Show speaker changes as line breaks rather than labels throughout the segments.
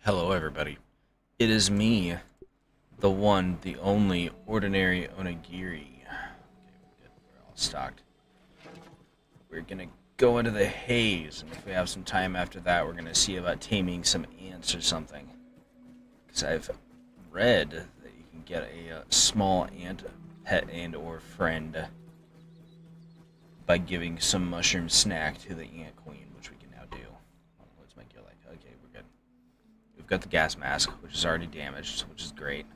Hello, everybody. It is me, the one, the only, ordinary Onigiri. Okay, we're good. We're all stocked. We're gonna go into the haze, and if we have some time after that, we're gonna see about taming some ants or something. Because I've read that you can get a small ant pet and or friend by giving some mushroom snack to the ant queen, which we can now do. Let's make you like, okay, we're good. We've got the gas mask, which is already damaged, which is great.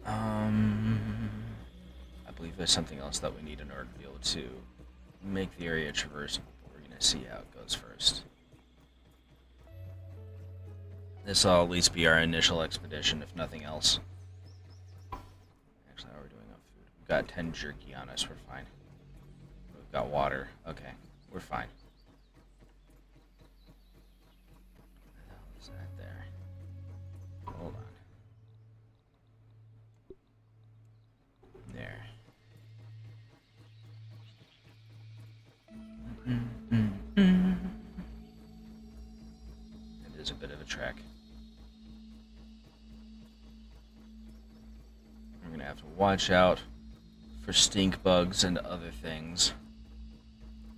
I believe there's something else that we need in order to be able to make the area traversable. We're going to see how it goes first. This will at least be our initial expedition, if nothing else. Actually, how are we doing on food? We've got 10 jerky on us, we're fine. We've got water. Okay, we're fine. What the hell is that there? Hold on. There. It is a bit of a trek. We're gonna have to watch out for stink bugs and other things.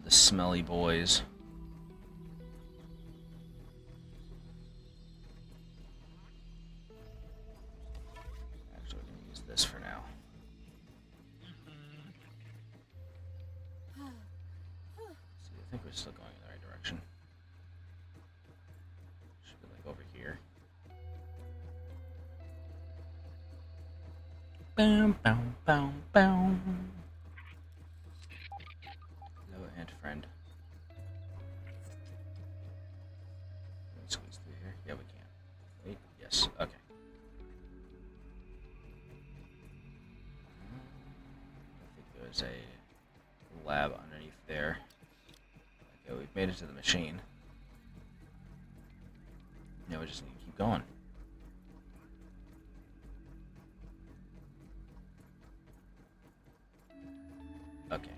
The smelly boys. Actually, we're gonna use this for now. See, I think we're still going in the right direction. Should be like over here. Bow, bow, bow, bow. Hello, ant friend. Can we squeeze through here? Yeah, we can. Wait, yes, okay. I think there's a lab underneath there. Okay, we've made it to the machine. Now we just need to keep going. Okay,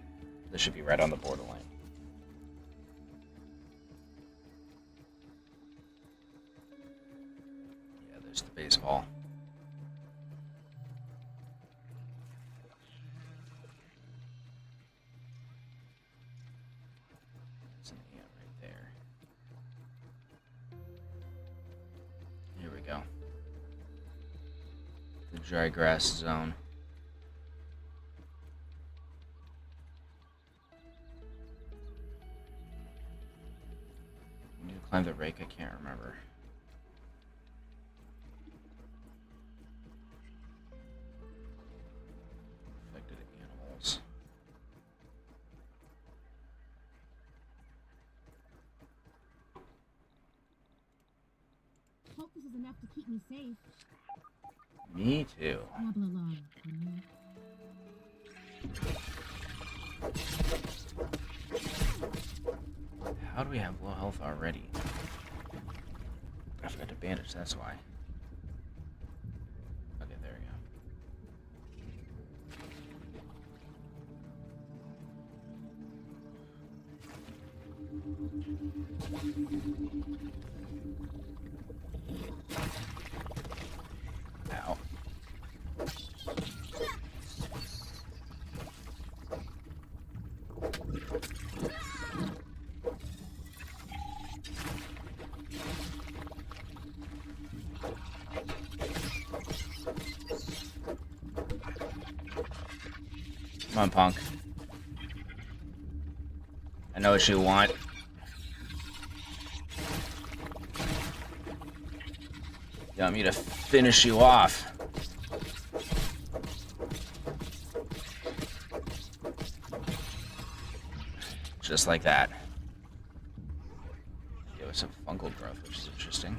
this should be right on the borderline. Yeah, there's the baseball. There's an ant right there. Here we go. The dry grass zone. Climb the rake, I can't remember. Affected animals.
Hope this is enough to keep me safe.
Me too.
Nibble along,
How do we have low health already? I forgot to bandage, that's why. Okay, there we go. Ow. Come on, punk. I know what you want. You want me to finish you off. Just like that. Give us some fungal growth, which is interesting.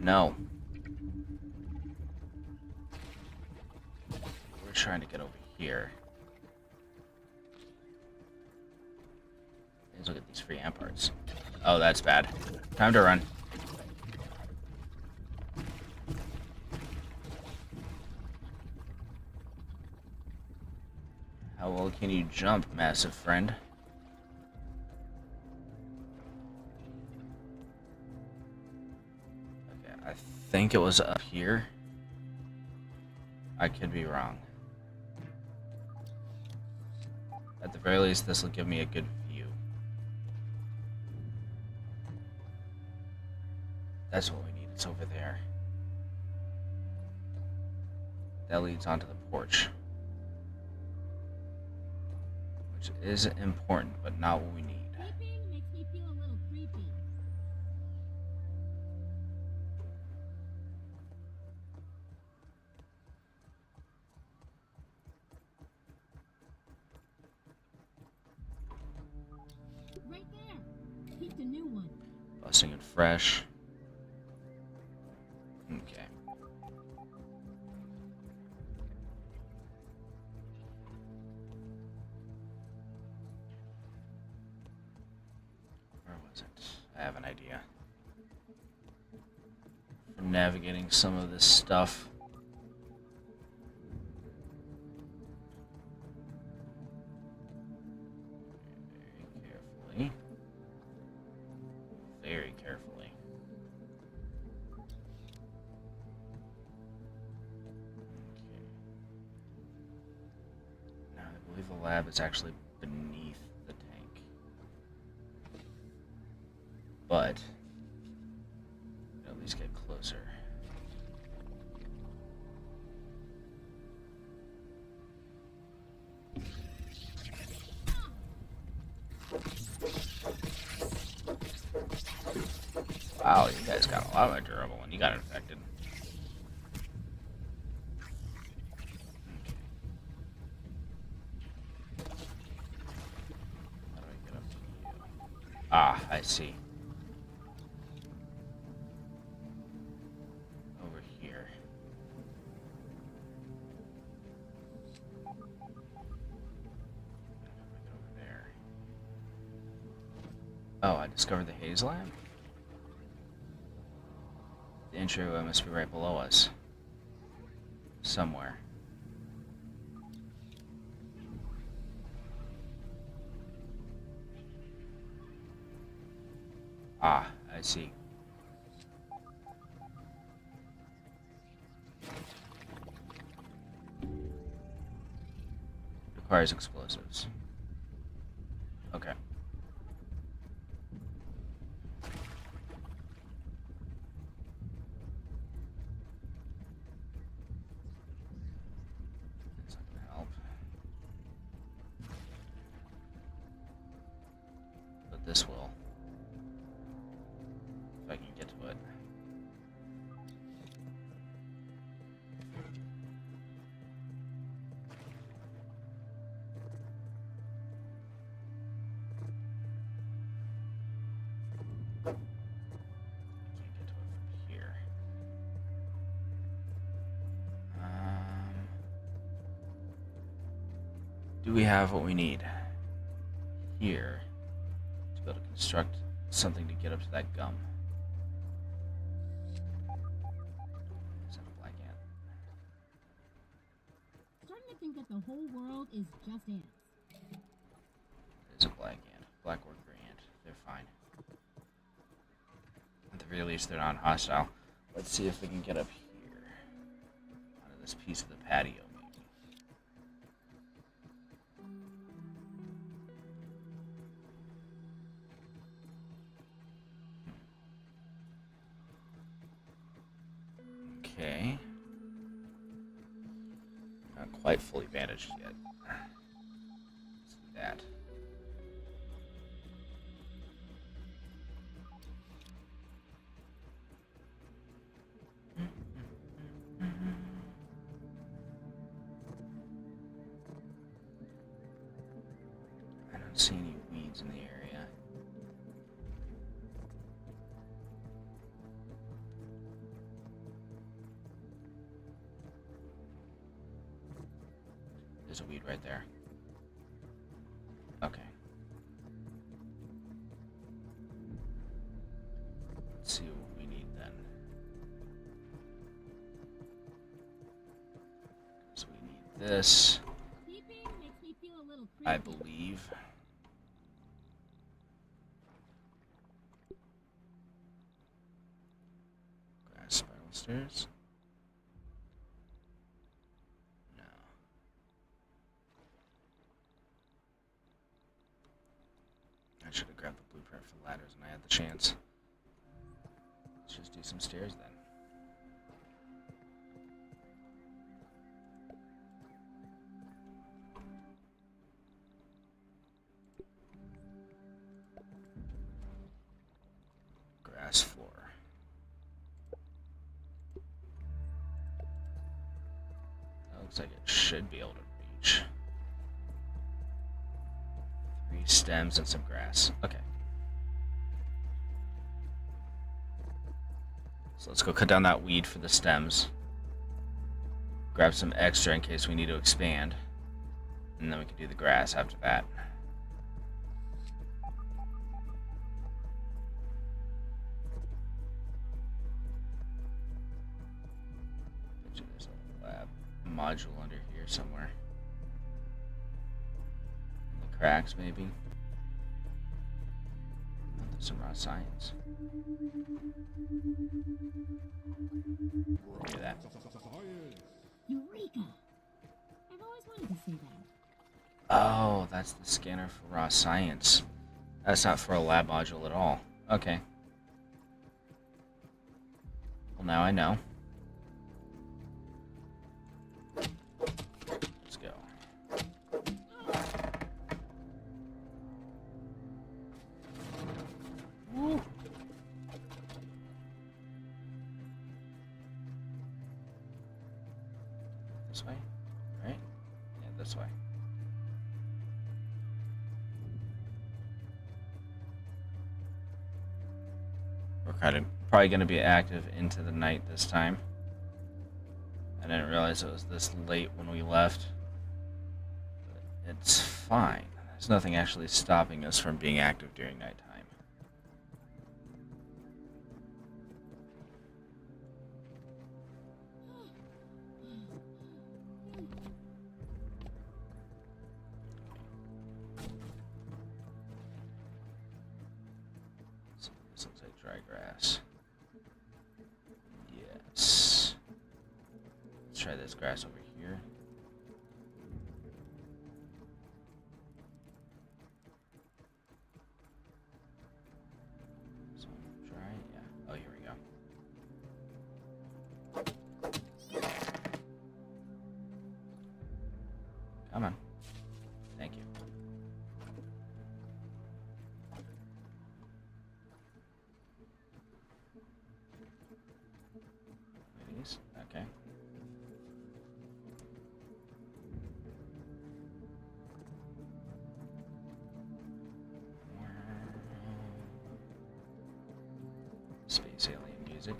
No. We're trying to get over here. Let's look at these free amp parts. Oh, that's bad. Time to run. How well can you jump, massive friend? Okay, I think it was up here. I could be wrong. At the very least, this will give me a good view. That's what we need. It's over there. That leads onto the porch. Which is important, but not what we need.
Creeping makes me feel a little creepy. Right there. Peeked a new one.
Busting and fresh. Okay. Where was it? I have an idea. For navigating some of this stuff. Very carefully. Very carefully. Okay. Now, I believe the lab is actually beneath the tank. But, at least get closer. Wow, you guys got a lot more durable when you got infected. How do I get up to you? Ah, I see. Over here. Over there. Oh, I discovered the Haze lab? The entryway must be right below us. Somewhere. Ah, I see. Requires explosives. Okay. That's not gonna help. But this will. If I can get to it. Can't get to it from here. Do we have what we need here to be able to construct something to get up to that gum? Is that a black ant?
Starting to think that the whole world is just ants.
It is a black ant. Black worker ant. They're fine. At the very least, they're not hostile. Let's see if we can get up here. Onto this piece of the patio, maybe. Okay. Not quite fully bandaged yet. Let's do that. I don't see any weeds in the area. There's a weed right there. Okay. Let's see what we need then. So we need this.
Creeping makes me feel
I believe. Grass spiral stairs. No. I should have grabbed the blueprint for the ladders when I had the chance. Let's just do some stairs then. Grass floor. That looks like it should be able to reach. 3 stems and some grass. Okay. So let's go cut down that weed for the stems. Grab some extra in case we need to expand. And then we can do the grass after that. There's a lab module under here somewhere. In the cracks, maybe. Oh, there's some raw science. Look at that.
Eureka! I've always wanted to say that.
Oh, that's the scanner for raw science. That's not for a lab module at all. Okay. Well, now I know. Let's go. Woo. This way? Right? Yeah, this way. We're probably going to be active into the night this time. I didn't realize it was this late when we left. But it's fine. There's nothing actually stopping us from being active during nighttime. So this looks like dry grass. Yes. Let's try this grass over here. So dry, yeah. Oh, here we go. Come on. Thank you. These? Okay. Space alien music.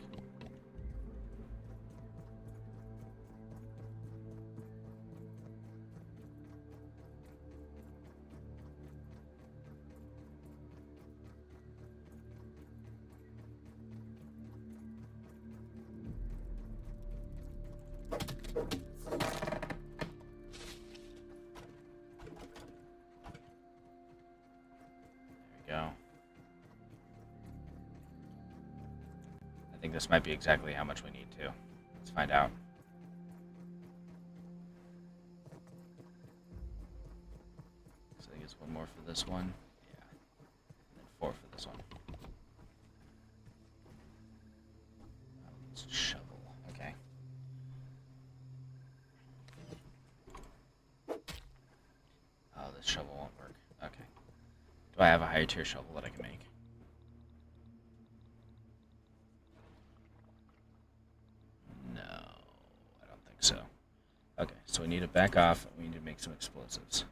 Go. I think this might be exactly how much we need to. Let's find out. So I think it's 1 more for this one. Yeah. And then 4 for this one. Let's shovel. Okay. Oh, this shovel won't work. Okay. Do I have a higher tier shovel that I can make? No, I don't think so. Okay, so we need to back off. We need to make some explosives.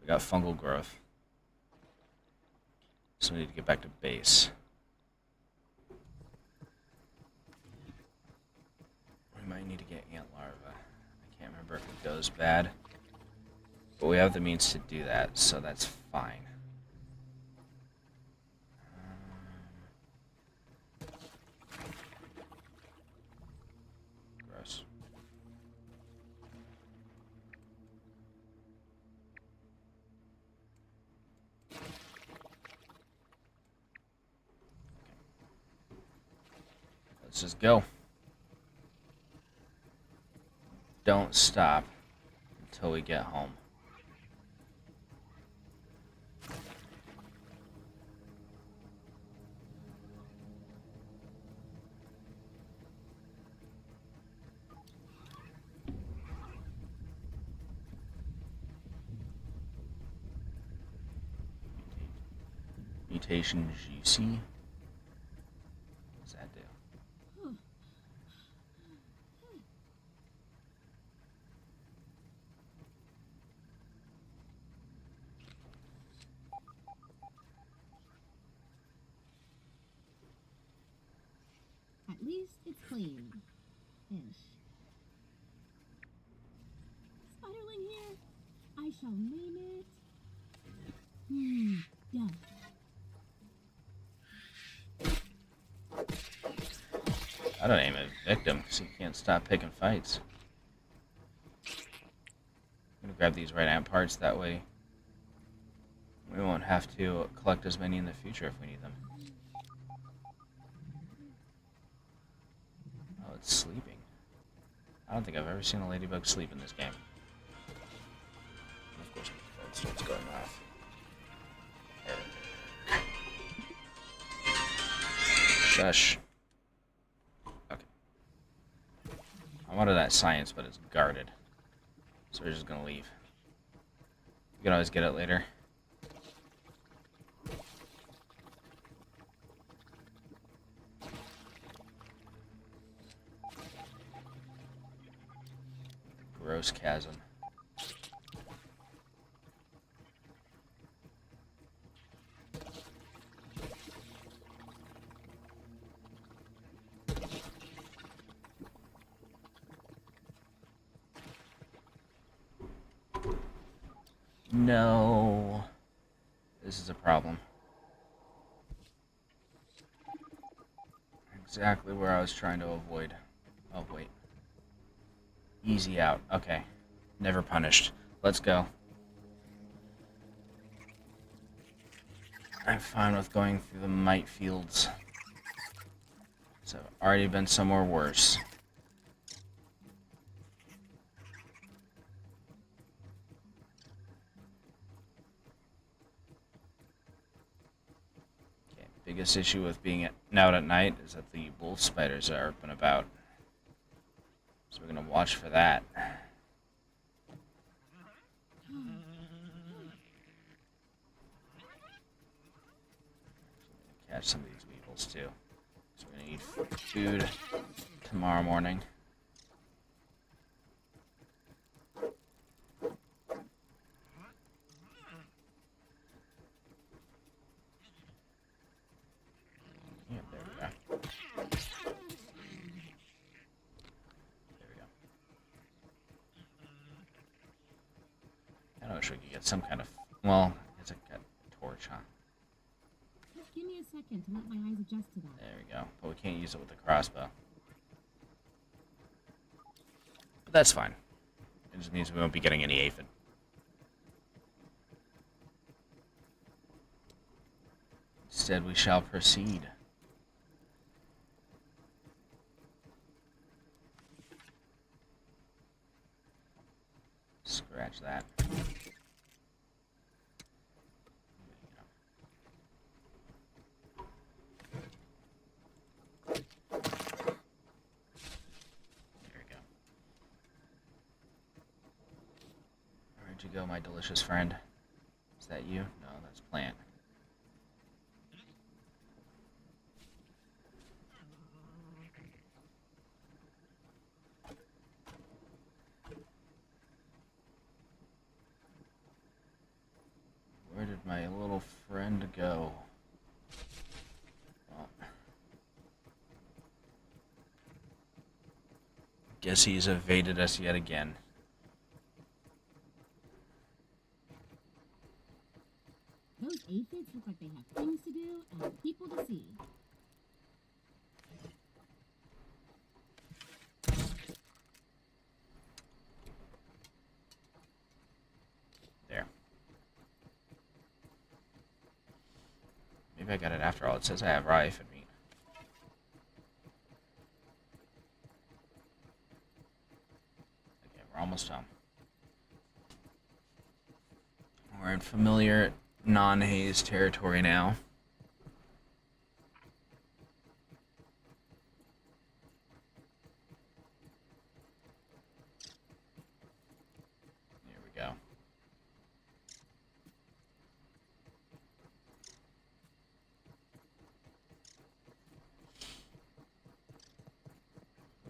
We got fungal growth. So we need to get back to base. We might need to get ant larvae. I can't remember if it goes bad. But we have the means to do that, so that's fine. Gross. Let's just go. Don't stop until we get home. Mutation GC. What's that do?
At least it's clean. Ish. Spiderling here. I shall name it. Done.
I don't aim at victim because he can't stop picking fights. I'm gonna grab these right amp parts, that way we won't have to collect as many in the future if we need them. Oh, it's sleeping. I don't think I've ever seen a ladybug sleep in this game. And of course, the phone starts going off. Shush. Okay. I wanted that science, but it's guarded. So we're just gonna leave. You can always get it later. Gross chasm. No. This is a problem. Exactly where I was trying to avoid. Oh, wait. Easy out. Okay. Never punished. Let's go. I'm fine with going through the mite fields. So I've already been somewhere worse. Okay, biggest issue with being out at night is that the wolf spiders are up and about. So we're gonna watch for that. Catch some of these weevils too. So we're gonna eat food tomorrow morning. Yeah, there we go. There we go. I wish we could get some kind of, well, it's a torch, huh?
Just give me a second to let my eyes adjust to that.
There we go. But we can't use it with the crossbow. But that's fine. It just means we won't be getting any aphid. Instead, we shall proceed. Scratch that. Where'd you go, my delicious friend? Is that you? No, that's Plant. Where did my little friend go? Well, guess he's evaded us yet again.
Those aphids look like they have things to do and people to see.
There. Maybe I got it after all. It says I have raw aphid meat. We're almost home. We're in familiar non-haze territory now. Here we go.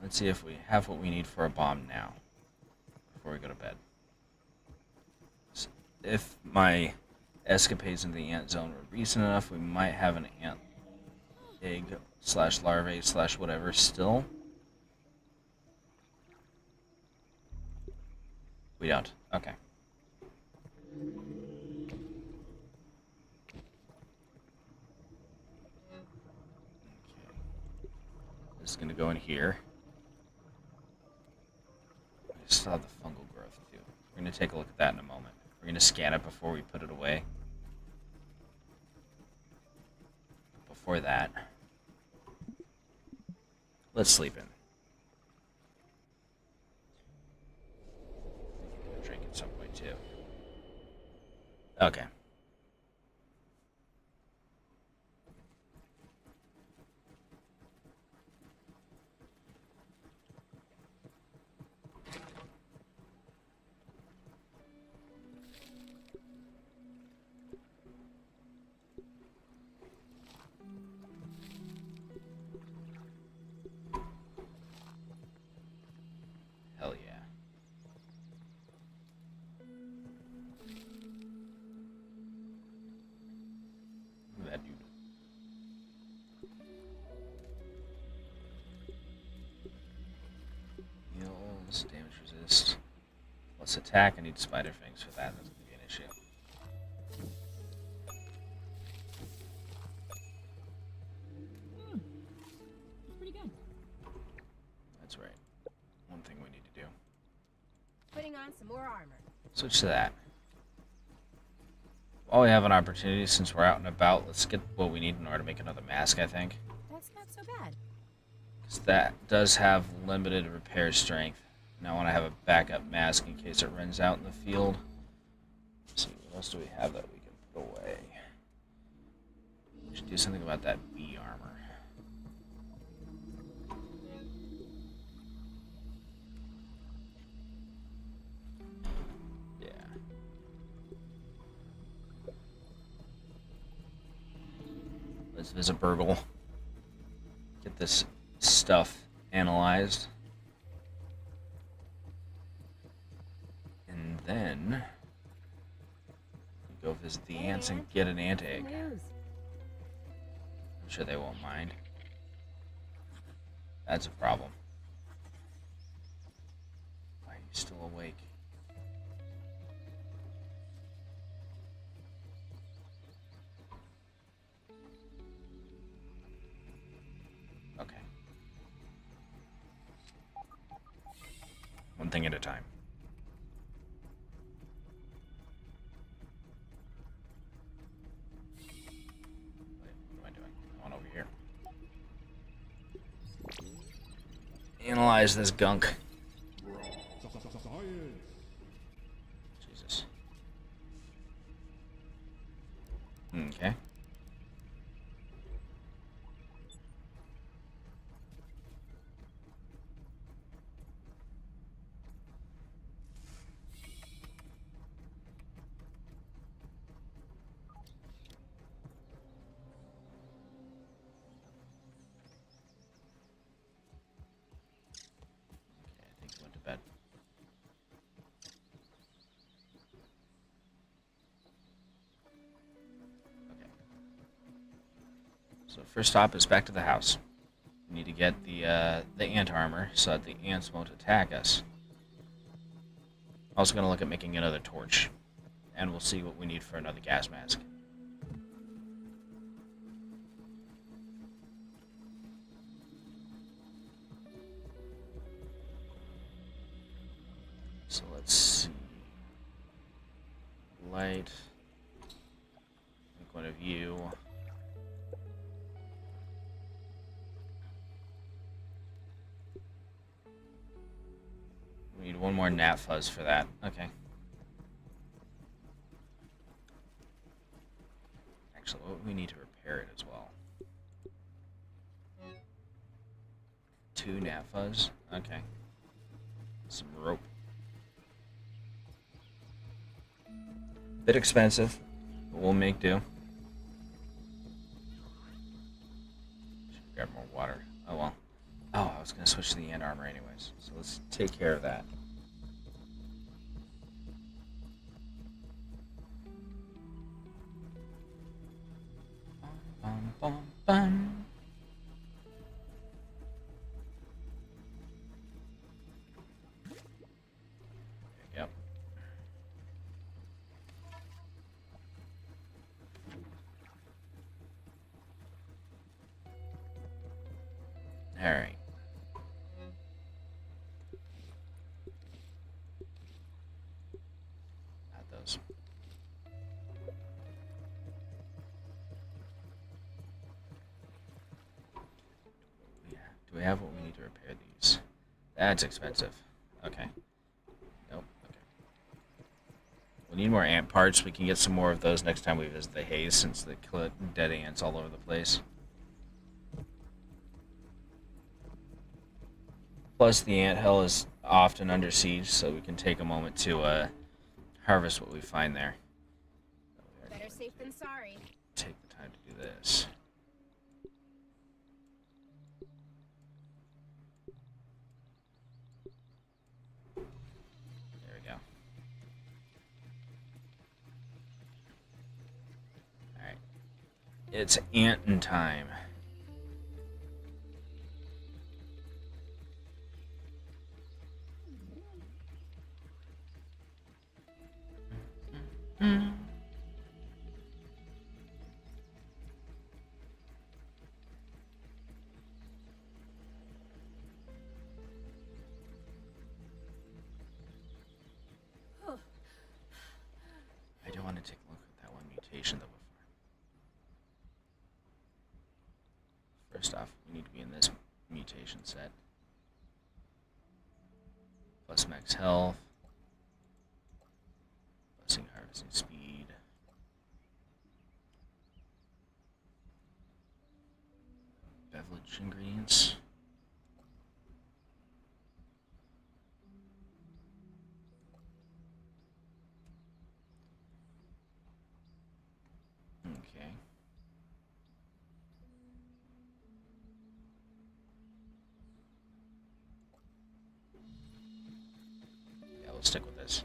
Let's see if we have what we need for a bomb now, before we go to bed. So if my escapades in the ant zone were recent enough, we might have an ant egg slash larvae slash whatever still. We don't. Okay. This is going to go in here. We still have the fungal growth too. We're going to take a look at that in a moment. We're going to scan it before we put it away. Before that, let's sleep in. I'm going to drink at some point too. Okay. Hell yeah. Look at that dude. Heals, damage resist. Let's attack. I need spider fangs for that. That's going to be an issue.
It's pretty good.
That's right. One thing we need to do.
Putting on some more armor.
Switch to that. While we have an opportunity, since we're out and about, let's get what we need in order to make another mask, I think.
That's not so bad.
Because that does have limited repair strength. And I want to have a backup mask in case it runs out in the field. Let's see, what else do we have that we can put away? We should do something about that bee armor. Yeah. Let's visit Burgle. Get this stuff analyzed. And then go visit the ants and get an ant egg. I'm sure they won't mind. That's a problem. Why are you still awake? Okay. One thing at a time. Analyze this gunk. Jesus. Okay. So first stop is back to the house. We need to get the ant armor so that the ants won't attack us. Also gonna look at making another torch, and we'll see what we need for another gas mask. So let's see. Light. Make one of you. We need one more gnat fuzz for that. Okay. Actually, we need to repair it as well. 2 gnat fuzz. Okay. Some rope. Bit expensive, but we'll make do. Should grab more water. Oh well. Oh, I was gonna switch to the ant armor anyways, so let's take care of that. Bum, bum, bum. Yep. All right. Not those. Yeah. Do we have what we need to repair these? That's expensive. Okay. Nope. Okay. We need more ant parts. We can get some more of those next time we visit the Haze, since they kill dead ants all over the place. Plus, the ant hill is often under siege, so we can take a moment to harvest what we find there.
Better safe than sorry.
Take the time to do this. There we go. Alright. It's antin' time. I do want to take a look at that one mutation though before. First off, we need to be in this mutation set. Plus max health. Blessing harvesting speed. Beverage ingredients. Okay. Yeah, we'll stick with this.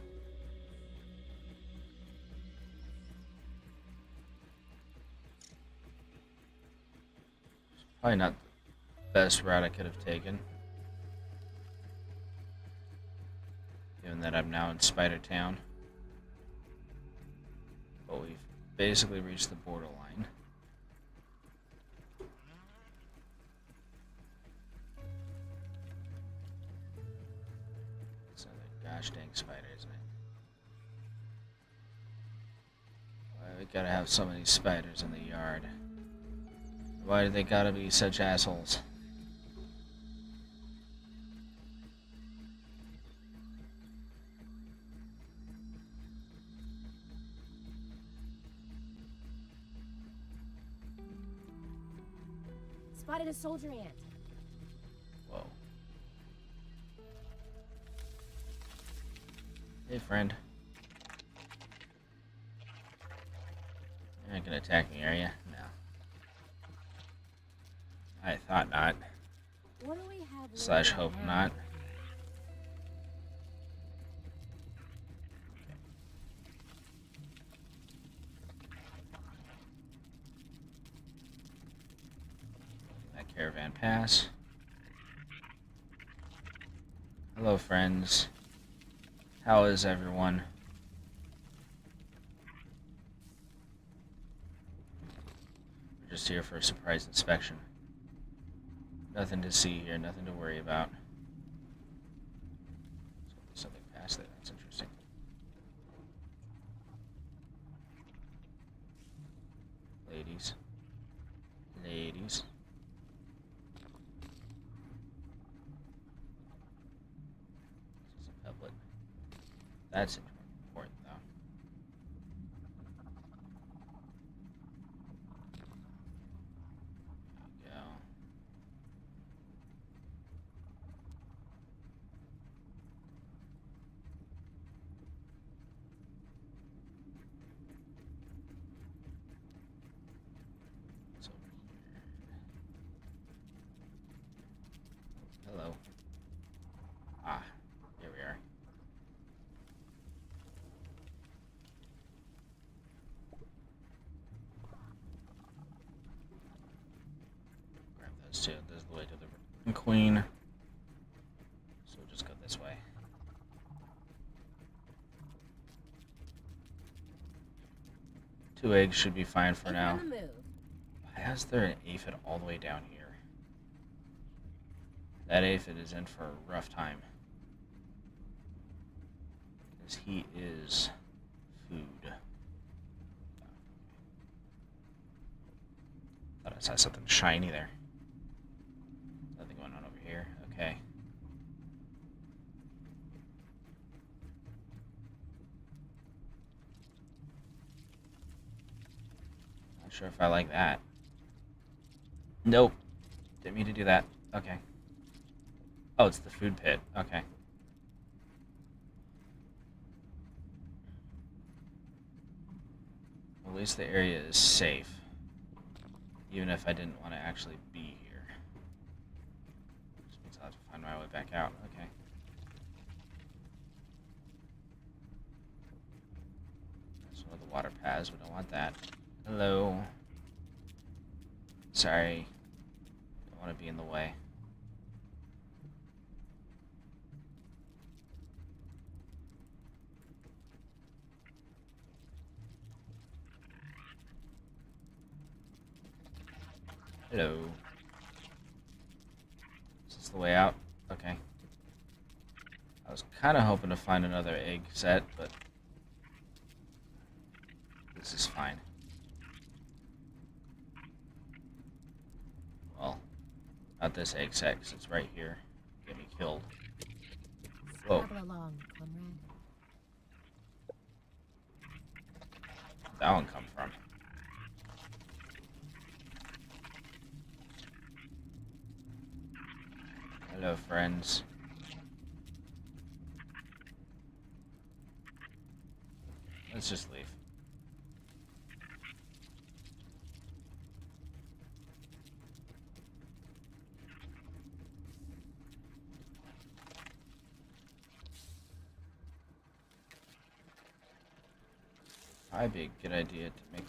Probably not the best route I could have taken, given that I'm now in Spider Town. But we've basically reached the borderline. It's another gosh dang spider, isn't it? Why we gotta have so many spiders in the yard? Why do they gotta be such assholes?
Spotted a soldier ant.
Whoa. Hey, friend. You're not gonna attack me, are you? No. I thought not.
What do we have?
Slash hope not. That caravan pass. Hello, friends. How is everyone? We're just here for a surprise inspection. Nothing to see here, nothing to worry about. So there's something past there, that's interesting. Ladies. Ladies. This is a pebblet. That's important, though. There you go. What's over here? Hello. Ah, here we are. Grab those two. This is the way to the queen. So we'll just go this way. Two eggs should be fine for
It's
now.
on the move.
Why is there an aphid all the way down here? That aphid is in for a rough time. Because he is food. Thought I saw something shiny there. Nothing going on over here. Okay. Not sure if I like that. Nope. Didn't mean to do that. Okay. Oh, it's the food pit. Okay. At least the area is safe. Even if I didn't want to actually be here. Which means I'll have to find my way back out. Okay. That's one of the water paths. We don't want that. Hello. Sorry. Don't want to be in the way. Hello. Is this the way out? Okay. I was kind of hoping to find another egg set, but this is fine. Well, not this egg set, because it's right here. Get me killed. Whoa.
Travel along, comrade.
Where'd that one come from? Hello, friends. Let's just leave. Probably be a good idea to make a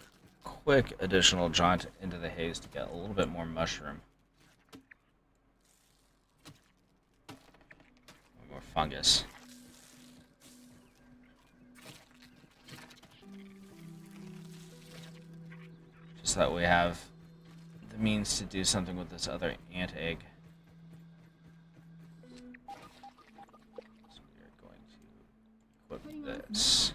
quick additional jaunt into the haze to get a little bit more mushroom. More fungus. Just that we have the means to do something with this other ant egg. So we are going to equip this.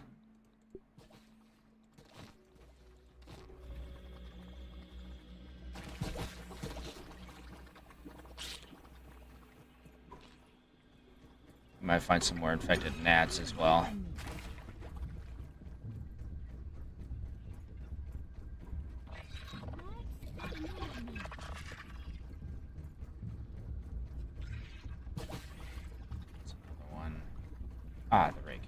Might find some more infected gnats as well. That's another one. Ah, the rig.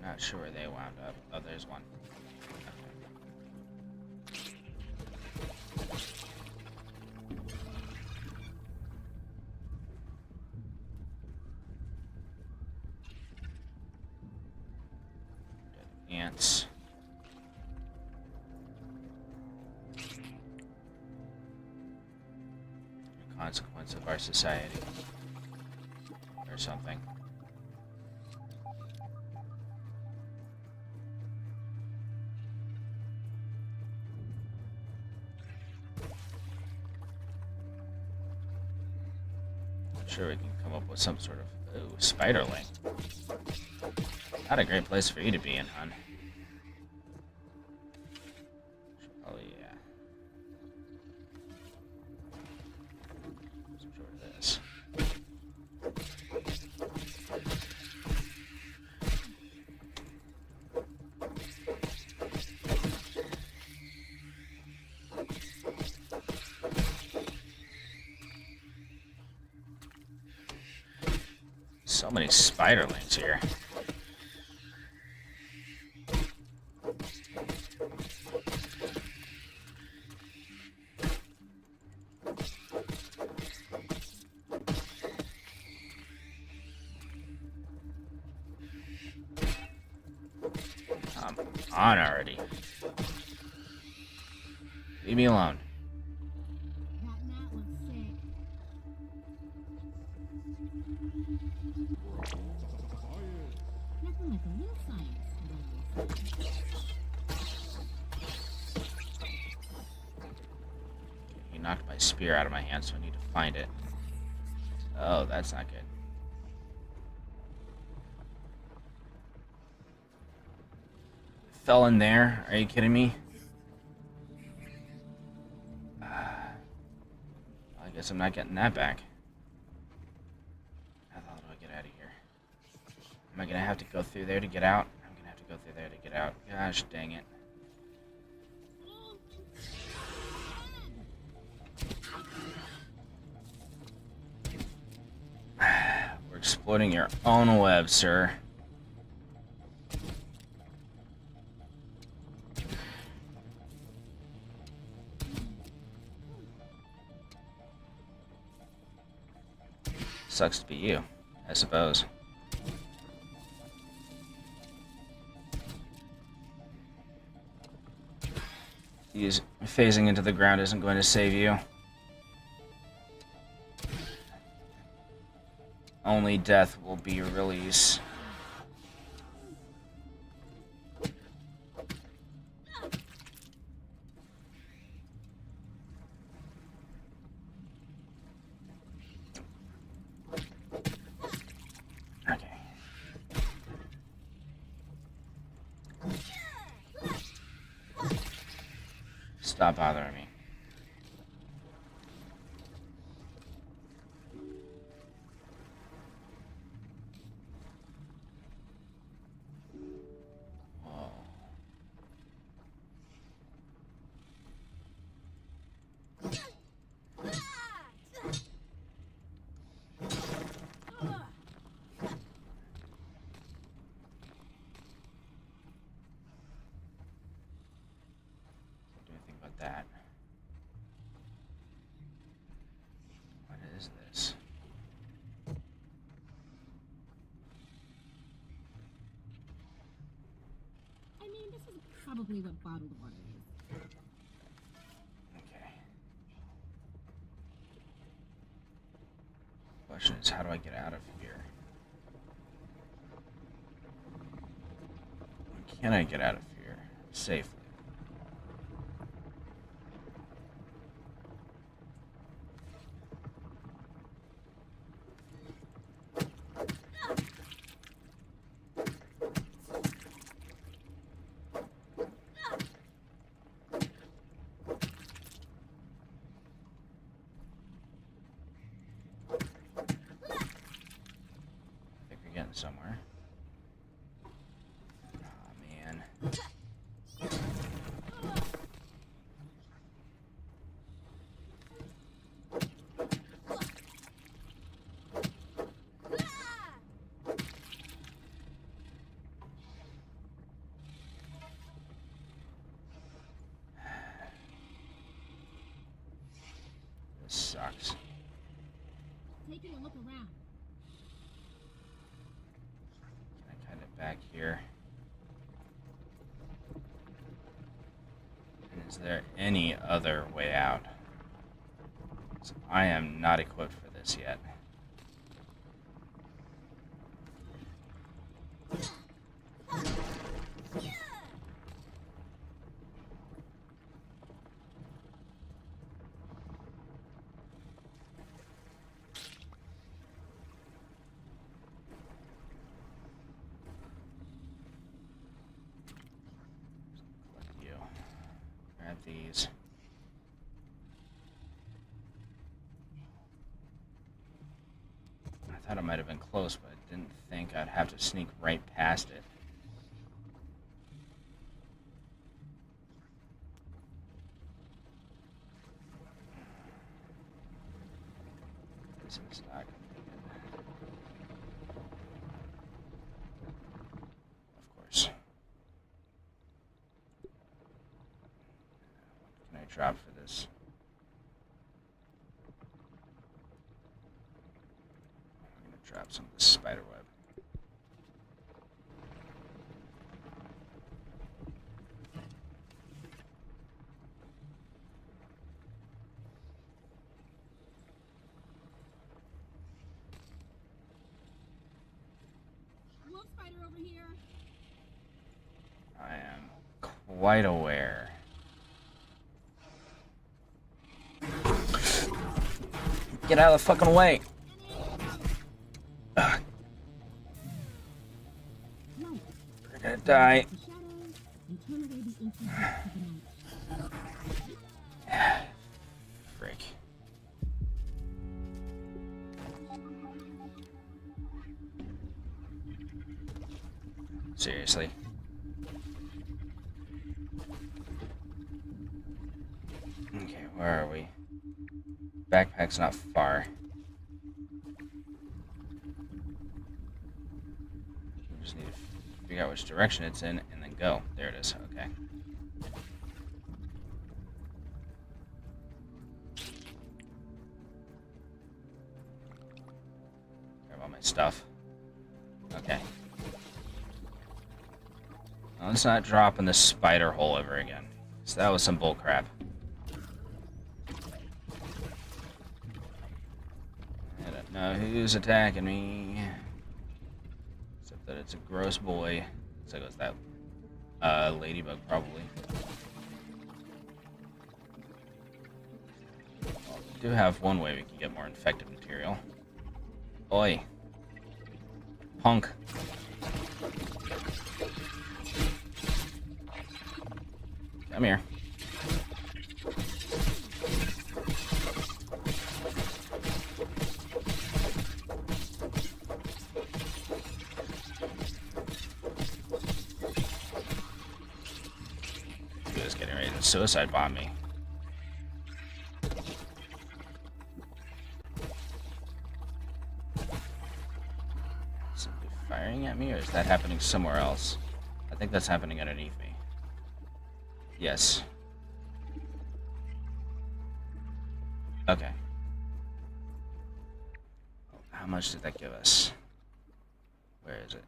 Not sure where they wound up. Oh, there's one. Dead ants. A consequence of our society. Or something. Sure we can come up with some sort of spiderling. Not a great place for you to be in, hon. Oh yeah. Let's enjoy this. So many spiderlings here. Come on already. Leave me alone.
That mat looks sick. Nothing like a little science.
He knocked my spear out of my hand, so I need to find it. Oh, that's not good. Fell in there? Are you kidding me? I guess I'm not getting that back. How the hell do I get out of here? Am I gonna have to go through there to get out? I'm gonna have to go through there to get out. Gosh dang it. We're exploiting your own web, sir. Sucks to be you, I suppose. Phasing into the ground isn't going to save you. Only death will be your release. Okay. Stop bothering me. That. What is this?
I mean, this is probably what bottled water is.
Okay. Question is, how do I get out of here? Can I get out of here safely? Somewhere. Oh man. This sucks.
Taking a look around.
Back here. Is there any other way out? So I am not equipped for this yet. these. I thought it might have been close, but I didn't think I'd have to sneak right past it. This is not going to be good. Of course. What can I drop for this? I'm going to drop some of the spider web.
Wolf spider over here.
I am quite aware. Get out of the fucking way! Ugh.
Light.
We're gonna die.
The shadows and turn away the ancient of the night.
Frick. Seriously. Okay, where are we? Backpack's not far. We just need to figure out which direction it's in and then go. There it is. Okay. Grab all my stuff. Okay. Now let's not drop in the spider hole ever again. So that was some bull crap. I don't know who's attacking me. Except that it's a gross boy. Looks like it was that ladybug probably. Well, we do have one way we can get more infected material. Oi. Punk. Come here. He was getting ready to suicide bomb me. Simply firing at me, or is that happening somewhere else? I think that's happening underneath me. Yes. Okay. How much did that give us? Where is it?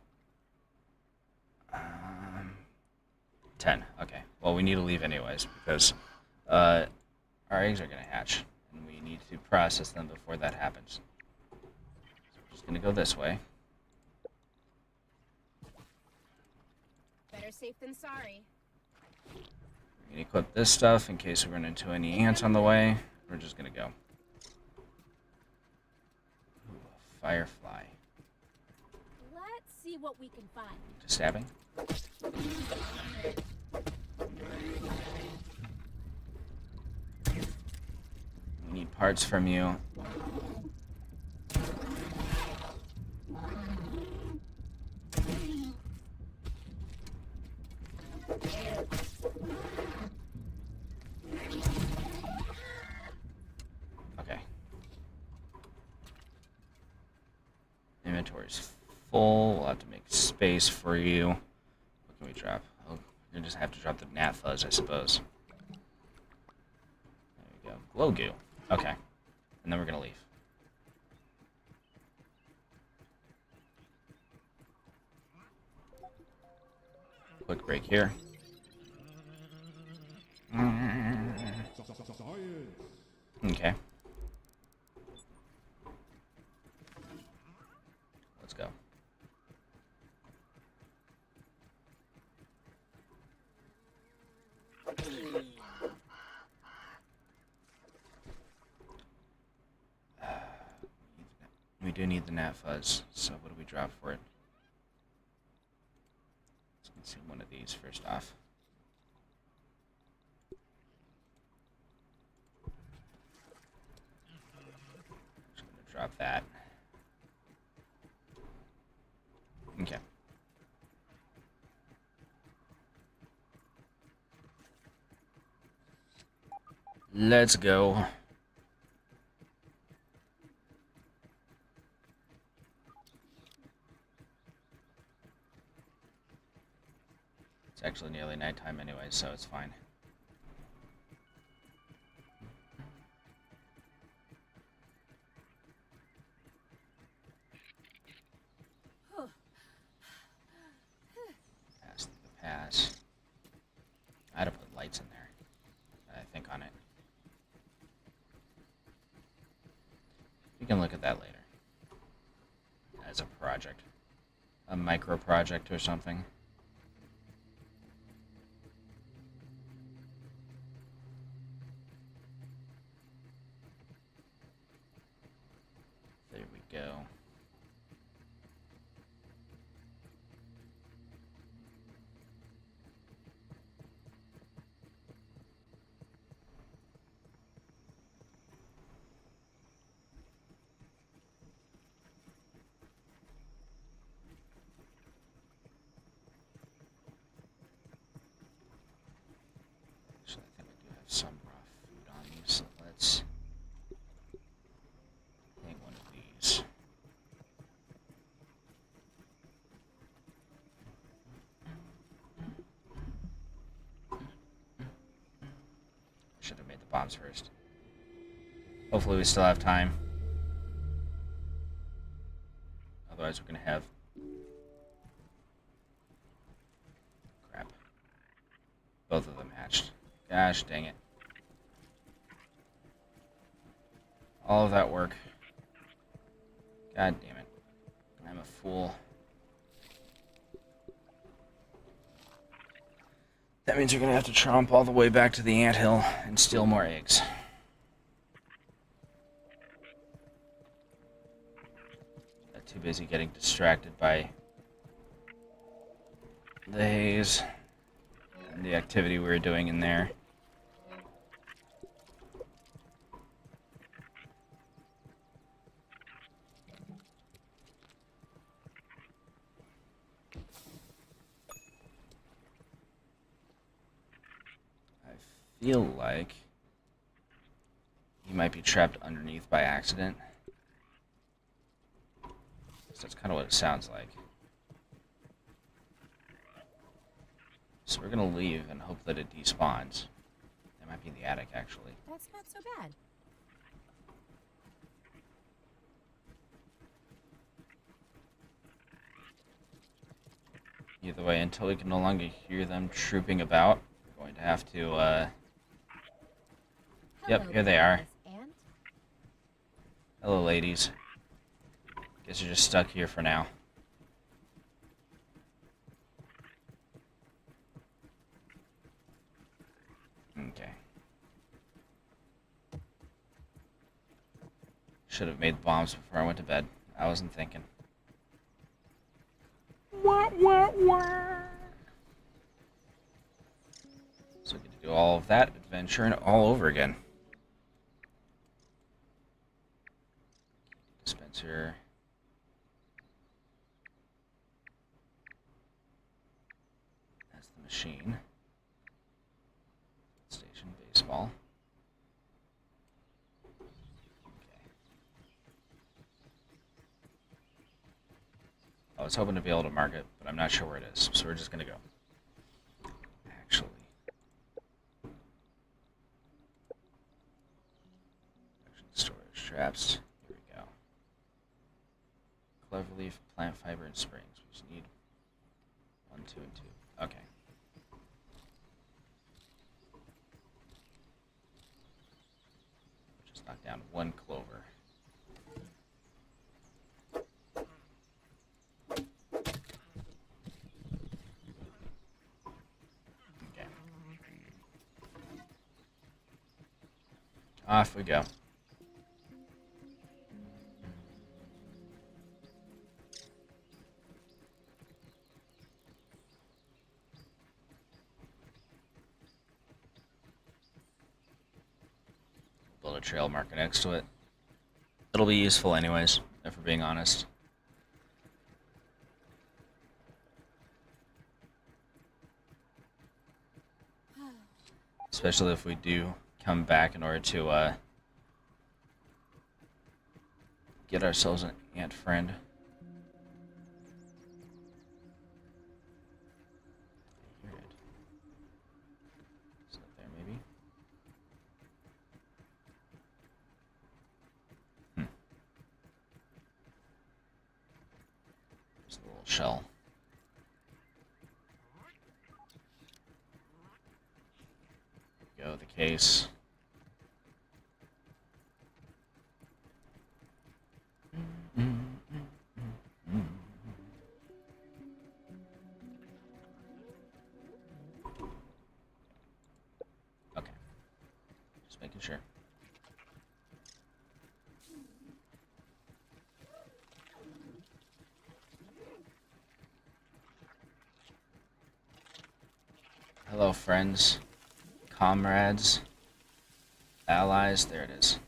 10. Okay. Well, we need to leave anyways because our eggs are going to hatch, and we need to process them before that happens. So we're just going to go this way.
Better safe than sorry.
We're going to equip this stuff in case we run into any ants on the way. We're just going to go. Ooh, a firefly.
Let's see what we can find.
Just stabbing. We need parts from you. Okay. Inventory's full. We'll have to make space for you. What can we drop? Oh, you just have to drop the gnat fuzz, I suppose. There we go. Glow goo. Okay. And then we're gonna leave. Quick break here. Okay. Let's go. We do need the gnat fuzz, so what do we drop for it? Let's consume one of these first off. drop that. Okay. Let's go. It's actually nearly nighttime anyway, so it's fine. Pass the pass. I had to put lights in there. I think on it. We can look at that later. As a project. A micro project or something. There we go. Actually, I think I do have some raw food on me, so let's take one of these. Should have made the bombs first. Hopefully we still have time. Otherwise we're gonna have... crap. Both of them hatched. Gosh dang it. All of that work. God damn it. I'm a fool. That means you're gonna have to tromp all the way back to the anthill and steal more eggs. Got too busy getting distracted by the haze and the activity we were doing in there. I feel like he might be trapped underneath by accident. So that's kind of what it sounds like. So we're gonna leave and hope that it despawns. That might be in the attic, actually.
That's not so bad.
Either way, until we can no longer hear them trooping about, we're going to have to, Yep, here they are.
And
Hello, ladies. Guess you're just stuck here for now. Okay. Should have made the bombs before I went to bed. I wasn't thinking. Wah, wah, wah. So we get to do all of that adventure and all over again. Dispenser. That's the machine. Station baseball. Okay. I was hoping to be able to mark it, but I'm not sure where it is, so we're just gonna go. Actually. Storage traps. Here we go. Cloverleaf, plant fiber, and springs. We just need 1, 2, and 2. Okay. Just knock down 1 clover. Okay. Off we go. Build a trail marker next to it. It'll be useful anyways, if we're being honest. Especially if we do come back in order to get ourselves an ant friend. I hear it. Is that there maybe? There's the little shell. There we go, the case. Okay. Just making sure. Hello, friends, comrades, allies. There it is.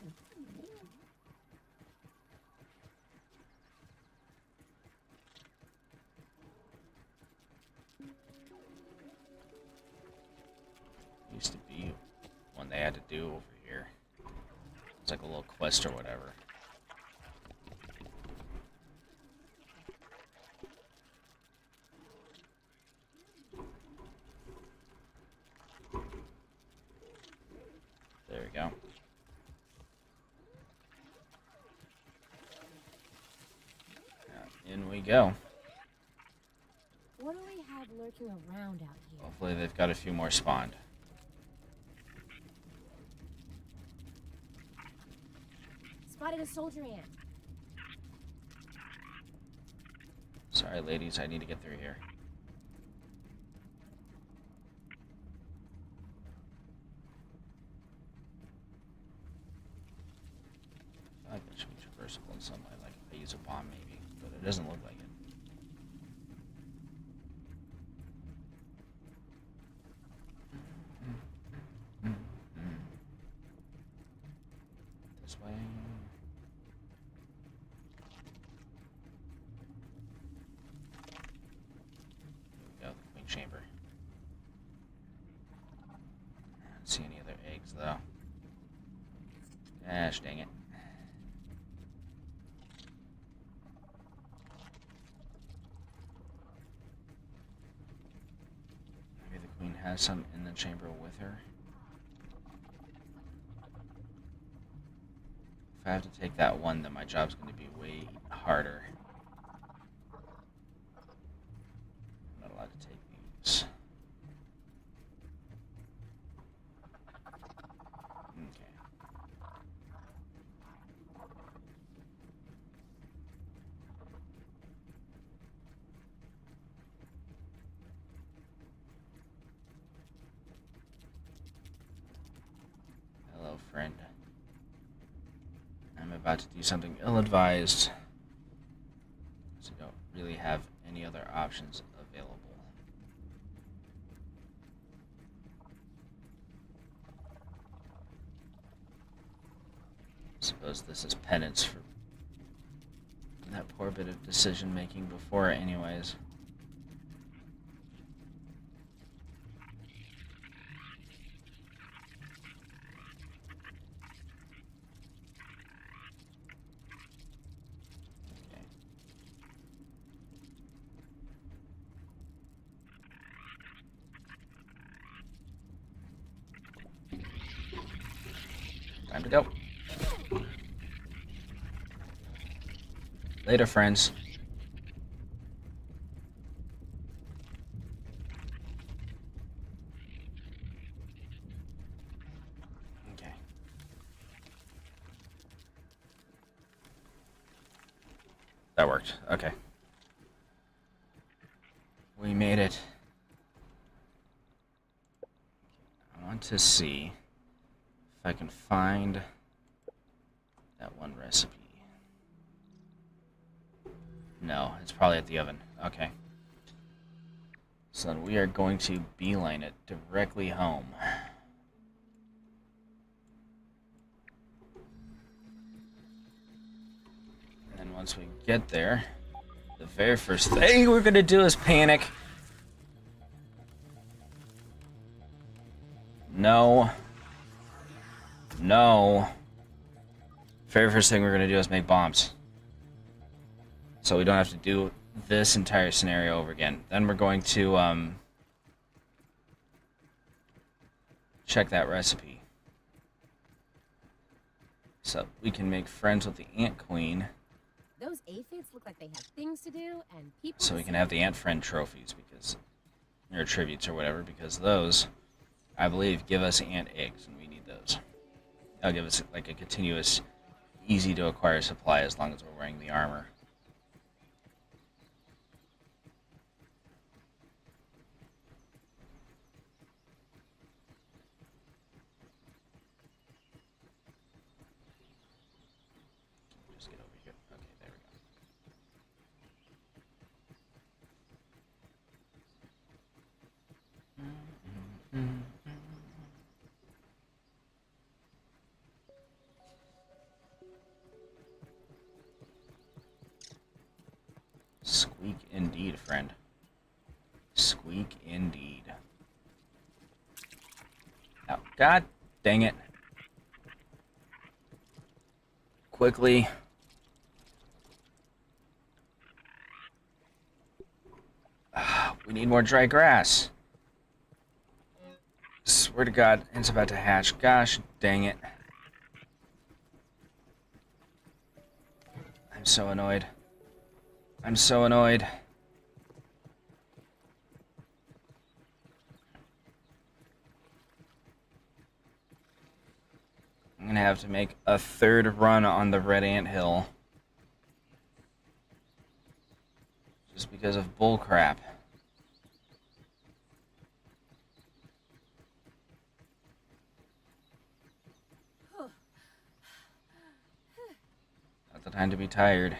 Used to be one they had to do over here. It's like a little quest or whatever. There we go. In we go.
What do we have lurking around out here?
Hopefully they've got a few more spawned.
Spotted a soldier ant.
Sorry, ladies, I need to get through here. I feel like that should be traversable in some way, like if I use a bomb maybe, but it doesn't look like it. This way. There we go, the queen chamber. I don't see any other eggs though. Gosh dang it. Maybe the queen has some in the chamber with her. If I have to take that one, then my job's going to be way harder. I'm not allowed to take these. Okay. Hello, friend. I'm about to do something ill-advised, so I don't really have any other options available. I suppose this is penance for that poor bit of decision-making before anyways. Time to go. Later, friends. Okay. That worked. Okay. We made it. I want to see if I can find that one recipe. No, it's probably at the oven. Okay. So then we are going to beeline it directly home. once we get there, the very first thing we're gonna do is panic. No. No. Very first thing we're gonna do is make bombs. So we don't have to do this entire scenario over again. Then we're going to check that recipe. So we can make friends with the Ant Queen.
Those aphids look like they have things to do and people.
So we can have the Ant Friend trophies because, or tributes or whatever, because those, I believe, give us ant eggs, and we need those. That'll give us like a continuous, easy to acquire supply as long as we're wearing the armor. Just get over here. Okay, there we go. Squeak indeed, friend. Squeak indeed. Oh, god dang it. Quickly. We need more dry grass. Swear to God, it's about to hatch. Gosh dang it. I'm so annoyed. I'm so annoyed. I'm gonna have to make a third run on the red ant hill. Just because of bullcrap. Not the time to be tired.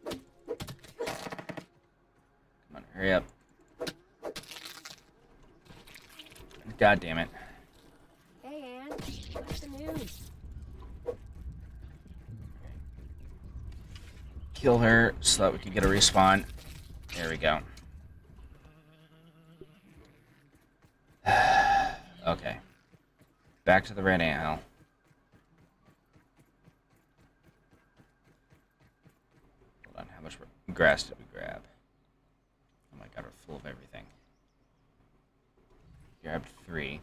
Come on, hurry up. God damn it.
Hey, Ann, what's the news?
Kill her so that we can get a respawn. There we go. Okay. Back to the red ant hill. Hold on, how much grass did we grab? Oh my god, we're full of everything. Grabbed 3.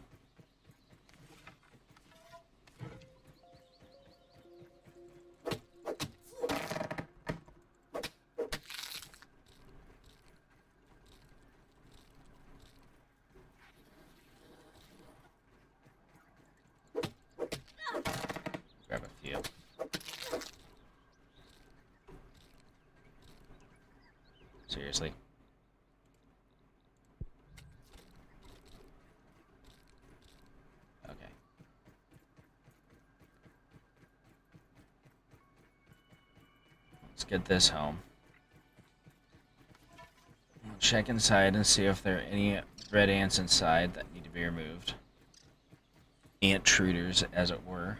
Grab a few. Seriously? Okay. Let's get this home. We'll check inside and see if there are any red ants inside that need to be removed. Ant-truders, as it were.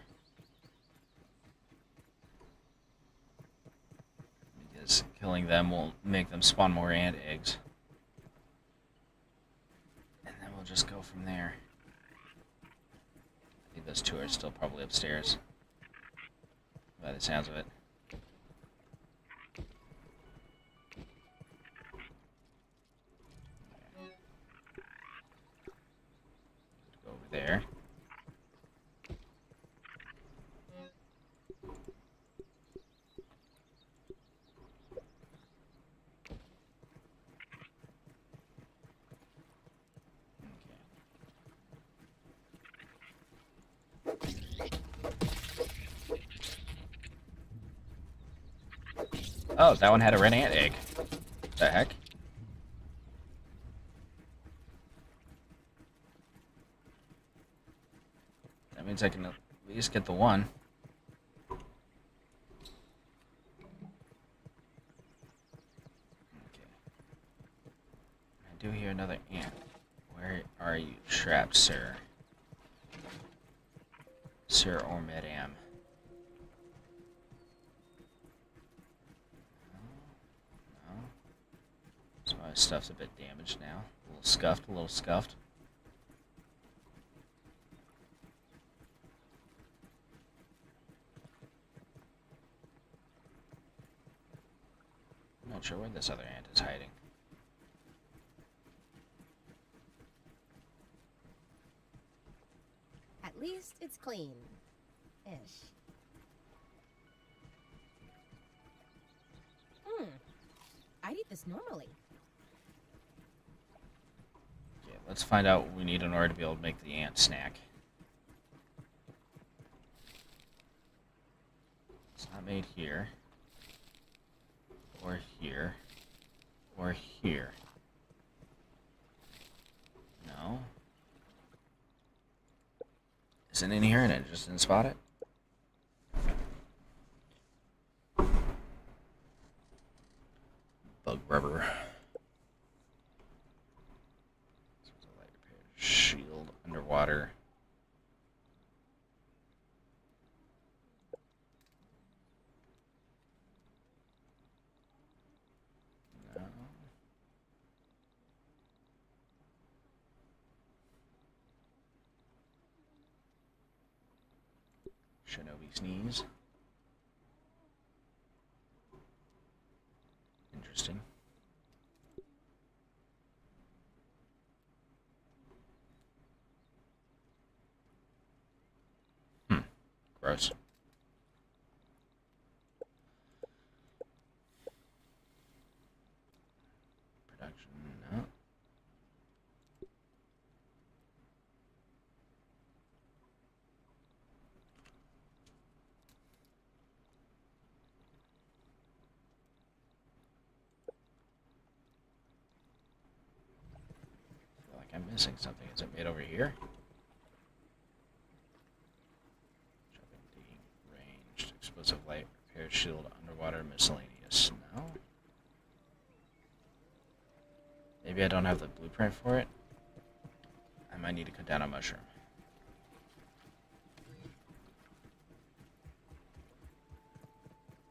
Because killing them will make them spawn more ant eggs. And then we'll just go from there. I think those 2 are still probably upstairs, by the sounds of it. Go over there. Oh, that one had a red ant egg. The heck? That means I can at least get the one. Okay. I do hear another ant. Where are you trapped, sir? Sir or madam? stuff's a bit damaged now. A little scuffed, a little scuffed. I'm not sure where this other ant is hiding.
At least it's clean. Ish. I'd eat this normally.
Okay, let's find out what we need in order to be able to make the ant snack. It's not made here. Or here. Or here. No. Is it in here and I just didn't spot it? Bug rubber. Light repair shield underwater. No. Shinobi sneeze. Interesting. Gross. Production, no. I feel like I'm missing something. Is it made over here? Ranged explosive light repair shield underwater miscellaneous. No. Maybe I don't have the blueprint for it. I might need to cut down a mushroom.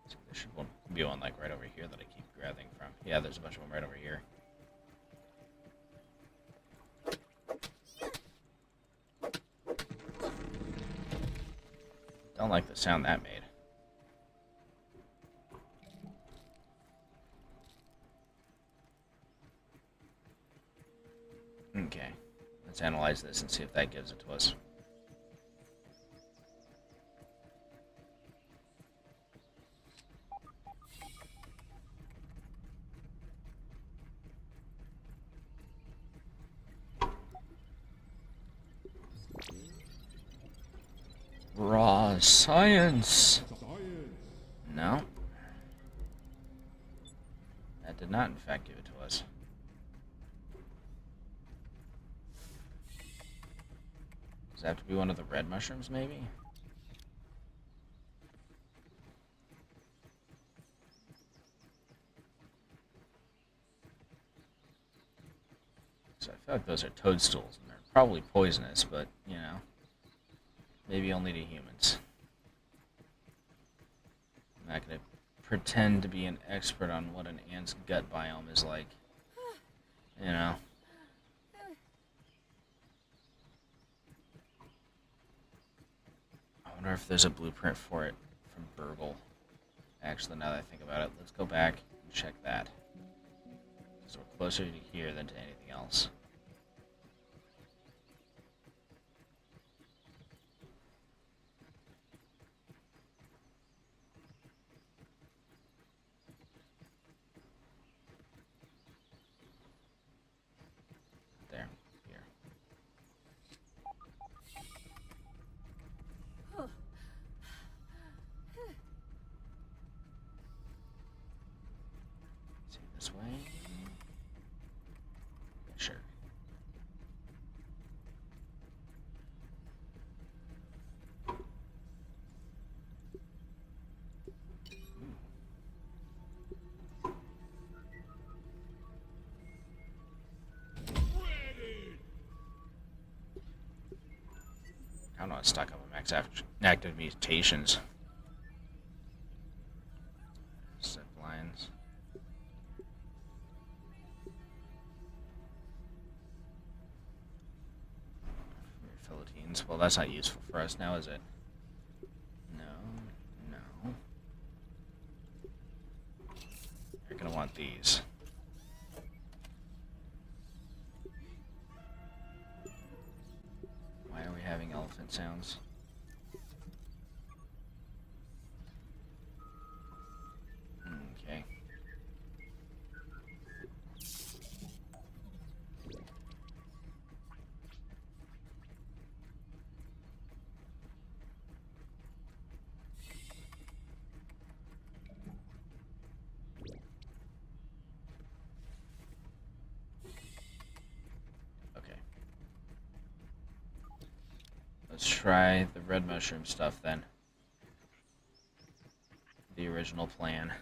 So there should be one like right over here that I keep grabbing from. Yeah, there's a bunch of them right over here. Don't like the sound that made. Okay, let's analyze this and see if that gives it to us. Raw science. No. That did not, in fact, give it to us. Does that have to be one of the red mushrooms, maybe? So I feel like those are toadstools, and they're probably poisonous, but, you know, maybe only to humans. I'm not going to pretend to be an expert on what an ant's gut biome is like. You know. I wonder if there's a blueprint for it from Burgle. Actually, now that I think about it, let's go back and check that. So we're closer to here than to anything else. There, here. See this way? Yeah, sure. I don't know, it's stuck up with max active mutations. Zip lines. buttons. Well, that's not useful for us now, is it? No, no. You're gonna want these. Why are we having elephant sounds? Okay. Okay. Let's try the red mushroom stuff then. The original plan.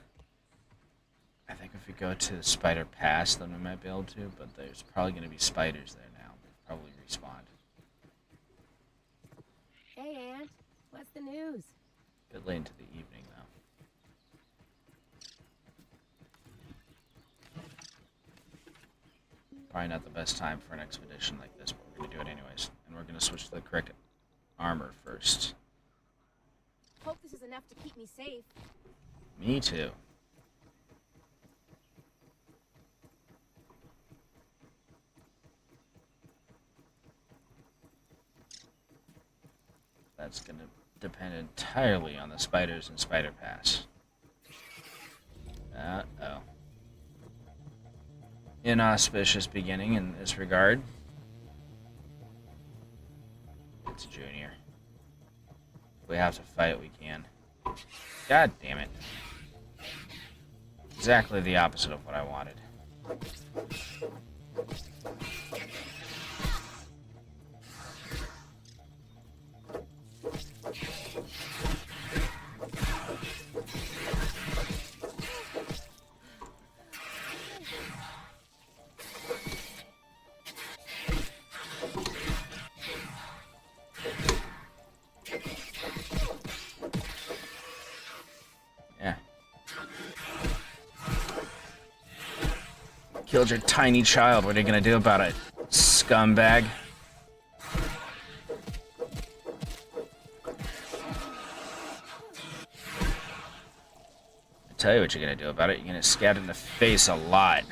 I think if we go to the spider pass, then we might be able to, but there's probably going to be spiders there now. They've probably respawned.
Hey, Aunt. What's the news?
A bit late into the evening, though. Probably not the best time for an expedition like this, but we're going to do it anyways. And we're going to switch to the correct armor first.
Hope this is enough to keep me safe.
Me too. That's going to depend entirely on the spiders and spider pass. Uh-oh. Inauspicious beginning in this regard. It's Junior. If we have to fight, we can. God damn it. Exactly the opposite of what I wanted. Yeah. Killed your tiny child. What are you gonna do about it, scumbag? I tell you what you're gonna do about it. You're gonna scat in the face a lot.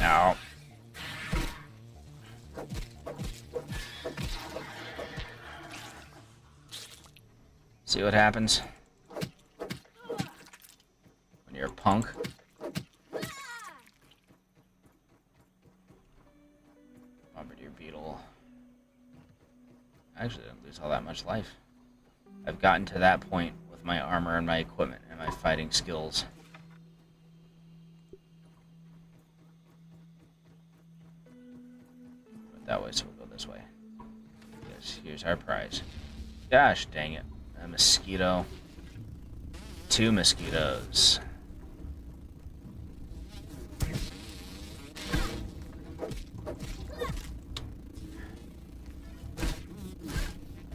Ow. See what happens when you're a punk? Bombardier beetle. I actually didn't lose all that much life. I've gotten to that point with my armor and my equipment and my fighting skills. Went that way, so we'll go this way. Yes, here's our prize. Gosh dang it. A mosquito. 2 mosquitoes.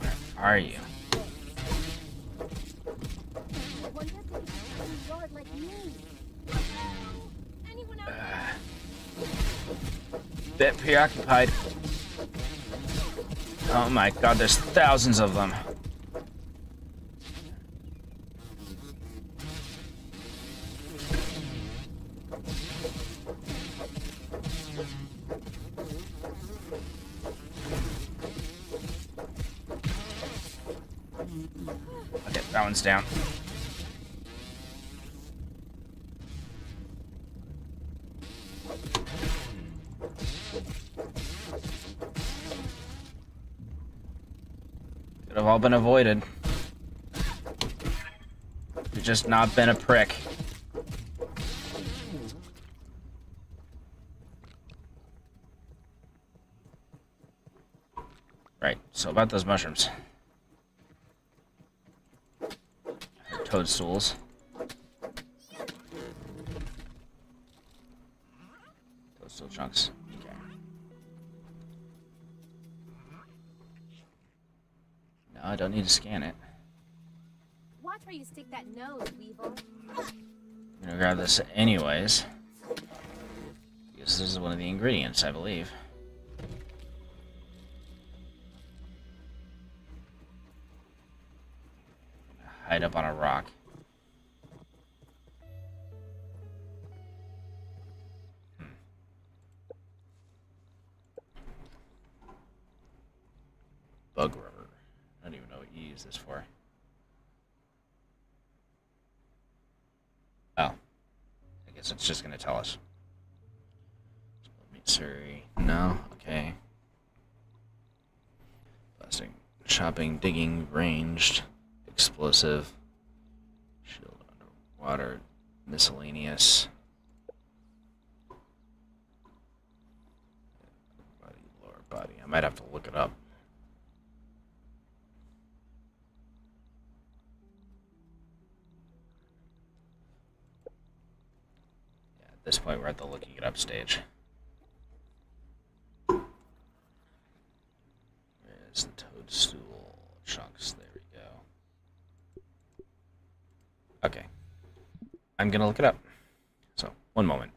Where are you?
Wonder if they can in the yard like me. Anyone out there?
Bit preoccupied. Oh my god, there's thousands of them. Okay, that one's down. Could have all been avoided. You've just not been a prick. Right, so about those mushrooms. Or toadstools. Toadstool chunks. Okay. I don't need to scan it.
Watch where you stick that nose, Weevil.
I'm gonna grab this anyways. Because this is one of the ingredients, I believe. Hide up on a rock. Bug rubber. I don't even know what you use this for. Oh. I guess it's just gonna tell us. Surrey. No? Okay. Plastic. Shopping, digging, ranged, explosive, shield underwater, miscellaneous. Body, lower body. I might have to look it up. Yeah, at this point, we're at the looking it up stage. Where's the toadstool chunks? There we go. Okay. I'm gonna look it up. So, one moment.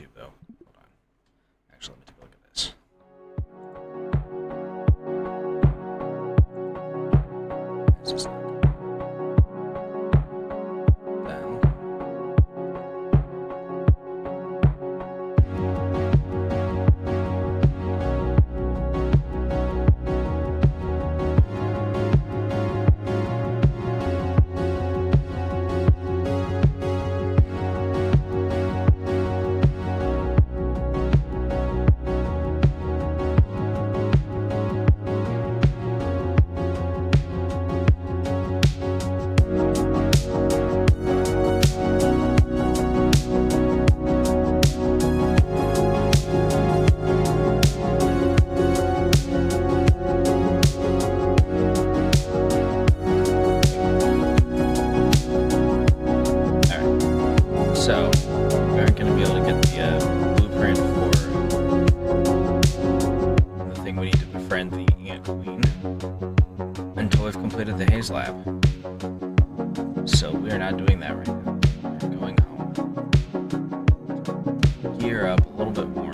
YouTube, though. Hold on. Actually, let me take a look at this. This is not good. Then. So, we aren't going to be able to get the blueprint for the thing we need to befriend the Ant Queen until we've completed the Haze Lab. So, we are not doing that right now. We're going home. Gear up a little bit more.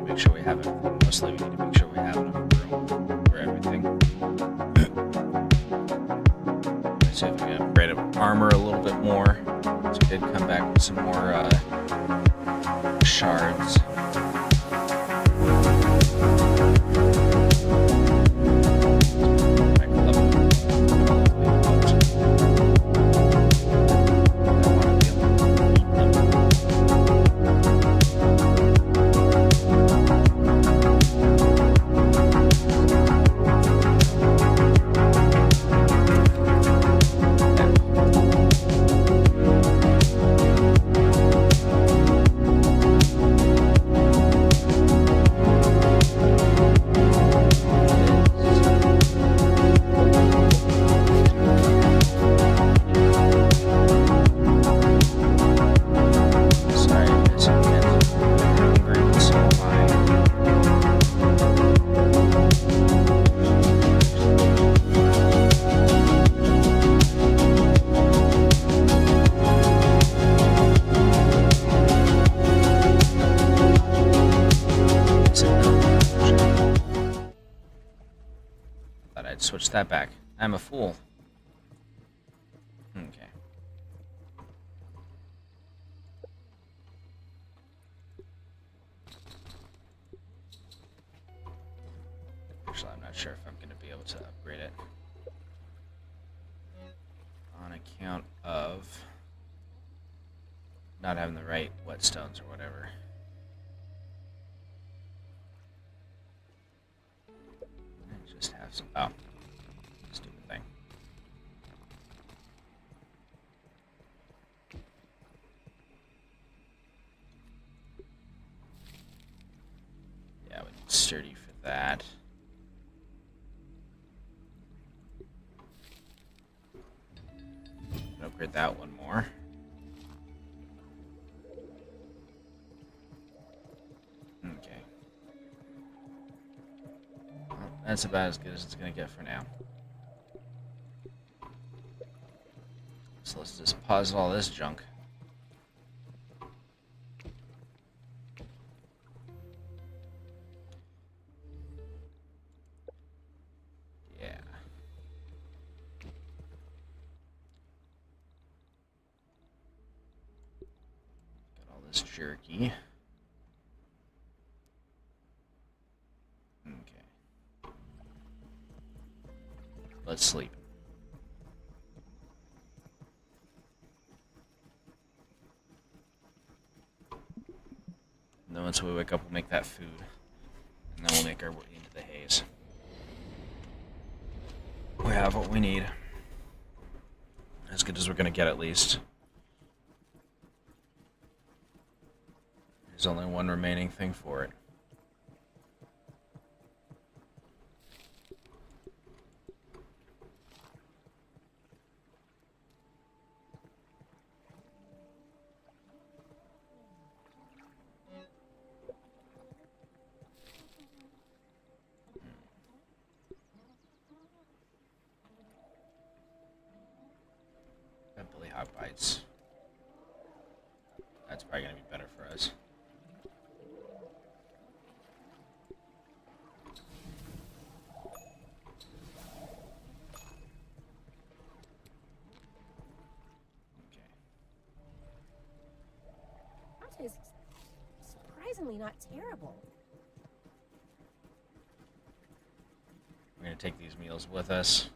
Make sure we have everything. Mostly, we need to make sure we have enough room for everything. Let's see if we can upgrade our armor a little bit more. So we did come back with some more shards. Switch that back. I'm a fool. Okay. Actually, I'm not sure if I'm going to be able to upgrade it on account of not having the right whetstones or whatever. I just have some. Oh. Stupid thing. Yeah, we need sturdy for that. Upgrade that one more. Okay. Well, that's about as good as it's gonna get for now. So let's just pause all this junk. Yeah. Got all this jerky. Okay. Let's sleep. And then once we wake up, we'll make that food. And then we'll make our way into the haze. We have what we need. As good as we're going to get, at least. There's only one remaining thing for it. Billy Hot Bites. That's probably going to be
is surprisingly not terrible.
We're gonna take these meals with us.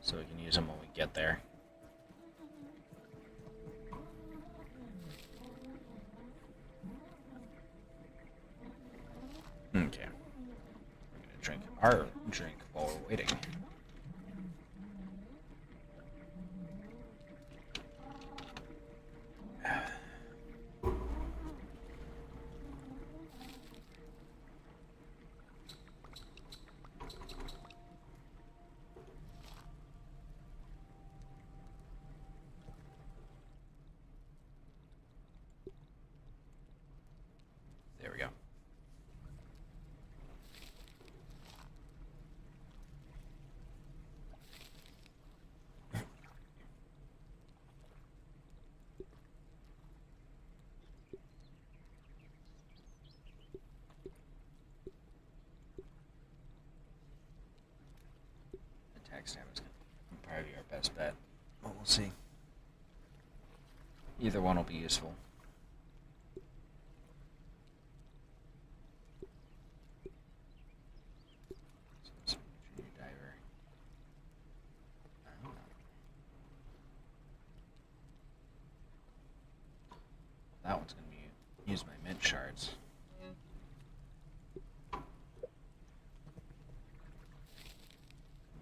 So we can use them when we get there. Okay. We're gonna drink our drink while we're waiting. There we go. Attack stamina is going to probably be our best bet. But we'll see. Either one will be useful. So, junior diver. I don't know. That one's going to be use my mint shards.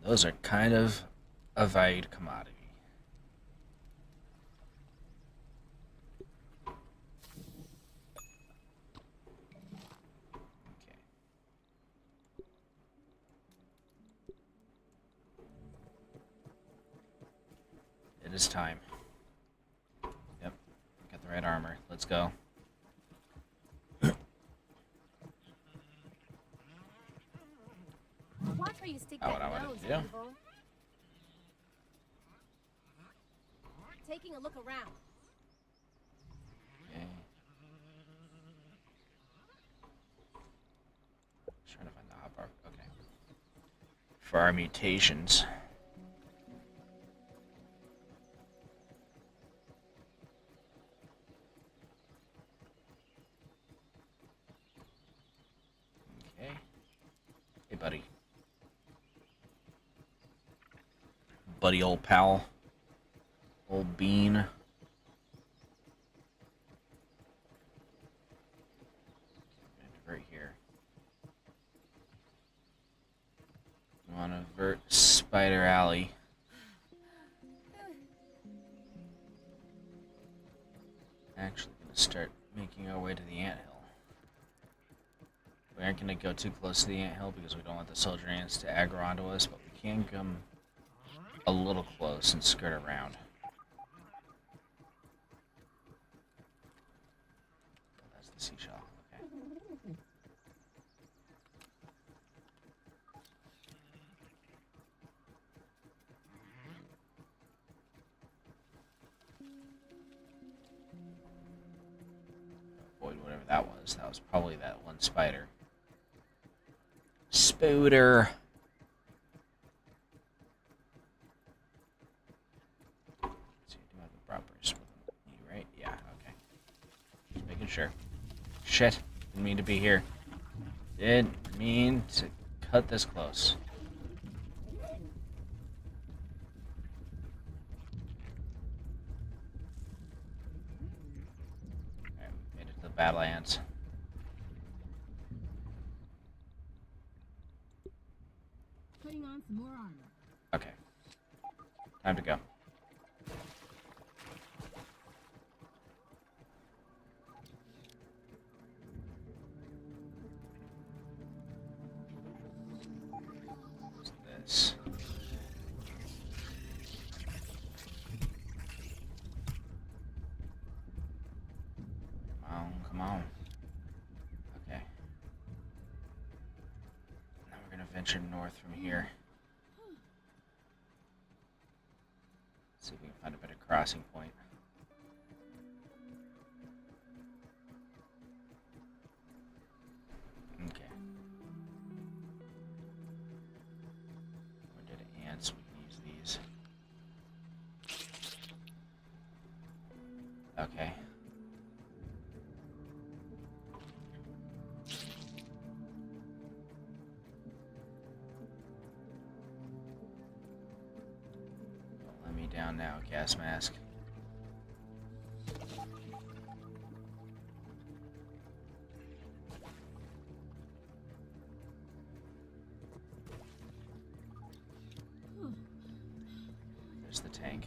Those are kind of a valued commodity. Okay. It is time. Yep. Got the right armor. Let's go.
Watch where you stick
Not
that
what I wanted
nose,
to do.
Evil. Taking a look around.
Okay. Just trying to find the hotbar. Okay. For our mutations. Okay. Hey, buddy. Buddy, old pal. Old bean. Right here. We want to avert Spider Alley. Actually, going to start making our way to the anthill. We aren't going to go too close to the anthill because we don't want the soldier ants to aggro onto us, but we can come a little close and skirt around. That's the seashell. Okay. Avoid whatever that was. That was probably that one spider. Spooder. So you do have the properties with me, right? Yeah, okay. Just making sure. Shit. Didn't mean to be here. Didn't mean to cut this close. Alright, we made it to the Badlands.
Putting on some more armor.
Okay. Time to go. What's this? Come on, come on. Okay. Now we're gonna venture north from here. See if we can find a better crossing point. Okay. We're dead ants, we can use these. Okay. Don't let me down now, gas mask. There's the tank.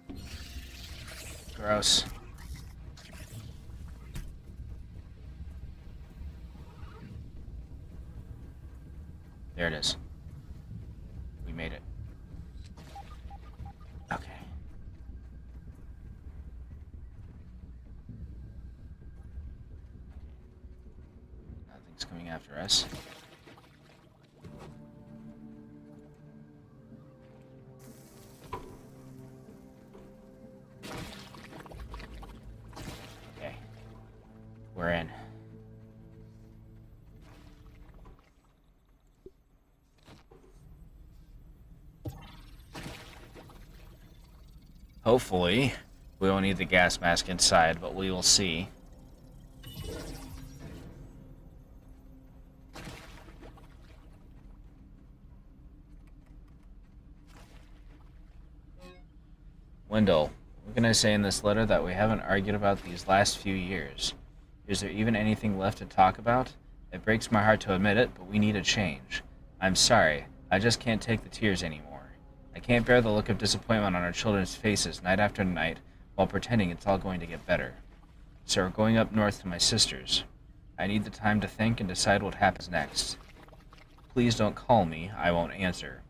Okay. Gross. There it is. We made it. Okay. Nothing's coming after us. Okay. We're in. Hopefully, we won't need the gas mask inside, but we will see. Wendell, what can I say in this letter that we haven't argued about these last few years? Is there even anything left to talk about? It breaks my heart to admit it, but we need a change. I'm sorry, I just can't take the tears anymore. I can't bear the look of disappointment on our children's faces night after night while pretending it's all going to get better. So we're going up north to my sister's. I need the time to think and decide what happens next. Please don't call me, I won't answer.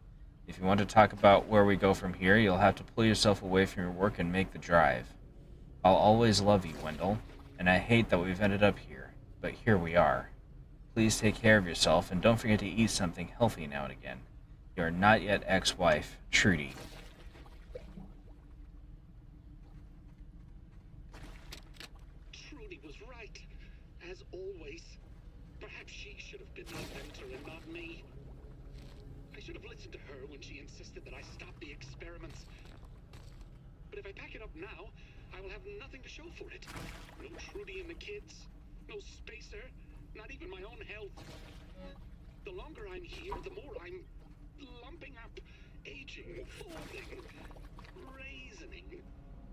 If you want to talk about where we go from here, you'll have to pull yourself away from your work and make the drive. I'll always love you, Wendell, and I hate that we've ended up here, but here we are. Please take care of yourself and don't forget to eat something healthy now and again. Your not yet ex-wife, Trudy.
Trudy was right, as always. Perhaps she should have been the inventor and not me. I should have listened to her when she insisted that I stop the experiments. But if I pack it up now, I will have nothing to show for it. No Trudy and the kids, no spacer, not even my own health. The longer I'm here, the more I'm lumping up, aging, folding, raisening.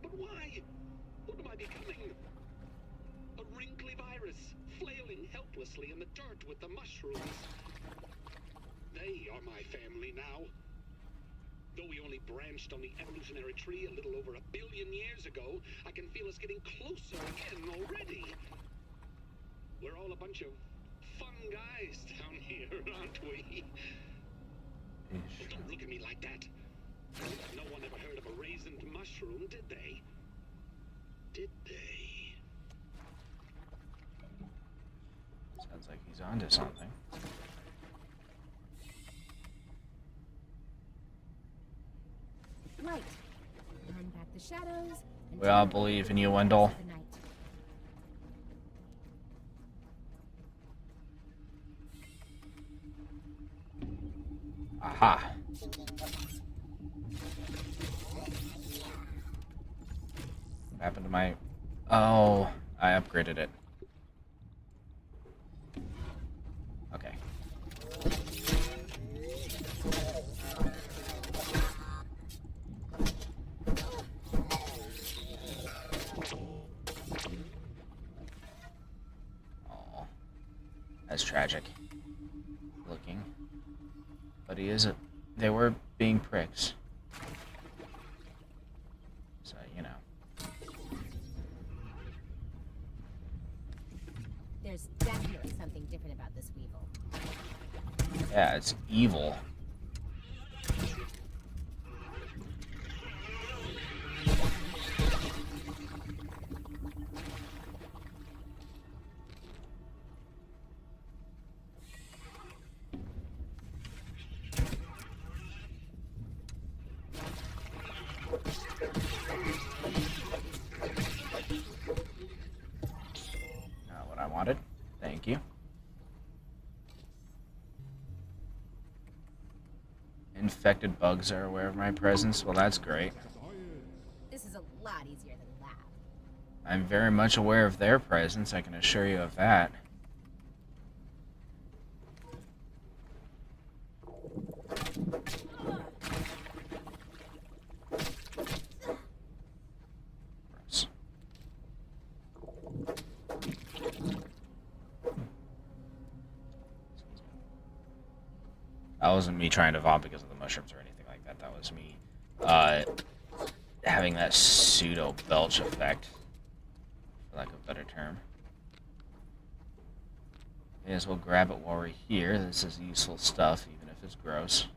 But why? What am I becoming? A wrinkly virus, flailing helplessly in the dirt with the mushrooms. They are my family now. Though we only branched on the evolutionary tree a little over 1 billion years ago, I can feel us getting closer again already. We're all a bunch of fun guys down here, aren't we? Well, don't look at me like that. No one ever heard of a raisined mushroom, did they? Did they?
Sounds like he's onto something.
Right. Burn back the shadows. And
We all
turn
believe in
the
you,
rest
Wendell.
of the night.
Aha. What happened to my... Oh, I upgraded it. Okay. Oh, that's tragic looking. But he is they were being pricks. So, you know.
There's definitely something different about this weevil.
Yeah, it's evil. Not what I wanted. Thank you. infected bugs are aware of my presence. Well, that's great.
This is a lot easier than lab.
I'm very much aware of their presence, I can assure you of that. Gross. That wasn't me trying to vomit because of the mushrooms or anything like that. That was me having that pseudo belch effect, for lack of a better term. May as well grab it while we're here. This is useful stuff, even if it's gross.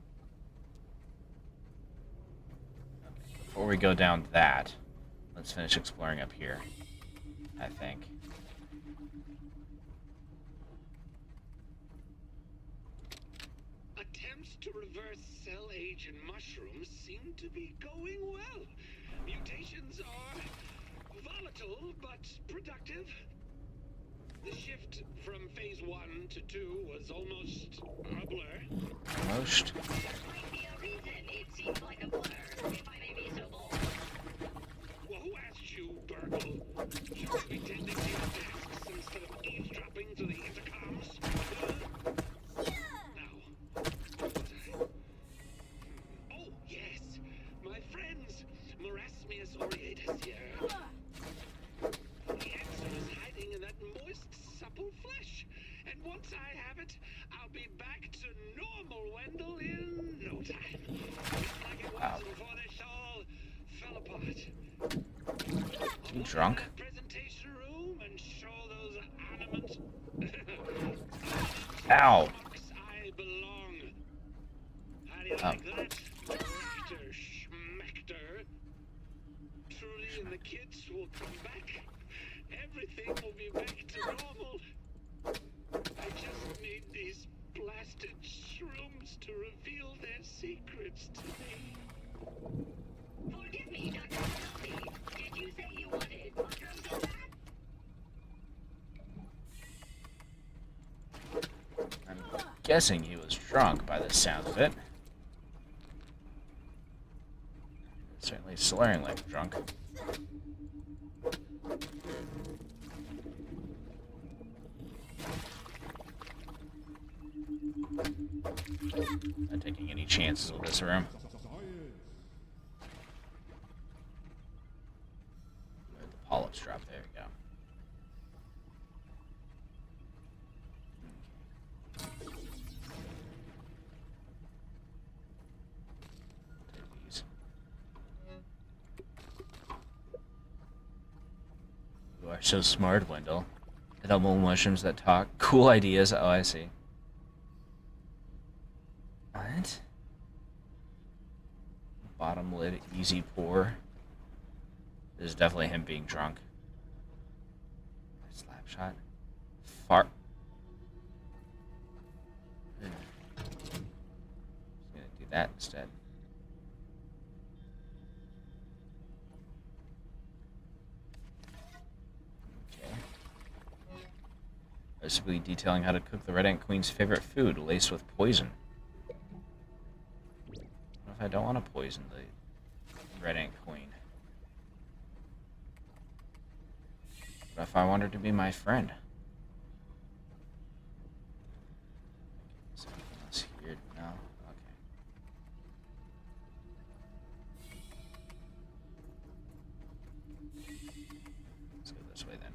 Okay, before we go down that, let's finish exploring up here, I think.
Attempts to reverse cell age in mushrooms seem to be going well. Mutations are volatile but productive. The shift from phase 1 to 2 was almost a blur.
Almost.
It seems like a blur, if I may be so bold.
Well, who asked you, Burgle? You should be tending to your tasks instead of eavesdropping through the intercoms. Now, what was I? Oh, yes, my friends, Marasmius aureatus here. The answer is hiding in that moist, supple flesh. And once I have it, I'll be back to normal Wendell in no time. Just like it was before this all fell apart.
You drunk?
That presentation room and show those animate
Ow!
I belong. How do you like that? Rector Schmechter. Trudy and the kids will come back. Everything will be back to normal. I just need these blasted shrooms to reveal their secrets to me.
Forgive me, Dr. Kelsey. Did you say you wanted mushrooms so bad?
I'm guessing he was drunk by the sound of it. Certainly slurring like a drunk. Not taking any chances with this room. Where'd the polyps drop? There we go. Take these. You are so smart, Wendell. Edible mushrooms that talk. Cool ideas. Oh, I see. What? Bottom lid, easy pour. This is definitely him being drunk. Slap shot. Fart. Just gonna do that instead. Okay. Recipe detailing how to cook the Red Ant Queen's favorite food, laced with poison. What if I don't want to poison the Red Ant Queen? What if I want her to be my friend? Is there anything else here? No? Okay. Let's go this way then.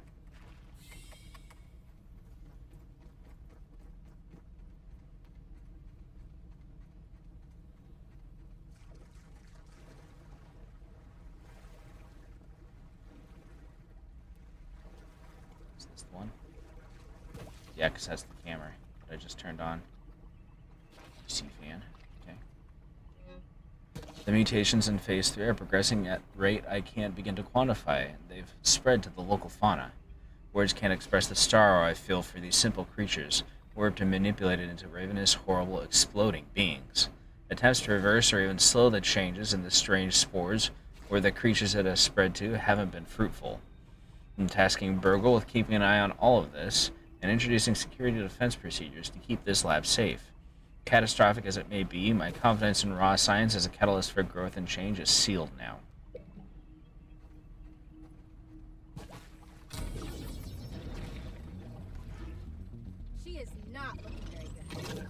Is this the one? Yeah, because that's the camera that I just turned on. PC fan. Okay. The mutations in Phase 3 are progressing at a rate I can't begin to quantify. They've spread to the local fauna. Words can't express the sorrow I feel for these simple creatures, warped and manipulated into ravenous, horrible, exploding beings. Attempts to reverse or even slow the changes in the strange spores where the creatures it has spread to haven't been fruitful. I'm tasking Burgle with keeping an eye on all of this and introducing security defense procedures to keep this lab safe. catastrophic as it may be, my confidence in raw science as a catalyst for growth and change is sealed now.
She is not looking very good.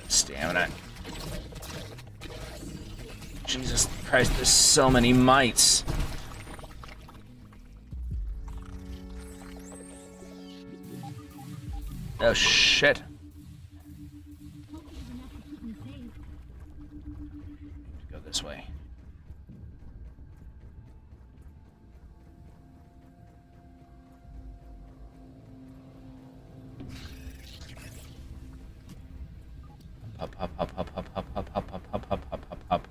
Stamina. Jesus Christ, there's so many mites. Oh shit.
Hope it was enough to keep me safe.
Go this way. Up, up, up, up, up, up, up, up, up, up, up, up, up, up.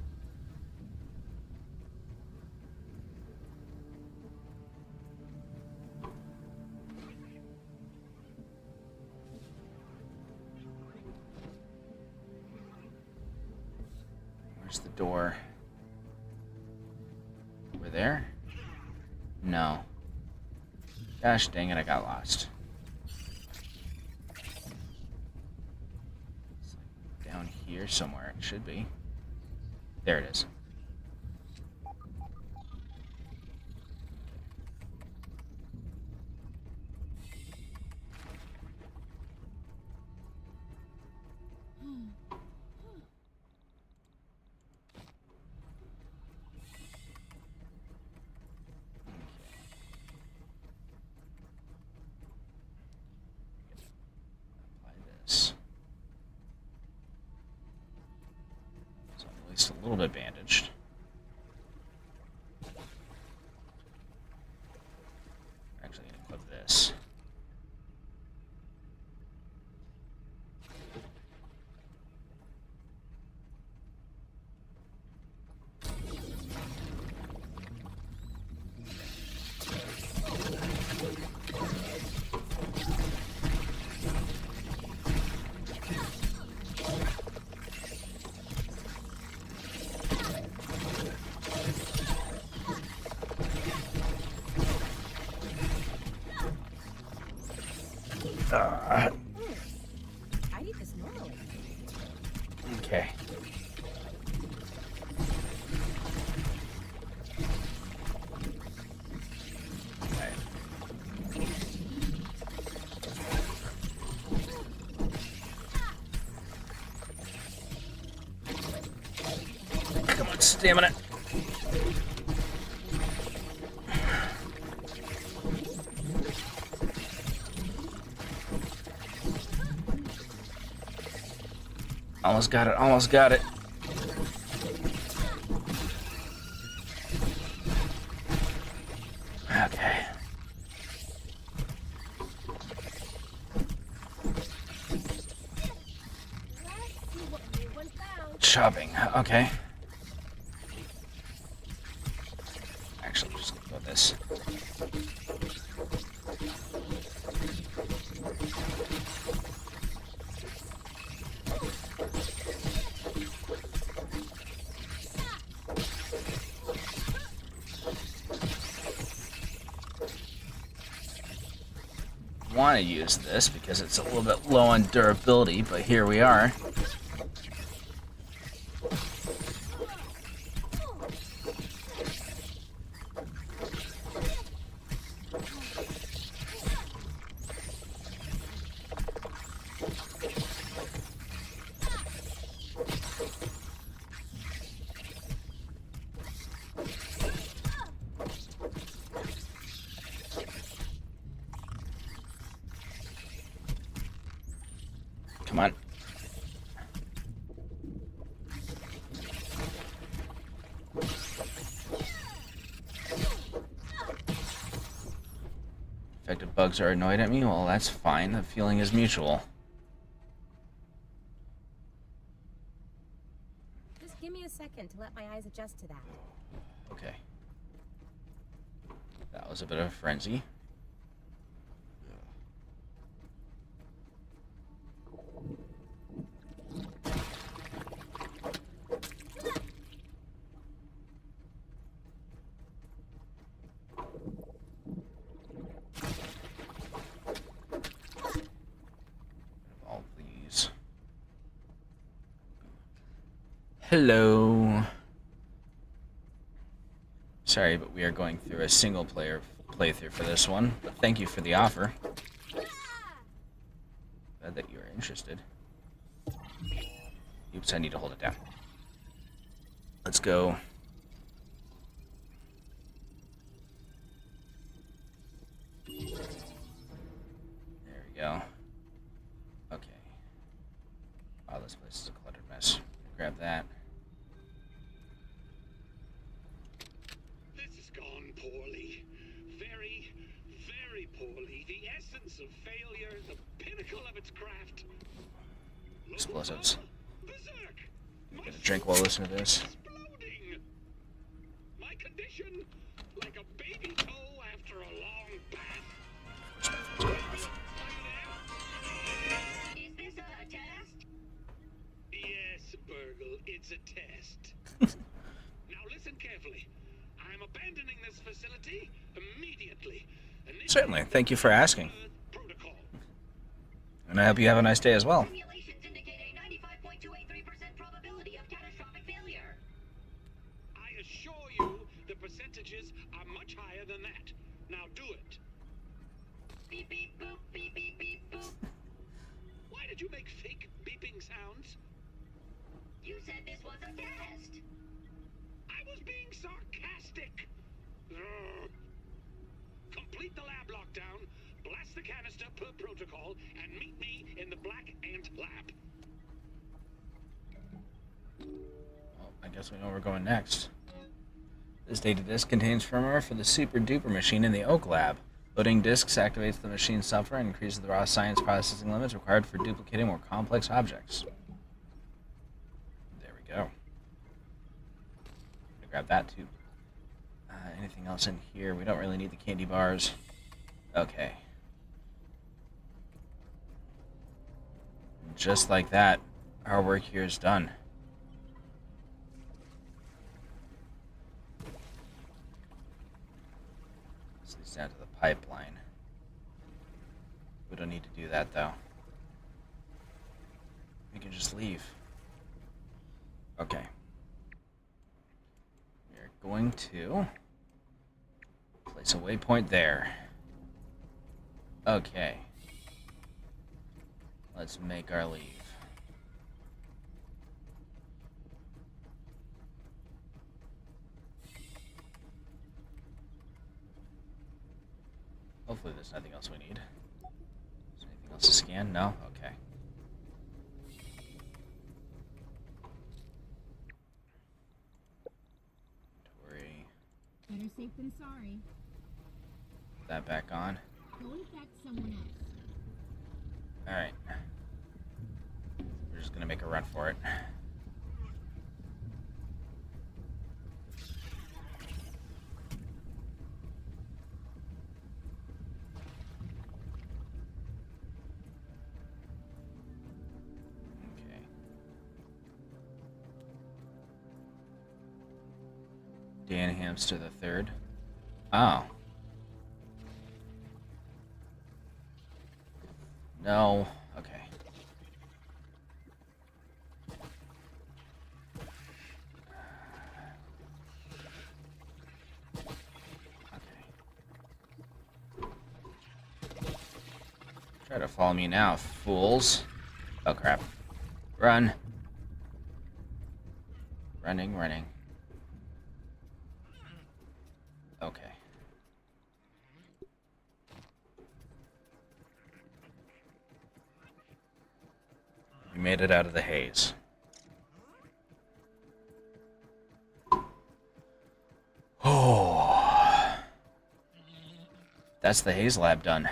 Where's the door? Over there? No. Gosh dang it, I got lost. Down here somewhere, it should be. There it is. Apply this. So I'm at least a little bit bandaged. Actually, I'm gonna equip this.
I eat this normally.
Okay. Okay. Come on, stamina. Almost got it, almost got it. Okay.
Let's see what new one found.
Chopping, okay. Actually, just go this. Want to use this because it's a little bit low on durability, but here we are. Come on. Infected bugs are annoyed at me? Well, that's fine. The feeling is mutual.
Just give me a second to let my eyes adjust to that.
Okay. That was a bit of a frenzy. Hello. Sorry, but we are going through a single player playthrough for this one. But thank you for the offer. Glad that you are interested. Oops, I need to hold it down. Let's go. There we go. Okay. Wow, this place is a cluttered mess. Grab that.
This has gone poorly. Very, very poorly. The essence of failure, the pinnacle of its craft.
Explosives.
Berserk! My
Get a drink while listening to this.
exploding! My condition, like a baby toe after a long bath. Are you there?
Is this a test?
Yes, Burgle, it's a test. Now listen carefully. I'm abandoning this facility immediately.
Certainly. Thank you for asking.
Protocol.
And I hope you have a nice day as well.
Simulations indicate a 95.283% probability of catastrophic failure.
I assure you the percentages are much higher than that. Now do it.
Beep beep boop, beep beep beep boop.
Why did you make fake beeping sounds?
You said this was a test.
I was being sarcastic. Ugh. Complete the lab lockdown, blast the canister per protocol, and meet me in the Black Ant Lab.
Well, I guess we know where we're going next. This data disk contains firmware for the super duper machine in the Oak Lab. Loading disks activates the machine's software and increases the raw science processing limits required for duplicating more complex objects. There we go. Gonna grab that too. Anything else in here? We don't really need the candy bars. Okay. Just like that, our work here is done. This leads down to the pipeline. We don't need to do that though. We can just leave. Okay. We're going to place a waypoint there. Okay. Let's make our leave. Hopefully there's nothing else we need. Is there anything else to scan? No? Okay. Inventory.
Better safe than sorry.
Put that back on.
Go infect someone else.
Alright. We're just gonna make a run for it. Okay. Dan Hamster the Third. Oh. No. Okay. Try to follow me now, fools. Oh crap. Run. Running, running. Okay. We made it out of the haze. Oh. That's the haze lab done.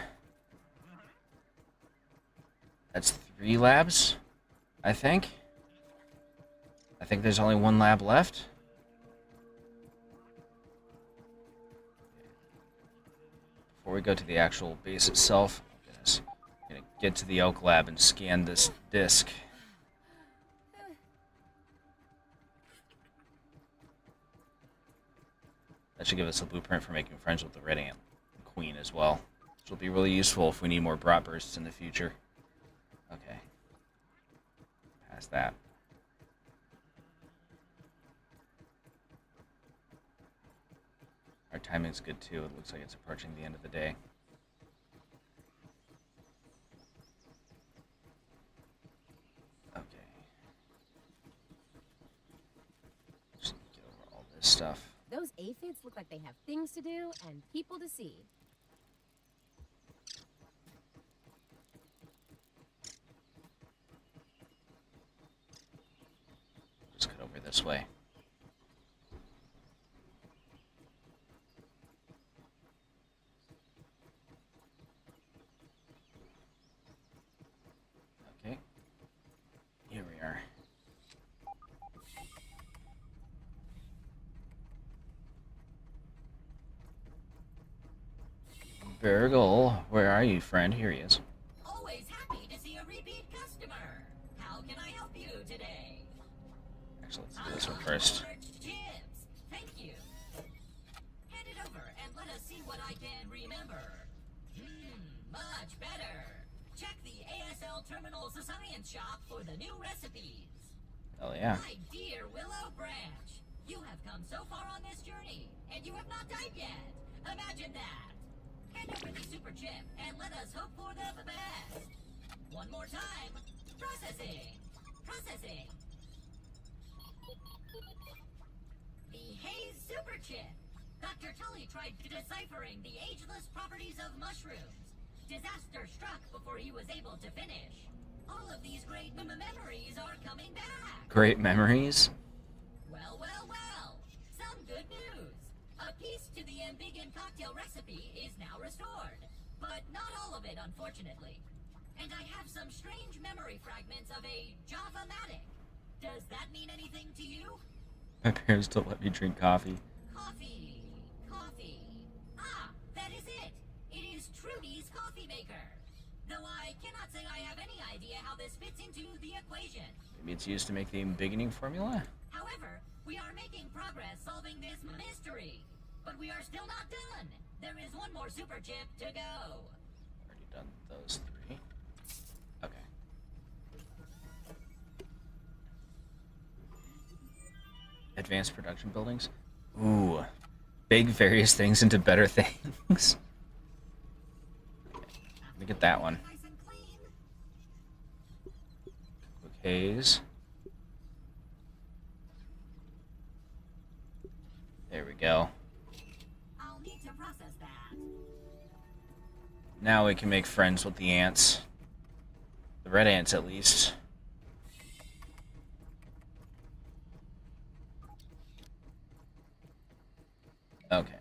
That's 3 labs, I think. I think there's only 1 lab left. Before we go to the actual base itself, oh goodness, I'm gonna get to the Oak Lab and scan this disc. That should give us a blueprint for making friends with the Red Ant Queen as well, which will be really useful if we need more brat bursts in the future. Okay. Past that. Our timing's good too. It looks like it's approaching the end of the day. Okay. Just get over all this stuff.
Those aphids look like they have things to do and people to see.
Just cut over this way. Okay. Here we are. Virgil, where are you, friend? Here he is.
Always happy to see a repeat customer. How can I help you today?
Actually, let's do this one first.
Chips. Thank you. Hand it over and let us see what I can remember. Much better. Check the ASL Terminals Science Shop for the new recipes.
Oh yeah.
My dear Willow Branch, you have come so far on this journey, and you have not died yet. Imagine that. Hand over the super chip and let us hope for the best. One more time. Processing. Processing. The Haze super chip. Dr. Tully tried deciphering the ageless properties of mushrooms. Disaster struck before he was able to finish. All of these great memories are coming back.
Great memories?
Well, well, well. Some good news. A piece to the Ambiguous cocktail recipe is now restored. But not all of it, unfortunately. And I have some strange memory fragments of a Java-matic. Does that mean anything to you?
My parents don't let me drink coffee.
Coffee. Coffee. Ah, that is it. It is Trudy's coffee maker. Though I cannot say I have any idea how this fits into the equation.
Maybe it's used to make the embiggening formula?
However, we are making progress solving this mystery. But we are still not done. There is one more super chip to go.
Already done those three. Okay. Advanced production buildings? Ooh. Big various things into better things. Let me get that one.
Nice and clean.
Quick haze. There we go.
I'll need to process that.
Now we can make friends with the ants. The red ants, at least. Okay.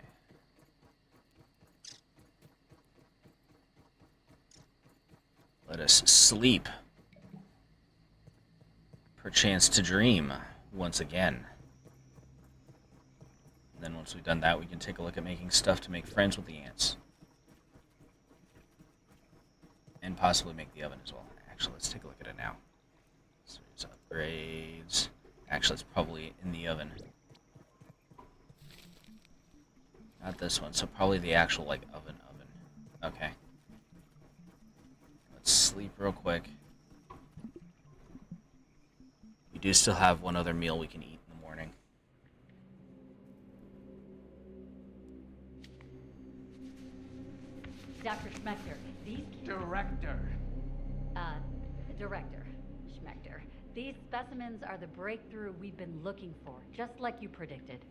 Let us sleep. Perchance to dream once again. And then once we've done that, we can take a look at making stuff to make friends with the ants. And possibly make the oven as well. Actually, let's take a look at it now. So there's upgrades. Actually, it's probably in the oven. Not this one, so probably the actual, like, oven. Okay. Let's sleep real quick. We do still have one other meal we can eat in the morning.
Dr. Schmechter, these...
Director.
Director Schmechter. These specimens are the breakthrough we've been looking for, just like you predicted.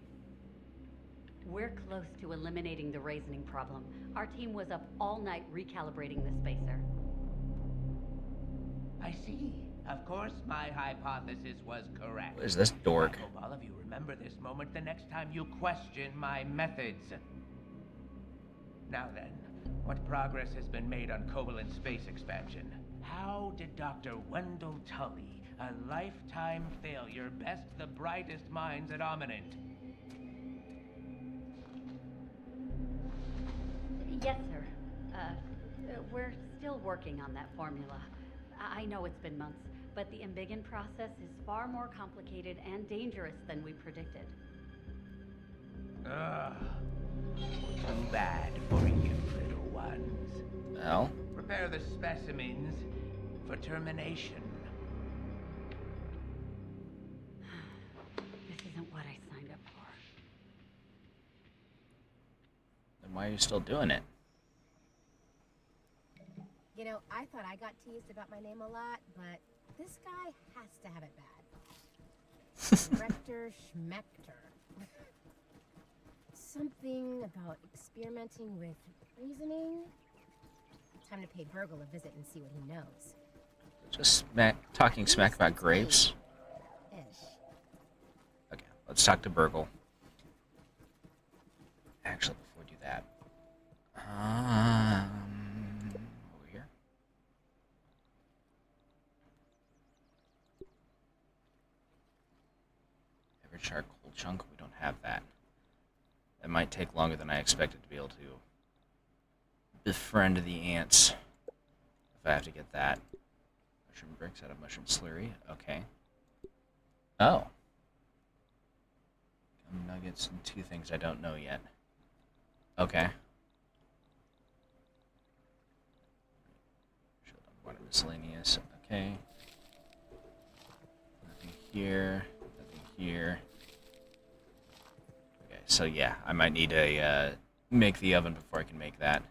We're close to eliminating the raisoning problem. Our team was up all night recalibrating the spacer.
I see. Of course, my hypothesis was correct.
What is this dork?
I hope all of you remember this moment the next time you question my methods. Now then, what progress has been made on covalent space expansion? How did Dr. Wendell Tully, a lifetime failure, best the brightest minds at Ominent?
Yes, sir. We're still working on that formula. I know it's been months, but the Embiggen process is far more complicated and dangerous than we predicted.
Ugh. Too bad for you, little ones.
Well,
Prepare the specimens for termination.
This isn't what I signed up
why are you still doing it?
You know, I thought I got teased about my name a lot, but this guy has to have it bad. Rector Schmector. Something about experimenting with reasoning. Time to pay Burgle a visit and see what he knows.
Just talking smack about grapes.
Ish.
Okay, let's talk to Burgle. Actually, before we do that, over here. Ever charcoal chunk? We don't have that. It might take longer than I expected to be able to befriend the ants. If I have to get that. Mushroom bricks out of mushroom slurry. Okay. Oh. Gum nuggets and 2 things I don't know yet. Okay. Show them water miscellaneous. Okay. Nothing here. Nothing here. Okay, so yeah, I might need to make the oven before I can make that.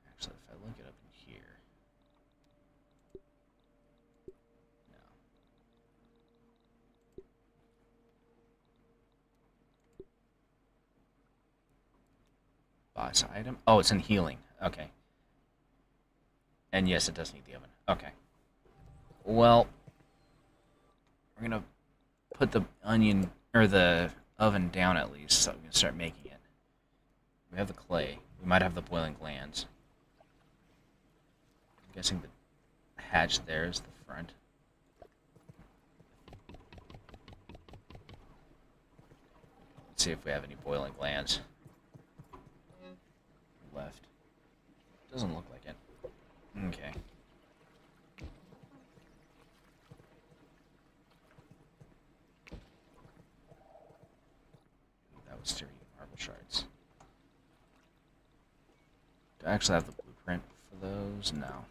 Actually, if I look it up in here. No. Boss item? Oh, it's in healing. Okay. And yes, it does need the oven. Okay. Well, we're gonna put the onion or the oven down at least, so we can start making it. We have the clay. We might have the boiling glands. I'm guessing the hatch there is the front. Let's see if we have any boiling glands. Left. Doesn't look like it. Okay. That was 30 marble shards. Do I actually have the blueprint for those? No. No,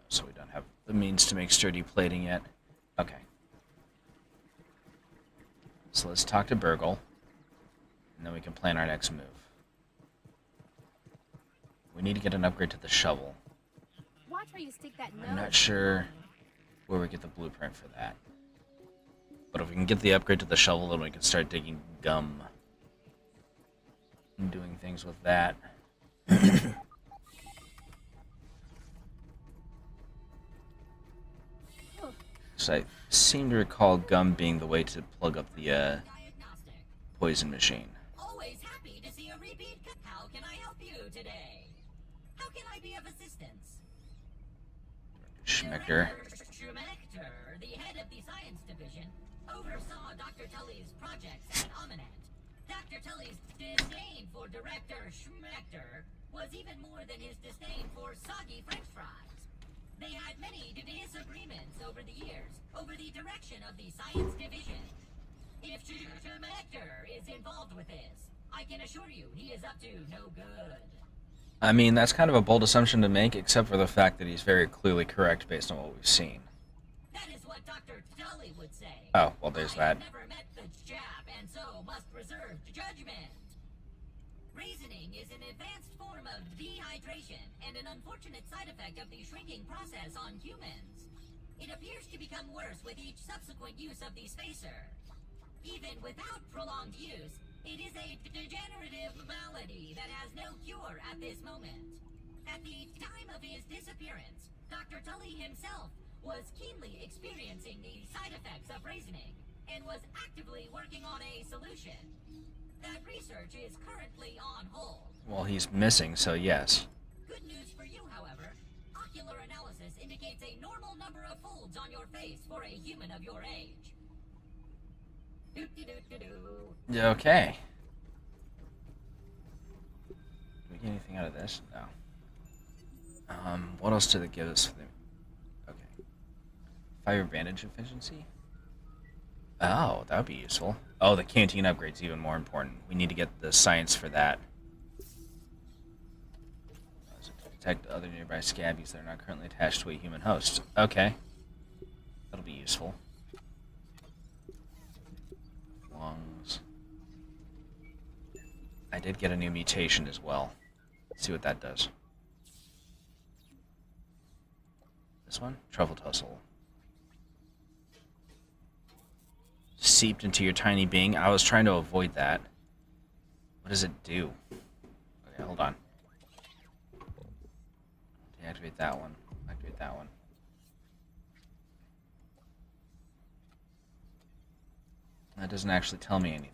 so we don't have the means to make sturdy plating yet. Okay. So let's talk to Burgle, and then we can plan our next move. We need to get an upgrade to the shovel.
Watch where you stick that nose.
I'm not sure where we get the blueprint for that. But if we can get the upgrade to the shovel, then we can start digging gum. And doing things with that. So I seem to recall gum being the way to plug up the
Diagnostic.
poison machine.
Always happy to see a repeat. How can I help you today? How can I be of assistance?
Schmector.
Schmector, the head of the science division, oversaw Dr. Tully's projects at Ominent. Dr. Tully's disdain for Director Schmector was even more than his disdain for soggy French fries. They had many disagreements over the years over the direction of the science division. If Schmector is involved with this, I can assure you he is up to no good.
I mean, that's kind of a bold assumption to make, except for the fact that he's very clearly correct based on what we've seen.
That is what Dr. Tully would say.
Oh, well, there's
I
that.
have never met the chap, and so must reserve judgment. Reasoning is an advanced form of dehydration and an unfortunate side effect of the shrinking process on humans. It appears to become worse with each subsequent use of the spacer. Even without prolonged use, it is a degenerative malady that has no cure at this moment. At the time of his disappearance, Dr. Tully himself was keenly experiencing the side effects of reasoning and was actively working on a solution. That research is currently on hold.
Well, he's missing, so yes.
Good news for you, however. Ocular analysis indicates a normal number of folds on your face for a human of your age. Doo-doo-doo-doo-doo.
Okay. Did we get anything out of this? No. What else did it give us? Okay. Fire bandage efficiency? Oh, that would be useful. Oh, the canteen upgrade's even more important. We need to get the science for that. To detect other nearby scabbies that are not currently attached to a human host. Okay. That'll useful. Lungs. I did get a new mutation as well. Let's see what that does. This one? Truffle tussle. Seeped into your tiny being. I was trying to avoid that. What does it do? Okay, hold on. Deactivate that one. Activate that one. That doesn't actually tell me anything.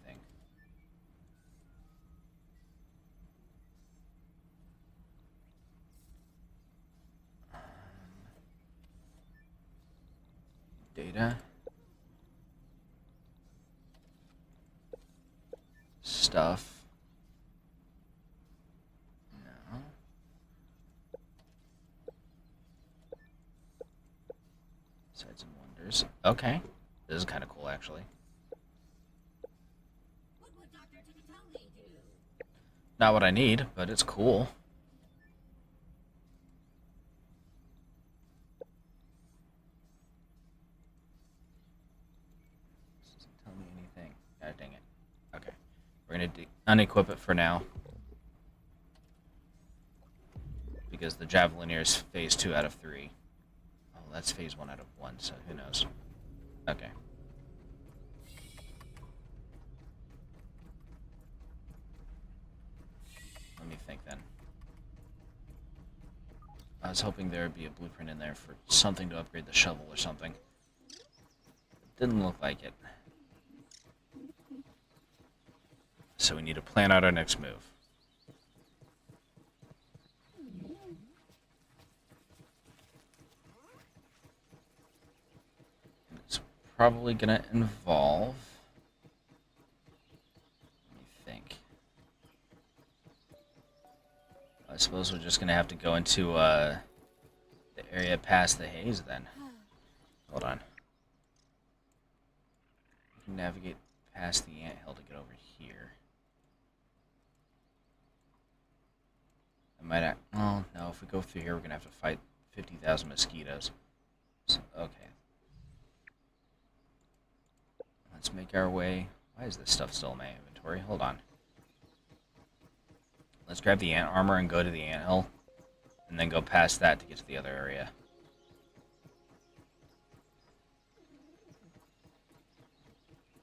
Data. Stuff. No. Sights and wonders. Okay. This is kind of cool, actually.
What would Dr. Ticatelli do?
Not what I need, but it's cool. This doesn't tell me anything. God dang it. Okay. We're going to unequip it for now. Because the Javelineer is phase 2 out of 3. Oh, that's phase 1 out of 1, so who knows. Okay. Let me think then. I was hoping there would be a blueprint in there for something to upgrade the shovel or something. Didn't look like it. So we need to plan out our next move. And it's probably going to involve... Let me think. I suppose we're just going to have to go into the area past the Haze then. Hold on. We can navigate past the anthill to get over here. I might act... Oh, no, if we go through here, we're going to have to fight 50,000 mosquitoes. So, okay. Let's make our way... Why is this stuff still in my inventory? Hold on. Let's grab the ant armor and go to the anthill, and then go past that to get to the other area.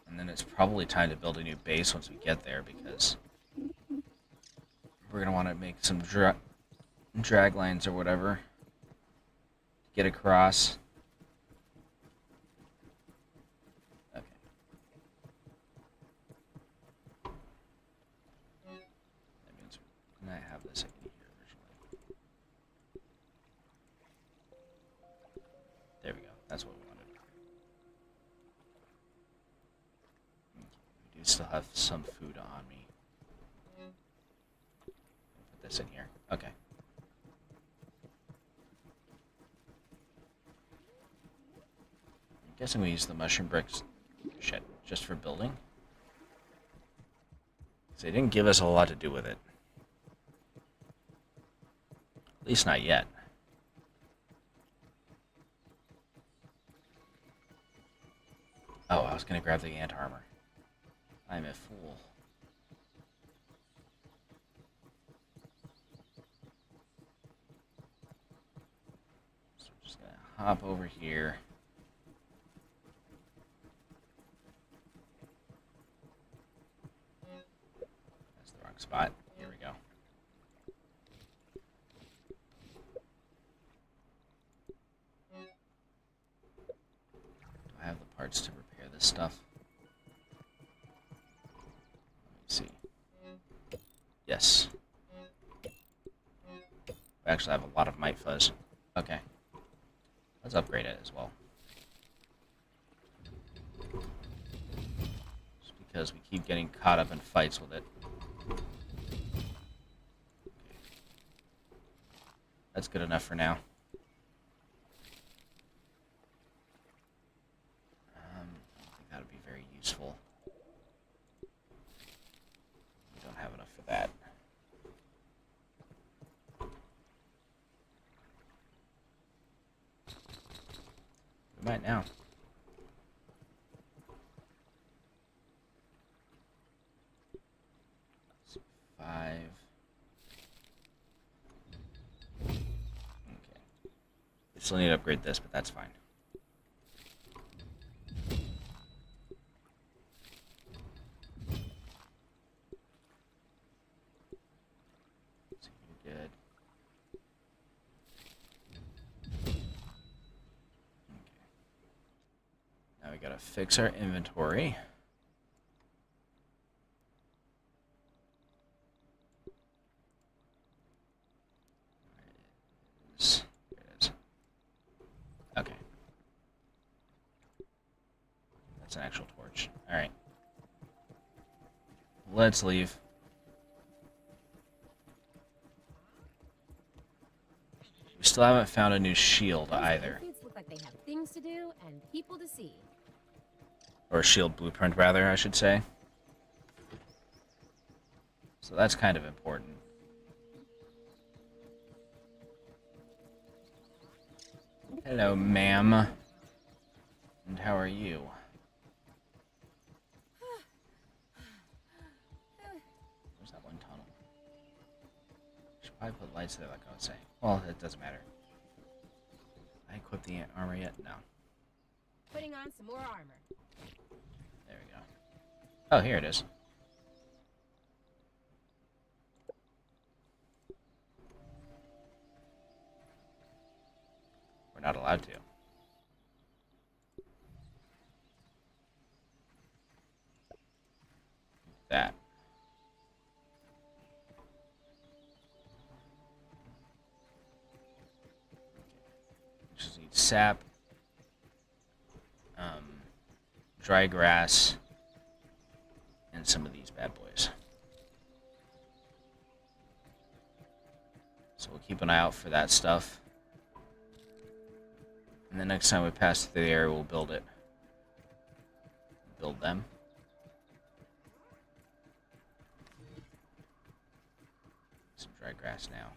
And then it's probably time to build a new base once we get there, because we're going to want to make some drag lines or whatever to get across. Okay. That means we might have this in here originally. There we go. That's what we wanted. We do still have some food on me. Put this in here. Okay. I'm guessing we use the mushroom bricks, shit, just for building. So they didn't give us a lot to do with it. At least not yet. Oh, I was gonna grab the ant armor. I'm a fool. So I'm just gonna hop over here. That's the wrong spot. Here we go. Do I have the parts to repair this stuff? Let me see. Yes. We actually have a lot of Might Fuzz. Okay. Let's upgrade it as well. Just because we keep getting caught up in fights with it. That's good enough for now. I think that would be very useful. We don't have enough for that. We might now. Still need to upgrade this, but that's fine. So you're good. Okay. Now we gotta fix our inventory. There it is. Okay. That's an actual torch. Alright. Let's leave. We still haven't found a new shield either.
These look like they have things to do and people to see.
Or a shield blueprint, rather, I should say. So that's kind of important. Hello, ma'am. And how are you? Where's that one tunnel? Should probably put lights there, like I was saying. Well, it doesn't matter. I equipped the armor yet? No.
Putting on some more armor.
There we go. Oh, here it is. We're not allowed to. That. Just need sap, dry grass, and some of these bad boys. So we'll keep an eye out for that stuff. And the next time we pass through the area, we'll build it. Build them. Some dry grass now.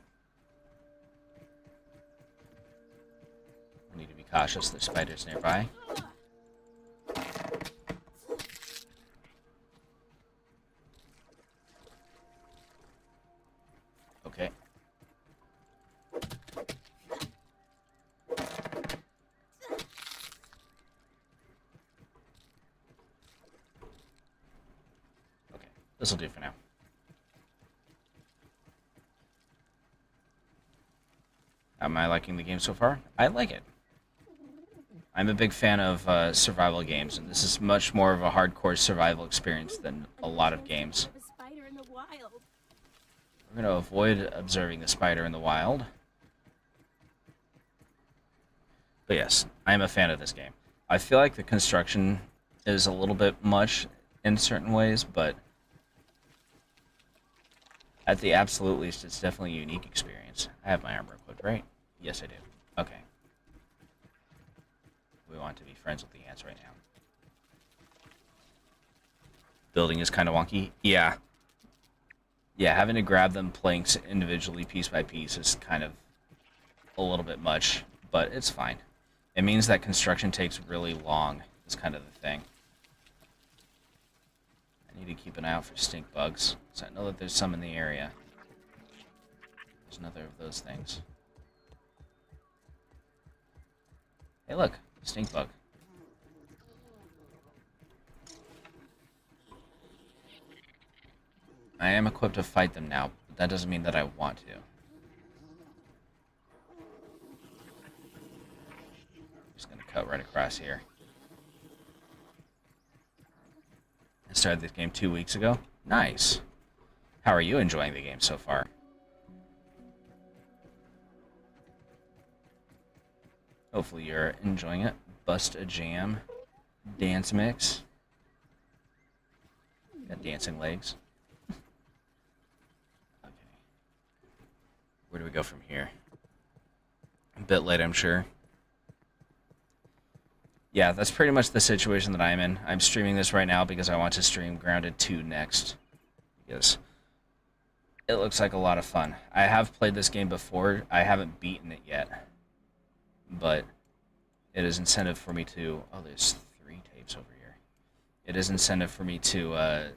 We need to be cautious. There's spiders nearby. Okay. Okay, this'll do for now. Am I liking the game so far? I like it. I'm a big fan of survival games, and this is much more of a hardcore survival experience than a lot of games.
A spider in the wild.
We're going to avoid observing the spider in the wild. But yes, I am a fan of this game. I feel like the construction is a little bit much in certain ways, but at the absolute least, it's definitely a unique experience. I have my armor equipped, right? Yes, I do. Okay. We want to be friends with the ants right now. Building is kind of wonky. Yeah. Yeah, having to grab them planks individually, piece by piece, is kind of a little bit much, but it's fine. It means that construction takes really long, is kind of the thing. I need to keep an eye out for stink bugs, because I know that there's some in the area. There's another of those things. Hey, look. Stink bug. I am equipped to fight them now, but that doesn't mean that I want to. I'm just gonna cut right across here. I started this game 2 weeks ago. Nice. How are you enjoying the game so far? Hopefully you're enjoying it. Bust a jam. Dance mix. Got dancing legs. Okay. Where do we go from here? A bit late, I'm sure. Yeah, that's pretty much the situation that I'm in. I'm streaming this right now because I want to stream Grounded 2 next. Because it looks like a lot of fun. I have played this game before. I haven't beaten it yet. But it is incentive for me to... Oh, there's 3 tapes over here. It is incentive for me to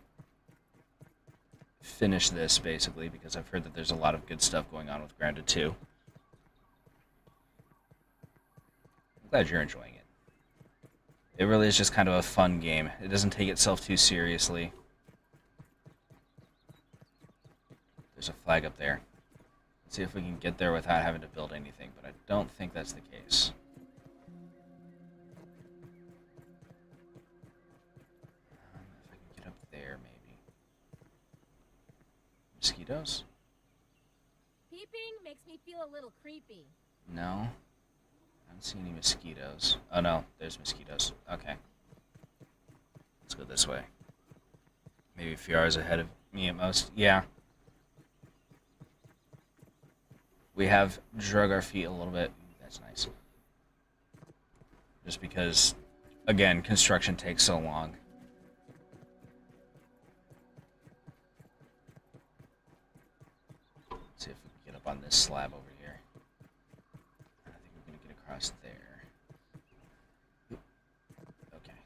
finish this, basically, because I've heard that there's a lot of good stuff going on with Grounded 2. glad you're enjoying it. It really is just kind of a fun game. It doesn't take itself too seriously. There's a flag up there. Let's see if we can get there without having to build anything, but I don't think that's the case. If I can get up there, maybe. Mosquitoes?
Peeping makes me feel a little creepy.
No. I don't see any mosquitoes. Oh no, there's mosquitoes. Okay. Let's go this way. Maybe a few hours ahead of me at most. Yeah. We have drug our feet a little bit. That's nice. Just because, again, construction takes so long. Let's see if we can get up on this slab over here. I think we're going to get across there. Oop. Okay.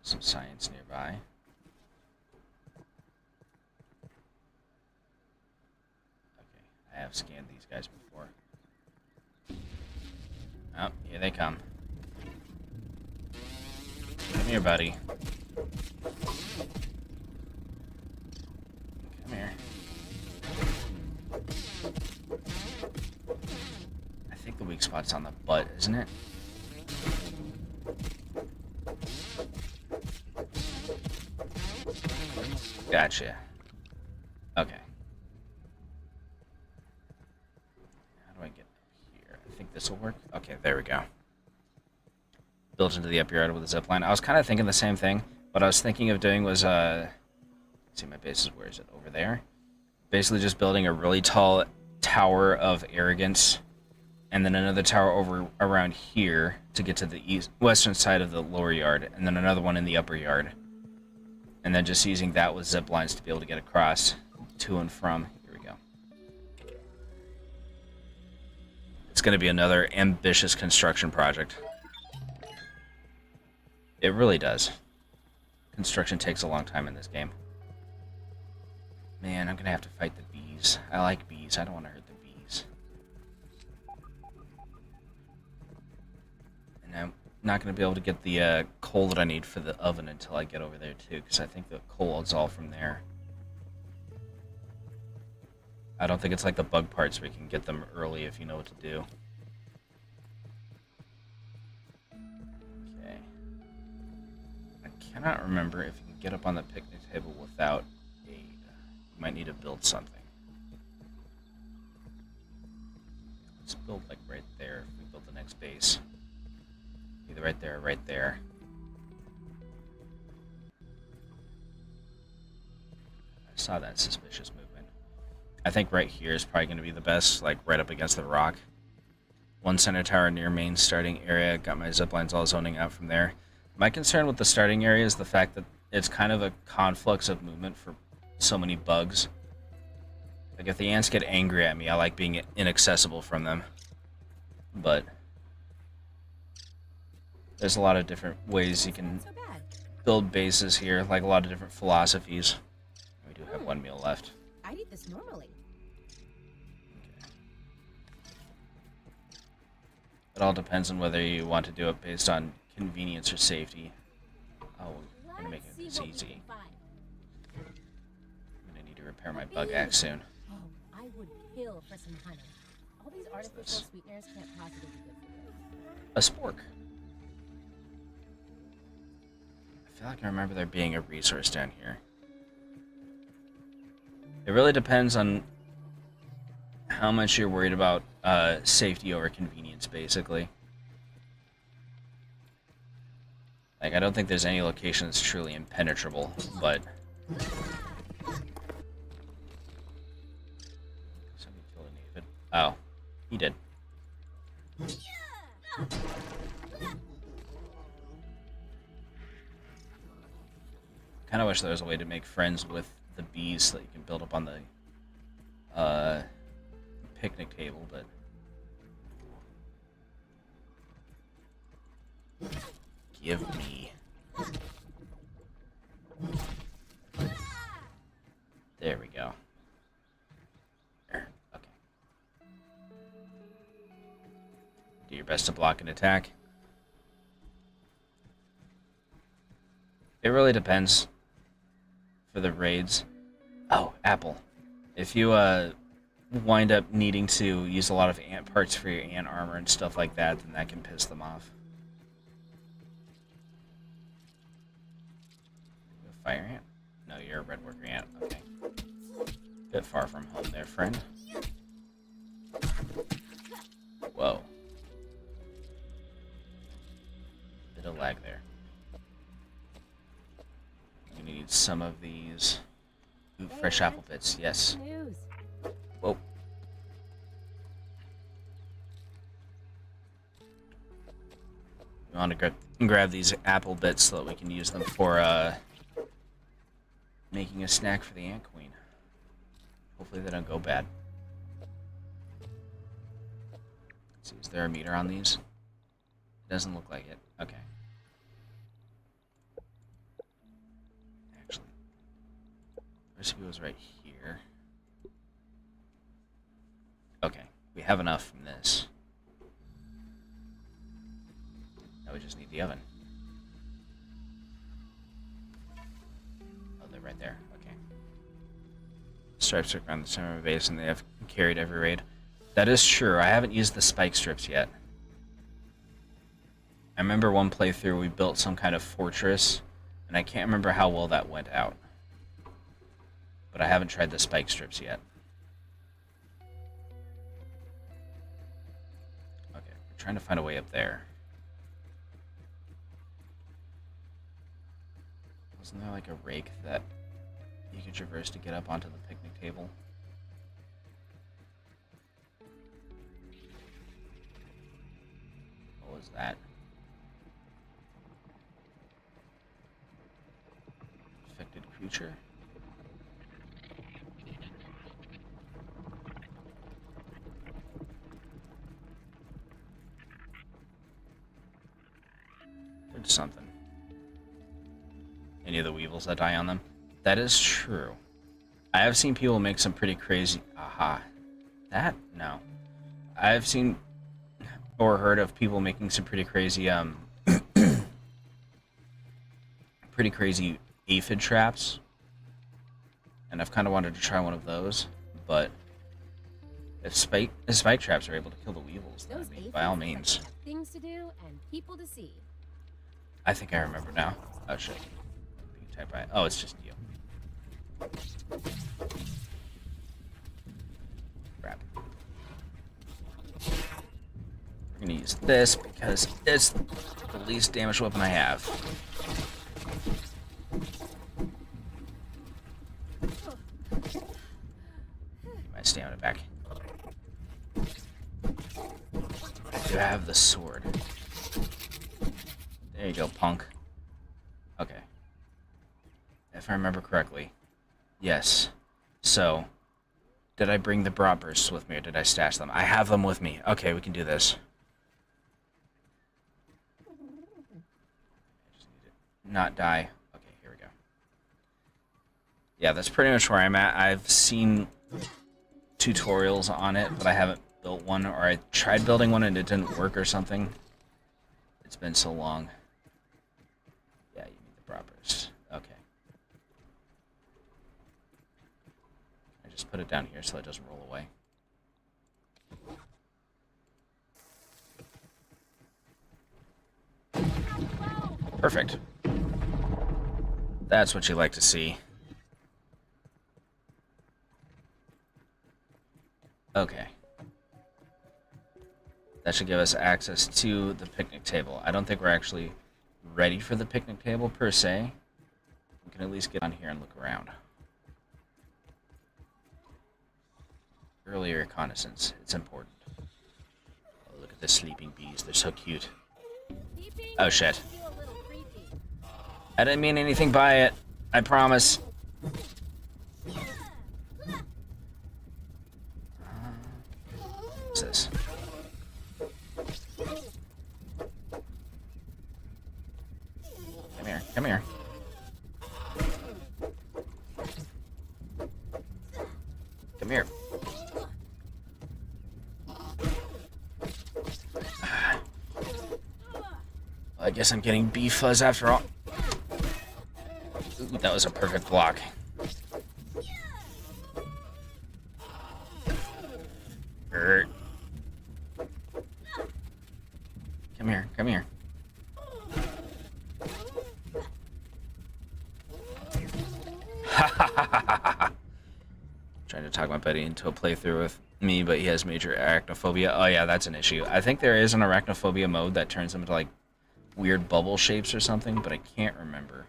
Some science nearby. I have scanned these guys before. Oh, here they come. Come here, buddy. Come here. I think the weak spot's on the butt, isn't it? Gotcha. Okay. This will work. Okay, there we go. Built into the upyard with a zip line. I was kind of thinking the same thing. What I was thinking of doing was, let's see, my base is, where is it? Over there. Basically just building a really tall tower of arrogance, and then another tower over around here to get to the western side of the lower yard, and then another one in the upper yard. And then just using that with zip lines to be able to get across to and from. It's going to be another ambitious construction project. It really does. Construction takes a long time in this game. Man, I'm going to have to fight the bees. I like bees. I don't want to hurt the bees. And I'm not going to be able to get the coal that I need for the oven until I get over there too, because I think the coal is all from there. I don't think it's like the bug parts where you can get them early if you know what to do. Okay. I cannot remember if you can get up on the picnic table without aid. You might need to build something. Let's build like right there if we build the next base. Either right there or right there. I saw that suspicious movement. I think right here is probably going to be the best, like right up against the rock. One center tower near main starting area. Got my ziplines all zoning out from there. My concern with the starting area is the fact that it's kind of a conflux of movement for so many bugs. Like if the ants get angry at me, I like being inaccessible from them. But there's a lot of different ways you can build bases here, like a lot of different philosophies. We do have one meal left.
I'd eat this normally.
It all depends on whether you want to do it based on convenience or safety. Oh, we're gonna make it this easy. I'm gonna need to repair my bug axe soon.
Oh, I would kill for some honey. All these artificial sweeteners can't possibly be good for you.
A spork. I feel like I remember there being a resource down here. It really depends on how much you're worried about safety over convenience, basically. Like, I don't think there's any location that's truly impenetrable, but... Somebody killed an aphid. Oh, he did. Kind of wish there was a way to make friends with the bees so that you can build up on the picnic table, but give me. There we go. There. Okay. Do your best to block an attack. It really depends for the raids. Oh, apple. If you wind up needing to use a lot of ant parts for your ant armor and stuff like that, then that can piss them off. Fire ant? No, you're a red worker ant. Okay. Bit far from home there, friend. Whoa. Bit of lag there. You need some of these. Ooh, fresh apple bits, yes.
News.
Whoa. We want to grab these apple bits so that we can use them for making a snack for the ant queen. Hopefully they don't go bad. Let's see, is there a meter on these? It doesn't look like it. Okay. Actually, the recipe was right here. Okay, we have enough from this. Now we just need the oven. Oh, they're right there. Okay. Stripes are around the center of the base, and they have carried every raid. That is true. I haven't used the spike strips yet. I remember one playthrough we built some kind of fortress, and I can't remember how well that went out. But I haven't tried the spike strips yet. Okay, we're trying to find a way up there. Wasn't there like a rake that you could traverse to get up onto the picnic table? What was that? Infected creature? There's something. Any of the weevils that die on them? That is true. I have seen people make some pretty crazy... Aha. That? No. I've seen or heard of people making some pretty crazy, pretty crazy aphid traps. And I've kind of wanted to try one of those, but if spike traps are able to kill the weevils, then I mean, by all means.
Things to do and people to see.
I think I remember now. Oh shit. Type I. Oh, it's just you. Crap. We're gonna use this because it's the least damaged weapon I have. Get my stamina back. I do have the sword. There you go, punk. Okay. If I remember correctly. Yes. So, did I bring the brat bursts with me or did I stash them? I have them with me. Okay, we can do this. I just need to not die. Okay, here we go. Yeah, that's pretty much where I'm at. I've seen tutorials on it, but I haven't built one, or I tried building one and it didn't work or something. It's been so long. Yeah, you need the brat bursts. Okay. Just put it down here so it doesn't roll away. Perfect. That's what you like to see. Okay. That should give us access to the picnic table. I don't think we're actually ready for the picnic table per se. We can at least get on here and look around. Early reconnaissance. It's important. Oh, look at the sleeping bees. They're so cute. Oh, shit. I didn't mean anything by it. I promise. What's this? Come here. Come here. Come here. I guess I'm getting bee fuzz after all. Ooh, that was a perfect block. Come here, come here. Trying to talk my buddy into a playthrough with me, but he has major arachnophobia. Oh yeah, that's an issue. I think there is an arachnophobia mode that turns him into like weird bubble shapes or something, but I can't remember.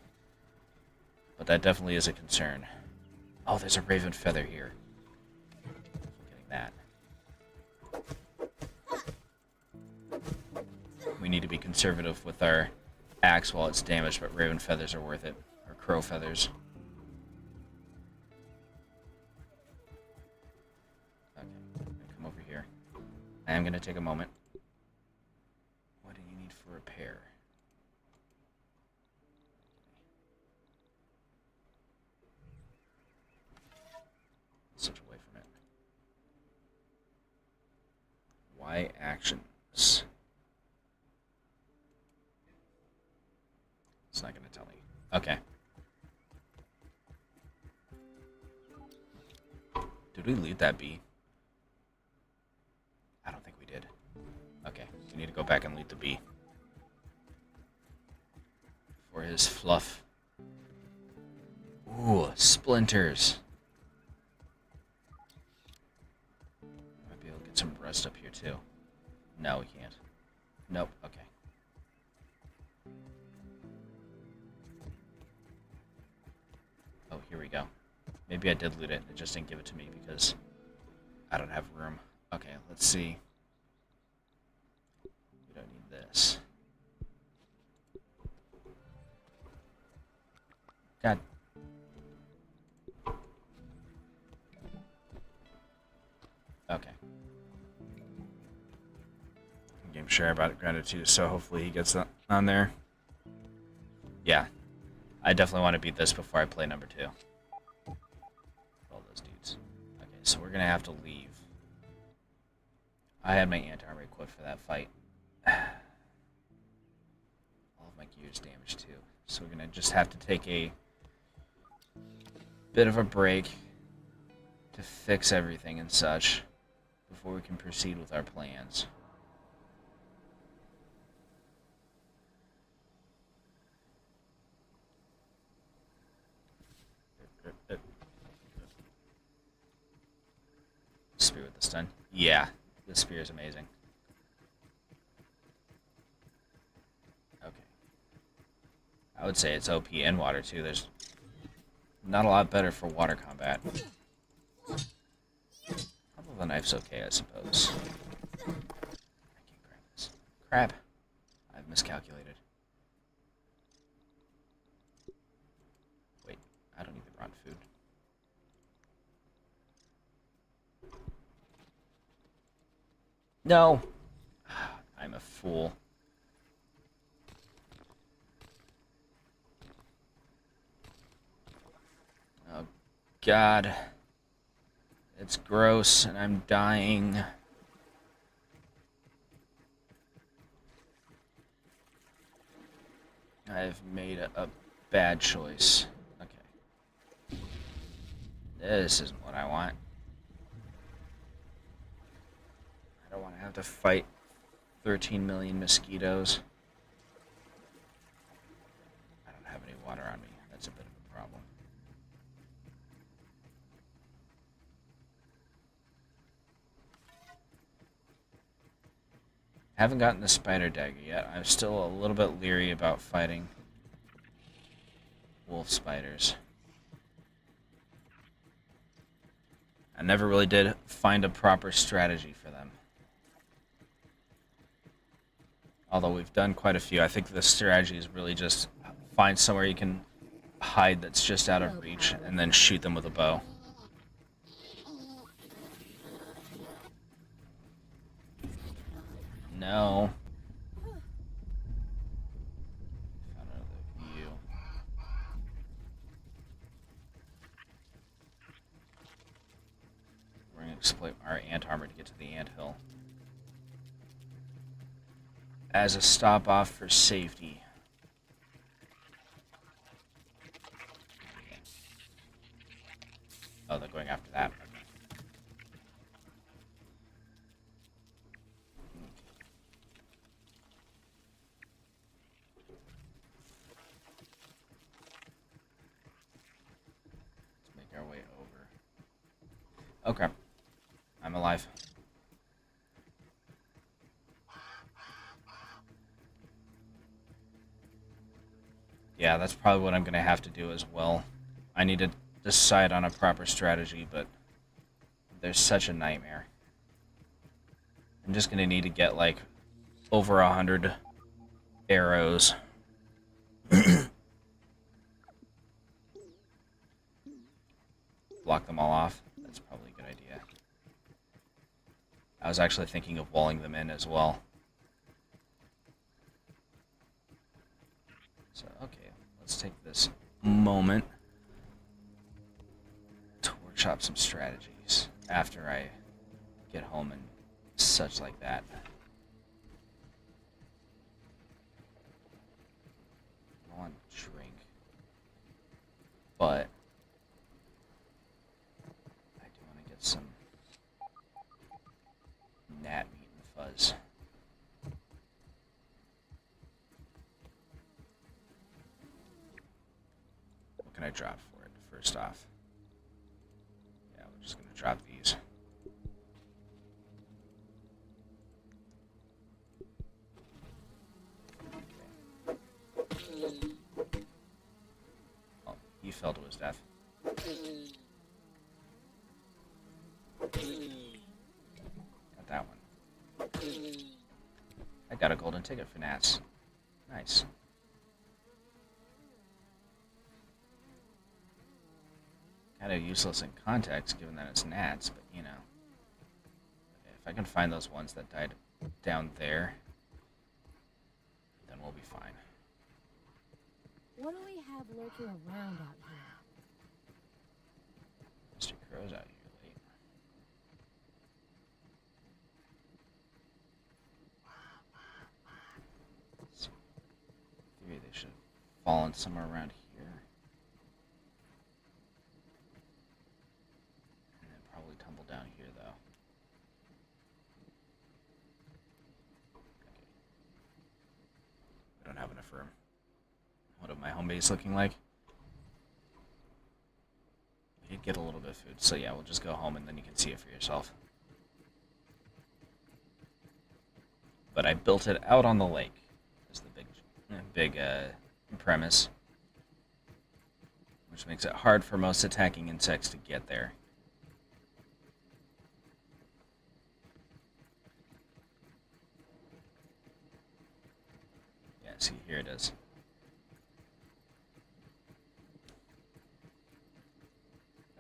But that definitely is a concern. Oh, there's a raven feather here. Getting that. We need to be conservative with our axe while it's damaged, but raven feathers are worth it. Or crow feathers. Okay, come over here. I am going to take a moment. What do you need for repair? Switch away from it. Y actions. It's not going to tell me. Okay. Did we loot that bee? I don't think we did. Okay, we need to go back and loot the bee. For his fluff. Ooh, splinters. Might be able to get some rust up here too. No, we can't. Nope, okay. Oh, here we go. Maybe I did loot it. It just didn't give it to me because I don't have room. Okay, let's see. We don't need this. God. Okay. Game share about gratitude, so hopefully he gets that on there. Yeah. I definitely want to beat this before I play number 2. All those dudes. Okay, so we're going to have to leave. I had my anti-armor equipped for that fight. All of my gear's damaged too. So we're going to just have to take a bit of a break to fix everything and such before we can proceed with our plans. Spear with the stun. Yeah, this spear is amazing. Okay. I would say it's OP in water too. There's not a lot better for water combat. Although the knife's okay, I suppose. I can't grab this. Crap. I've miscalculated. Wait, I don't need the rotten food. No! I'm a fool. Oh, God. It's gross, and I'm dying. I've made a bad choice. Okay. This isn't what I want. I don't want to have to fight 13 million mosquitoes. I don't have any water on me. That's a bit of a problem. Haven't gotten the spider dagger yet. I'm still a little bit leery about fighting wolf spiders. I never really did find a proper strategy for them. Although we've done quite a few, I think the strategy is really just find somewhere you can hide that's just out of reach and then shoot them with a bow. No. Found another view. We're going to exploit our ant armor to get to the anthill. as a stop off for safety. Oh, they're going after that. Let's make our way over. Okay. I'm alive. Yeah, that's probably what I'm going to have to do as well. I need to decide on a proper strategy, but they're such a nightmare. I'm just going to need to get, like, over 100 arrows. Block them all off. That's probably a good idea. I was actually thinking of walling them in as well. So, okay, let's take this moment to workshop some strategies after I get home and such like that. I want to drink, but I do want to get some gnat meat and fuzz. What can I drop for it, first off? Yeah, we're just going to drop these. Okay. Oh, he fell to his death. Got that one. I got a golden ticket for gnats. Nice. Kind of useless in context, given that it's gnats, but you know. If I can find those ones that died down there, then we'll be fine.
What do we have lurking around out here?
Mr. Crow's out here late. Let's see. Maybe they should have fallen somewhere around here. And then probably tumble down here, though. Okay. We don't have enough room. What is my home base looking like? We did get a little bit of food, so yeah, we'll just go home and then you can see it for yourself. But I built it out on the lake. Is the big premise, which makes it hard for most attacking insects to get there. Yeah, see, here it is.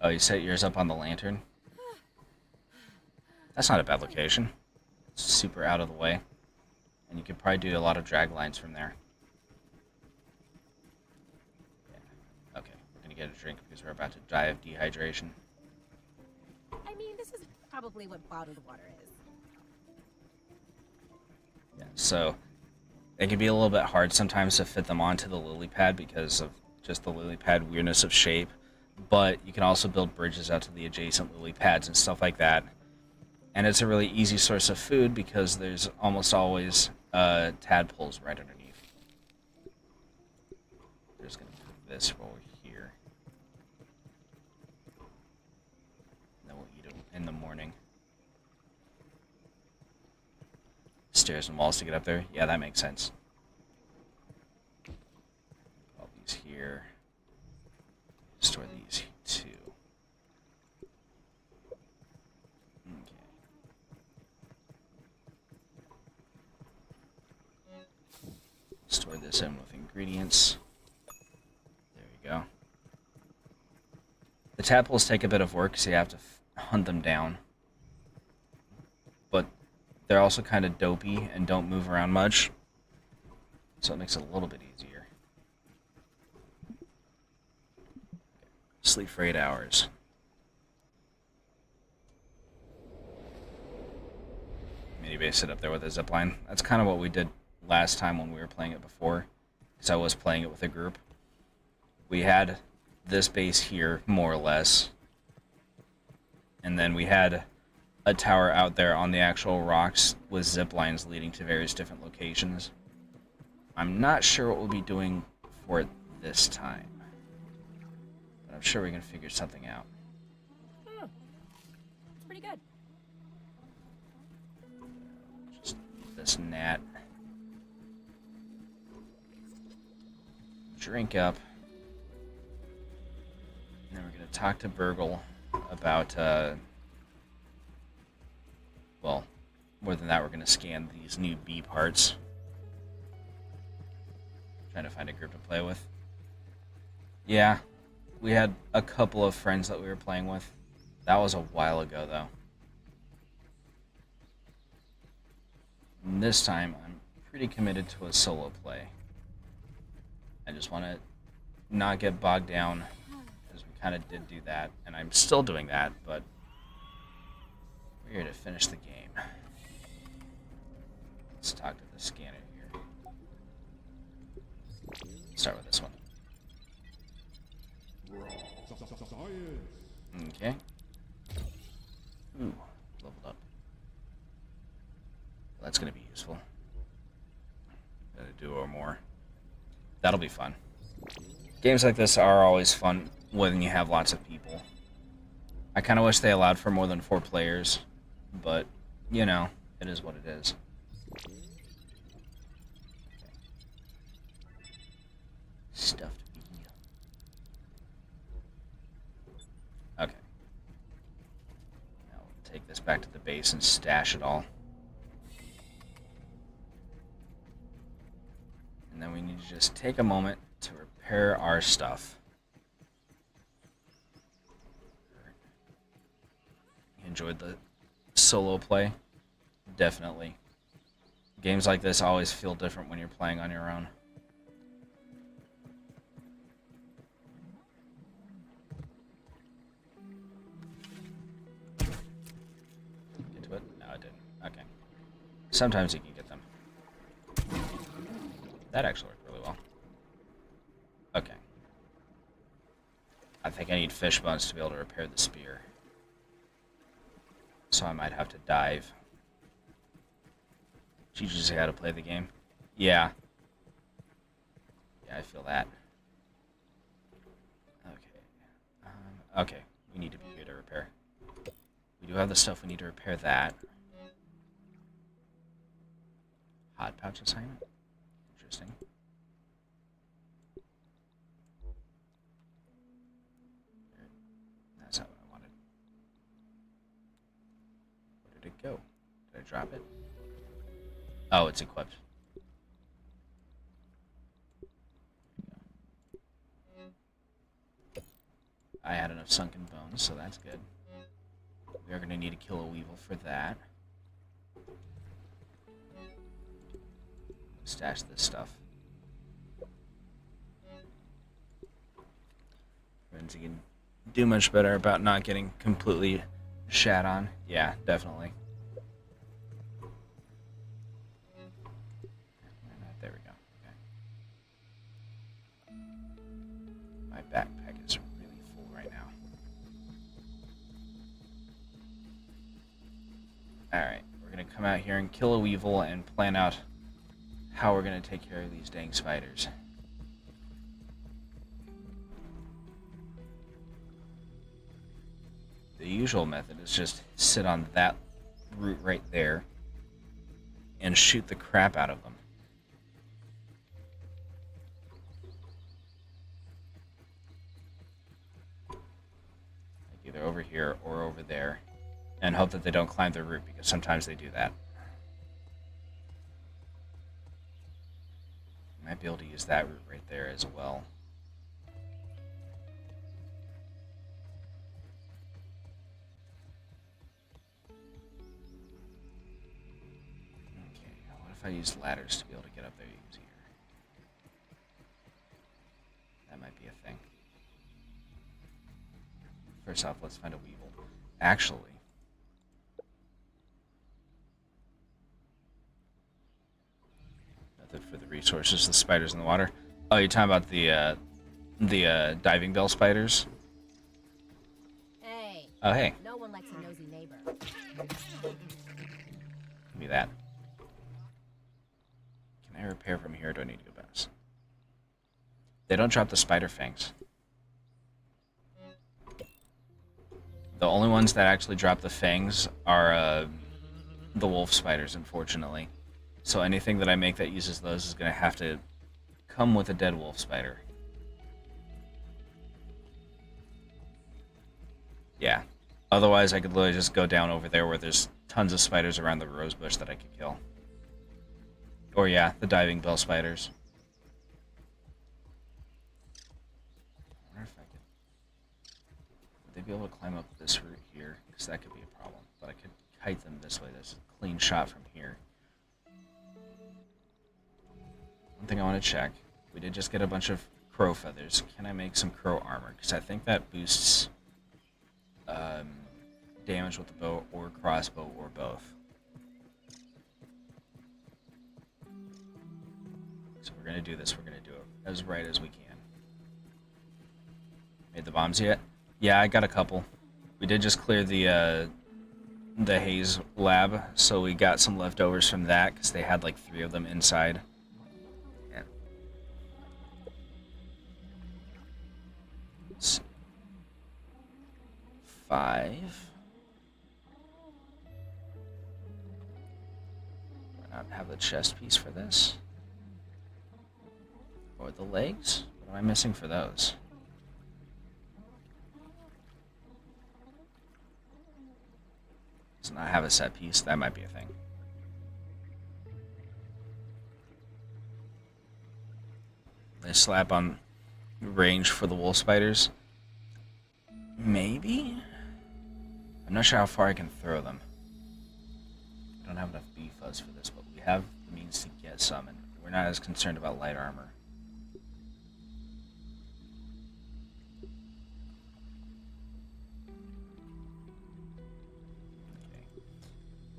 Oh, you set yours up on the lantern? That's not a bad location. It's super out of the way. And you could probably do a lot of drag lines from there. Yeah. Okay, we're gonna get a drink because we're about to die of dehydration.
I mean, this is probably what bottled water is.
Yeah, so it can be a little bit hard sometimes to fit them onto the lily pad because of just the lily pad weirdness of shape. But you can also build bridges out to the adjacent lily pads and stuff like that. And it's a really easy source of food because there's almost always tadpoles right underneath. We're just going to put this while we're here. And then we'll eat it in the morning. Stairs and walls to get up there? Yeah, that makes sense. All these here. Store these too. Okay. Store this in with ingredients. There we go. The tadpoles take a bit of work, so you have to hunt them down. But they're also kind of dopey and don't move around much, so it makes it a little bit easier. Sleep for 8 hours. Mini base sit up there with a zipline. That's kind of what we did last time when we were playing it before, because I was playing it with a group. We had this base here, more or less, and then we had a tower out there on the actual rocks with zip lines leading to various different locations. I'm not sure what we'll be doing for it this time, but I'm sure we can figure something out.
Oh, it's pretty good.
Just this gnat. Drink up. And then we're going to talk to Burgle about, well, more than that, we're going to scan these new B parts. Trying to find a group to play with. Yeah, we had a couple of friends that we were playing with. That was a while ago, though. And this time, I'm pretty committed to a solo play. I just want to not get bogged down, because we kind of did do that, and I'm still doing that, but we're here to finish the game. Let's talk to the scanner here. Start with this one. Okay. Ooh, leveled up. Well, that's going to be useful. Gotta do or more. That'll be fun. Games like this are always fun when you have lots of people. I kind of wish they allowed for more than 4 players, but, you know, it is what it is. Stuffed bee. Okay. Now we'll take this back to the base and stash it all. And then we need to just take a moment to repair our stuff. Enjoyed the solo play? Definitely. Games like this always feel different when you're playing on your own. Get to it? No, I didn't. Okay. Sometimes you can get them. That actually worked really well. Okay. I think I need fish bones to be able to repair the spear. So I might have to dive. Teach you how to play the game? Yeah. Yeah, I feel that. Okay. Okay, we need to be here to repair. We do have the stuff we need to repair that. Hot pouch assignment? Interesting. That's not what I wanted. Where did it go? Did I drop it? Oh, it's equipped. I had enough sunken bones, so that's good. We are going to need to kill a weevil for that. Stash this stuff. Friends, you can do much better about not getting completely shat on. Yeah, definitely. There we go. Okay. My backpack is really full right now. Alright, we're going to come out here and kill a weevil and plan out how we're going to take care of these dang spiders. The usual method is just sit on that root right there and shoot the crap out of them. Like either over here or over there, and hope that they don't climb the root, because sometimes they do that. Might be able to use that root right there as well. Okay, what if I use ladders to be able to get up there easier? That might be a thing. First off, let's find a weevil. Actually, for the resources, the spiders in the water. Oh, you're talking about the diving bell spiders?
Hey.
Oh, hey.
No one likes a nosy neighbor.
Give me that. Can I repair from here, or do I need to go past? They don't drop the spider fangs. The only ones that actually drop the fangs are the wolf spiders, unfortunately. So anything that I make that uses those is going to have to come with a dead wolf spider. Yeah. Otherwise, I could literally just go down over there where there's tons of spiders around the rose bush that I could kill. Or yeah, the diving bell spiders. I wonder if I could... Would they be able to climb up this route here? Because that could be a problem. But I could kite them this way. There's a clean shot from here. One thing I want to check. We did just get a bunch of crow feathers. Can I make some crow armor? Because I think that boosts damage with the bow or crossbow or both. So we're going to do this. We're going to do it as right as we can. Made the bombs yet? Yeah, I got a couple. We did just clear the Haze lab, so we got some leftovers from that because they had like 3 of them inside. Yeah. Let's see. 5. Do I not have the chest piece for this? Or the legs? What am I missing for those? Does not have a set piece. That might be a thing. They slap on range for the wolf spiders. Maybe? I'm not sure how far I can throw them. I don't have enough bee fuzz for this, but we have the means to get some, and we're not as concerned about light armor.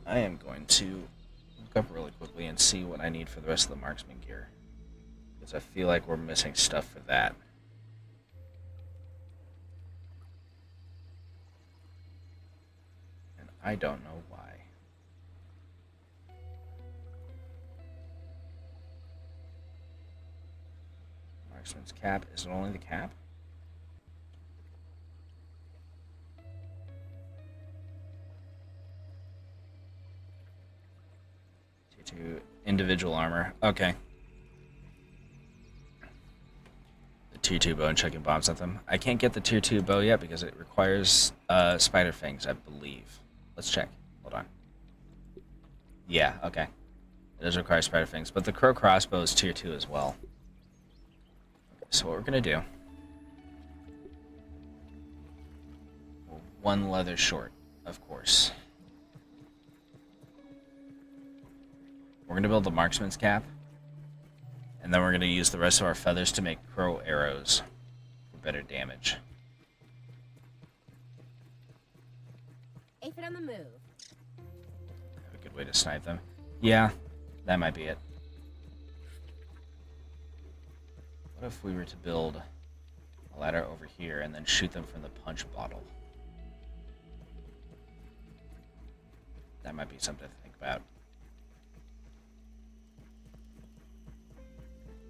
I am going to look up really quickly and see what I need for the rest of the marksman gear. Because I feel like we're missing stuff for that. And I don't know why. Marksman's cap. Is it only the cap? To individual armor. Okay. The tier 2 bow and chucking bombs at them. I can't get the tier 2 bow yet because it requires spider fangs, I believe. Let's check. Hold on. Yeah, okay. It does require spider fangs, but the crow crossbow is tier 2 as well. So what we're gonna do... We're 1 leather short, of course. We're going to build the marksman's cap, and then we're going to use the rest of our feathers to make crow arrows for better damage.
Aphid on the move.
Have a good way to snipe them. Yeah, that might be it. What if we were to build a ladder over here and then shoot them from the punch bottle? That might be something to think about.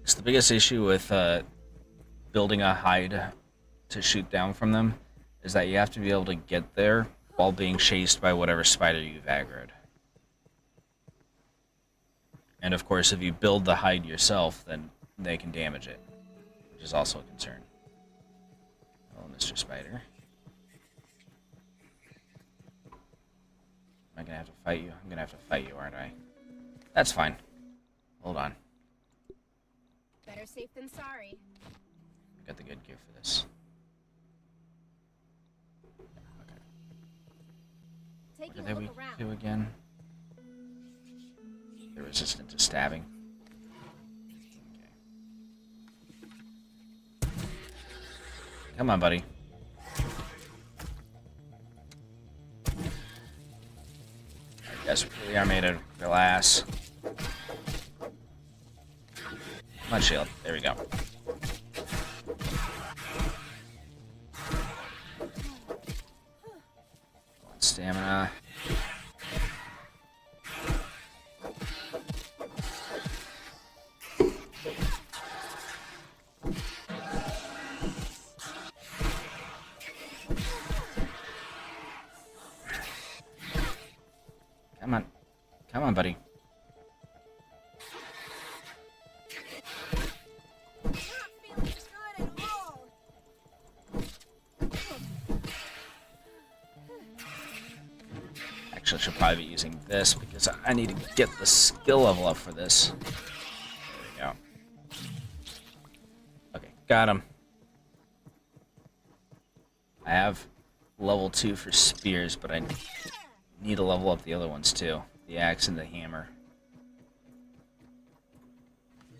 So the biggest issue with building a hide to shoot down from them is that you have to be able to get there while being chased by whatever spider you've aggroed. And of course, if you build the hide yourself, then they can damage it, which is also a concern. Oh, Mr. Spider. Am I gonna have to fight you? I'm gonna have to fight you, aren't I? That's fine. Hold on.
Better safe than sorry.
I got the good gear for this. Okay.
Taking
What
a
did we
look around.
do again? They're resistant to stabbing. Okay. Come on, buddy. I guess we really are made of glass. Come on, shield. There we go. Stamina. Come on. Come on, buddy. Actually, I should probably be using this because I need to get the skill level up for this. There we go. Okay, got him. I have level 2 for spears, but I need to level up the other ones too. The axe and the hammer.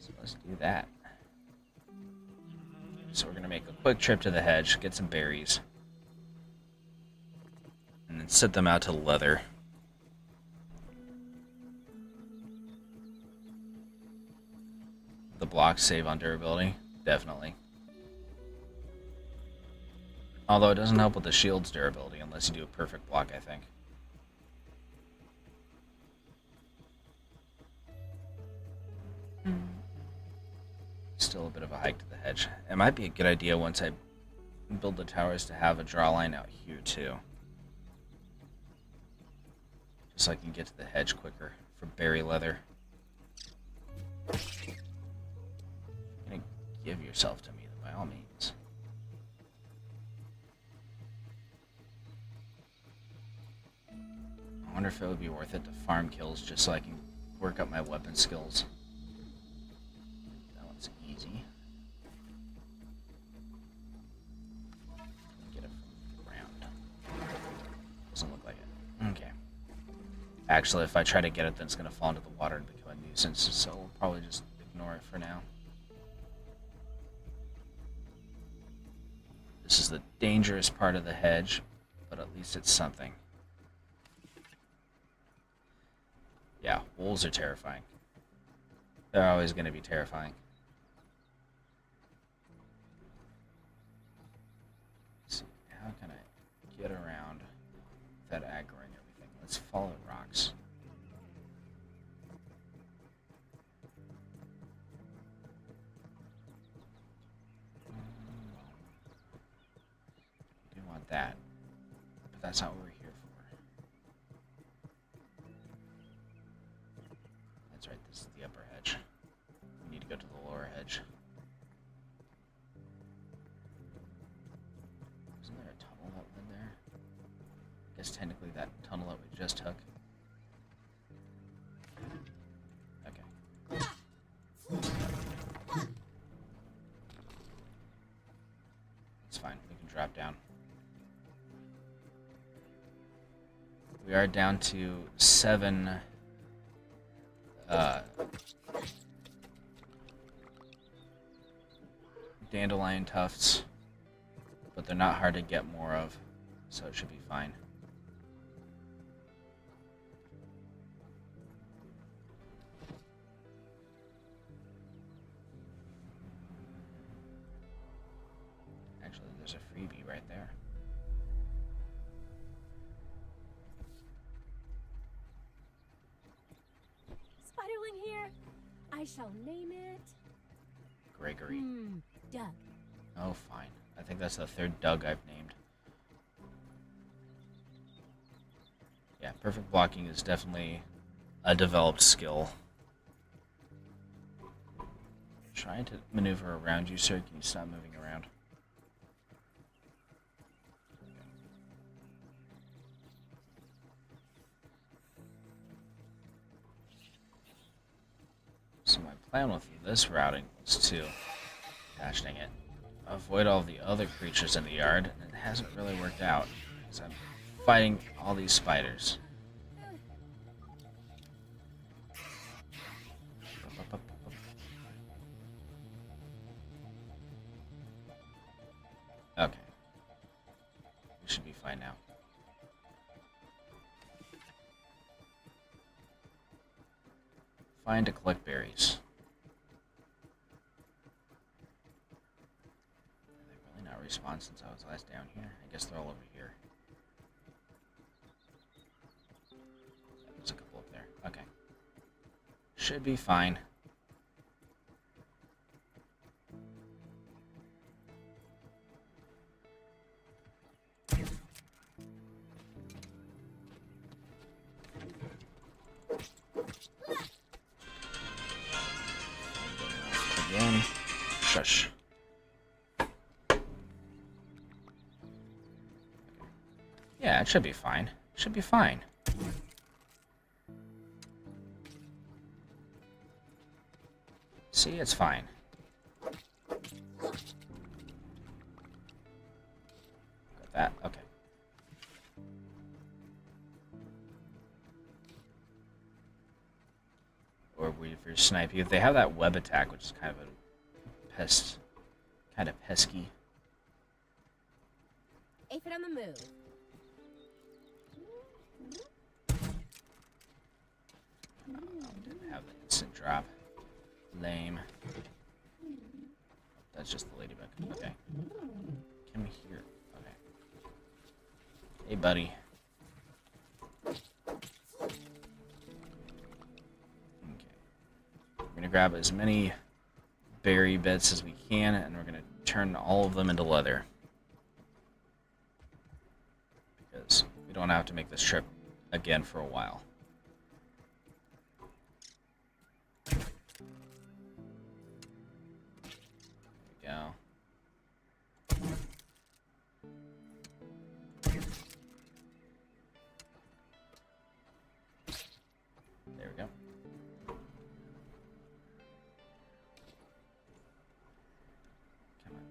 So let's do that. So we're going to make a quick trip to the hedge, get some berries, and then set them out to leather. The blocks save on durability, definitely. Although it doesn't help with the shield's durability unless you do a perfect block, I think. Still a bit of a hike to the hedge. It might be a good idea once I build the towers to have a draw line out here too. Just so I can get to the hedge quicker for berry leather. You're gonna give yourself to me, by all means. I wonder if it would be worth it to farm kills just so I can work up my weapon skills. That one's easy. Get it from the ground. Doesn't look like it. Okay. Actually, if I try to get it, then it's going to fall into the water and become a nuisance, so we'll probably just ignore it for now. This is the dangerous part of the hedge, but at least it's something. Yeah, wolves are terrifying. They're always going to be terrifying. Let's see, how can I get around without aggroing everything? Let's follow rocks. We do want that, but that's not what we're here for. That's right, this is the upper hedge. We need to go to the lower hedge. Isn't there a tunnel that went there? I guess technically that tunnel that we just took. Okay. It's fine, we can drop down. We are down to 7 dandelion tufts, but they're not hard to get more of, so it should be fine. Actually, there's a freebie right there.
Spiderling here. I shall name it
Gregory.
Doug.
Oh, fine. I think that's the 3rd Doug I've named. Yeah, perfect blocking is definitely a developed skill. Trying to maneuver around you, sir. Can you stop moving around? So my plan with this routing was to, gosh dang it, avoid all the other creatures in the yard, and it hasn't really worked out, because I'm fighting all these spiders. Okay. We should be fine now. Fine to collect berries. respawned since I was last down here? I guess they're all over here. There's a couple up there. Okay. Should be fine. Again. Shush. Yeah, it should be fine. Should be fine. See, it's fine. Got that? Okay. Or wait for snipe you. They have that web attack, which is kind of a pest, kind of pesky.
Aphid on the move.
Didn't have the instant drop. Lame. That's just the ladybug. Okay. Come here. Okay. Hey, buddy. Okay. We're gonna grab as many berry bits as we can, and we're gonna turn all of them into leather. Because we don't have to make this trip again for a while. Go. There we go. Come on.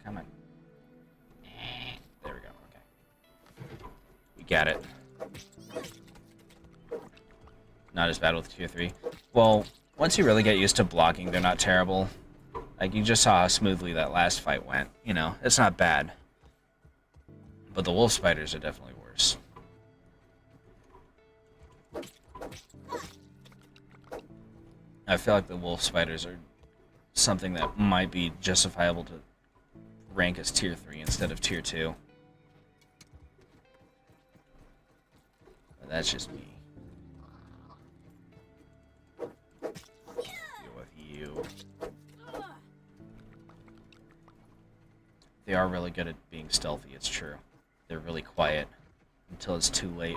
Come on. There we go. Okay. We got it. Not as bad with tier 3. Well, once you really get used to blocking, they're not terrible. Like, you just saw how smoothly that last fight went. You know, it's not bad. But the wolf spiders are definitely worse. I feel like the wolf spiders are something that might be justifiable to rank as tier 3 instead of tier 2. But that's just me. Deal with you. They are really good at being stealthy, it's true. They're really quiet until it's too late.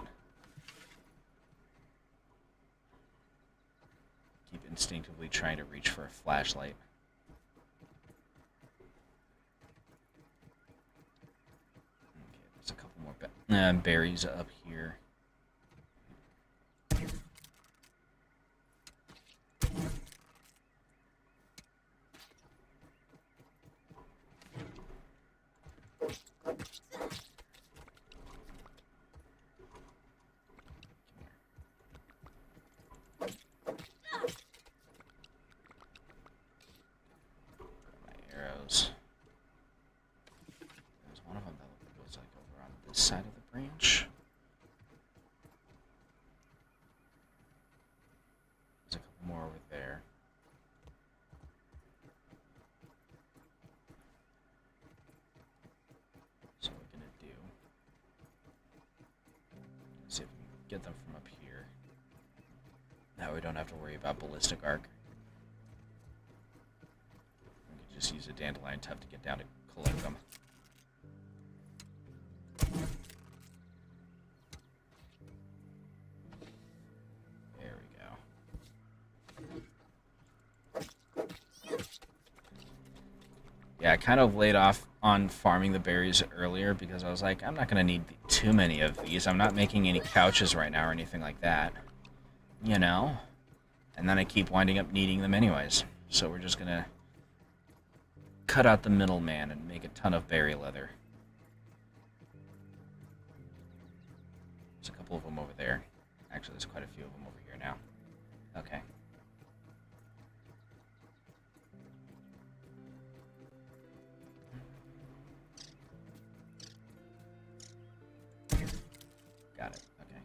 Keep instinctively trying to reach for a flashlight. Okay, there's a couple more berries up here. There's one of them that goes like over on this side of the branch. There's a couple more over there. So what we're gonna do, see if we can get them from up here. Now we don't have to worry about ballistic arc. Just use a dandelion tub to get down to collect them. There we go. Yeah, I kind of laid off on farming the berries earlier because I was like, I'm not going to need too many of these. I'm not making any couches right now or anything like that. You know? And then I keep winding up needing them anyways. So we're just going to cut out the middleman and make a ton of berry leather. There's a couple of them over there. Actually, there's quite a few of them over here now. Okay. Got it. Okay.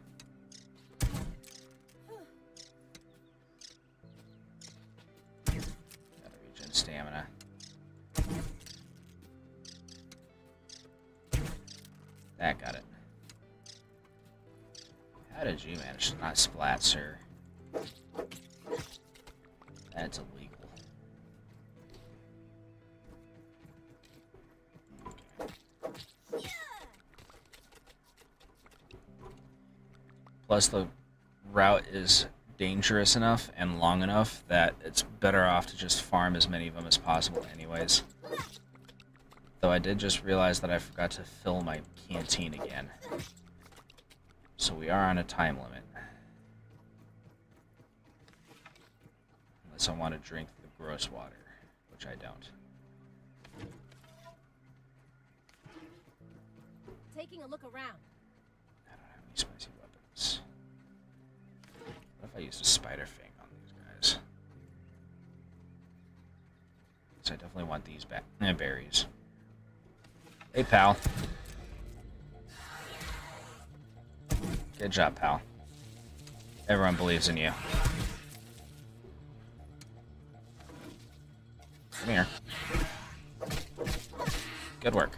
Gotta regen stamina. That got it. How did you manage to not splat, sir? That's illegal. Okay. Plus, the route is dangerous enough and long enough that it's better off to just farm as many of them as possible anyways. Though I did just realize that I forgot to fill my canteen again. So we are on a time limit. Unless I want to drink the gross water, which I don't.
Taking a look around.
I don't have any spicy weapons. What if I used a spider fang on these guys? So I definitely want these berries. Hey, pal. Good job, pal. Everyone believes in you. Come here. Good work.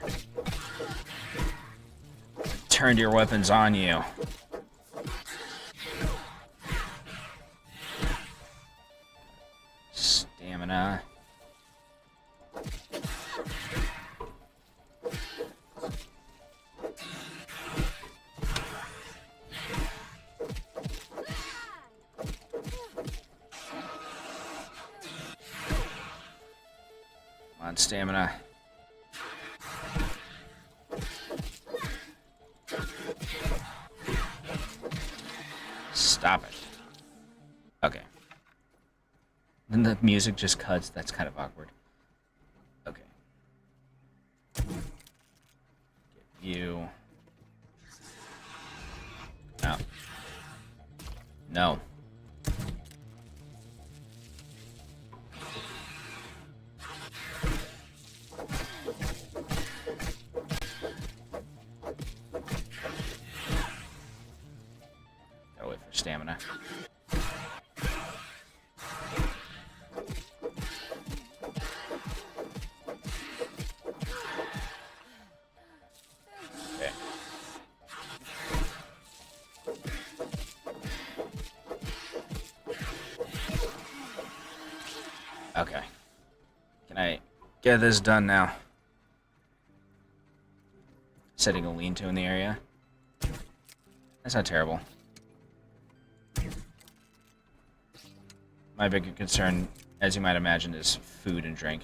Turned your weapons on you. Stamina. Come on, stamina. Stop it. Okay. Then the music just cuts. That's kind of awkward. Okay. Get you. No. No. Gotta wait for stamina. Okay. Okay. Can I get this done now? Setting a lean-to in the area. That's not terrible. My bigger concern, as you might imagine, is food and drink.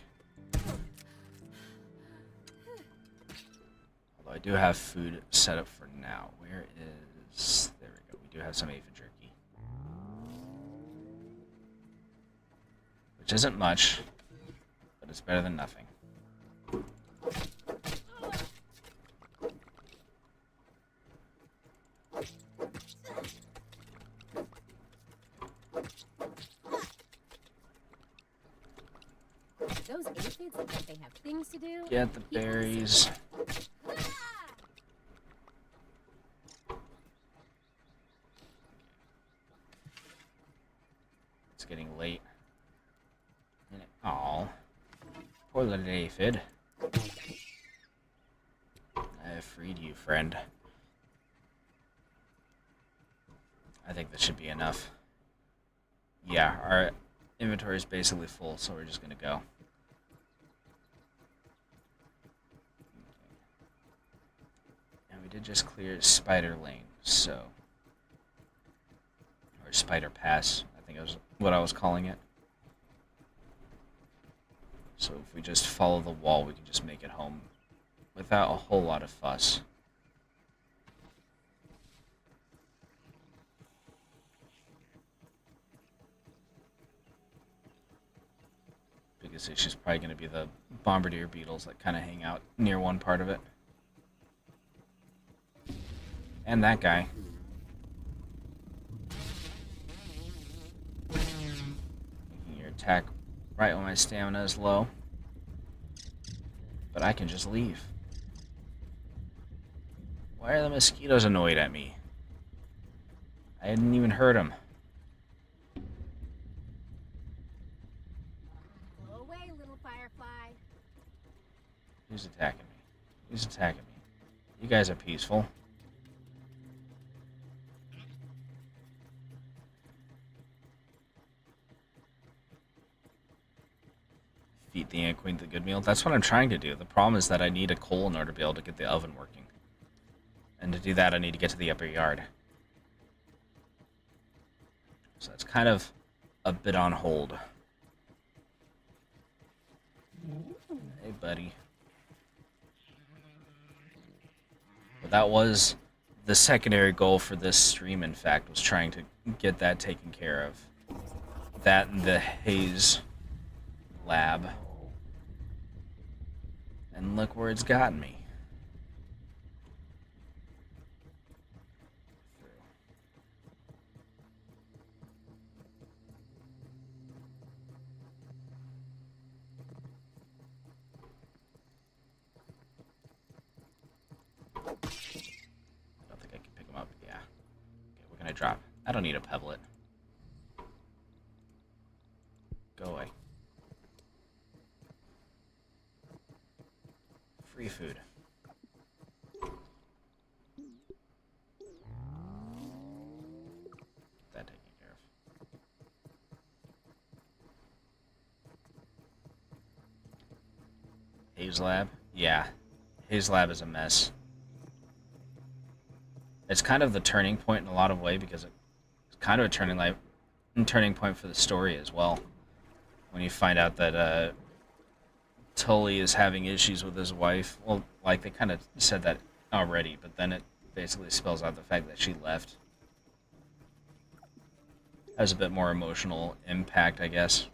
Although I do have food set up for now. Where is... There we go. We do have some aphid jerky. Which isn't much, but it's better than nothing.
Those aphids look like they have things to do.
Get the berries. It's getting late. Aw. Poor little aphid. I have freed you, friend. I think that should be enough. Yeah, our inventory is basically full, so we're just gonna go. And we did just clear Spider Lane, so... Or Spider Pass, I think was what I was calling it. So if we just follow the wall, we can just make it home without a whole lot of fuss. Biggest issue is probably going to be the bombardier beetles that kind of hang out near one part of it. And that guy. Making your attack right when my stamina is low. But I can just leave. Why are the mosquitoes annoyed at me? I hadn't even heard them.
Go away, little firefly.
Who's attacking me? Who's attacking me? You guys are peaceful. Feed the Ant Queen the good meal. That's what I'm trying to do. The problem is that I need a coal in order to be able to get the oven working. And to do that, I need to get to the upper yard. So it's kind of a bit on hold. Hey, buddy. But that was the secondary goal for this stream, in fact, was trying to get that taken care of. That and the Haze lab. And look where it's gotten me. I don't think I can pick them up. Yeah. Okay, we're gonna drop. I don't need a pebblet. Go away. Free food. Get that taken care of. Haze Lab? Yeah. Haze Lab is a mess. It's kind of the turning point in a lot of ways because it's kind of a turning point for the story as well. When you find out that Tully is having issues with his wife. Well, like, they kind of said that already, but then it basically spells out the fact that she left. Has a bit more emotional impact, I guess.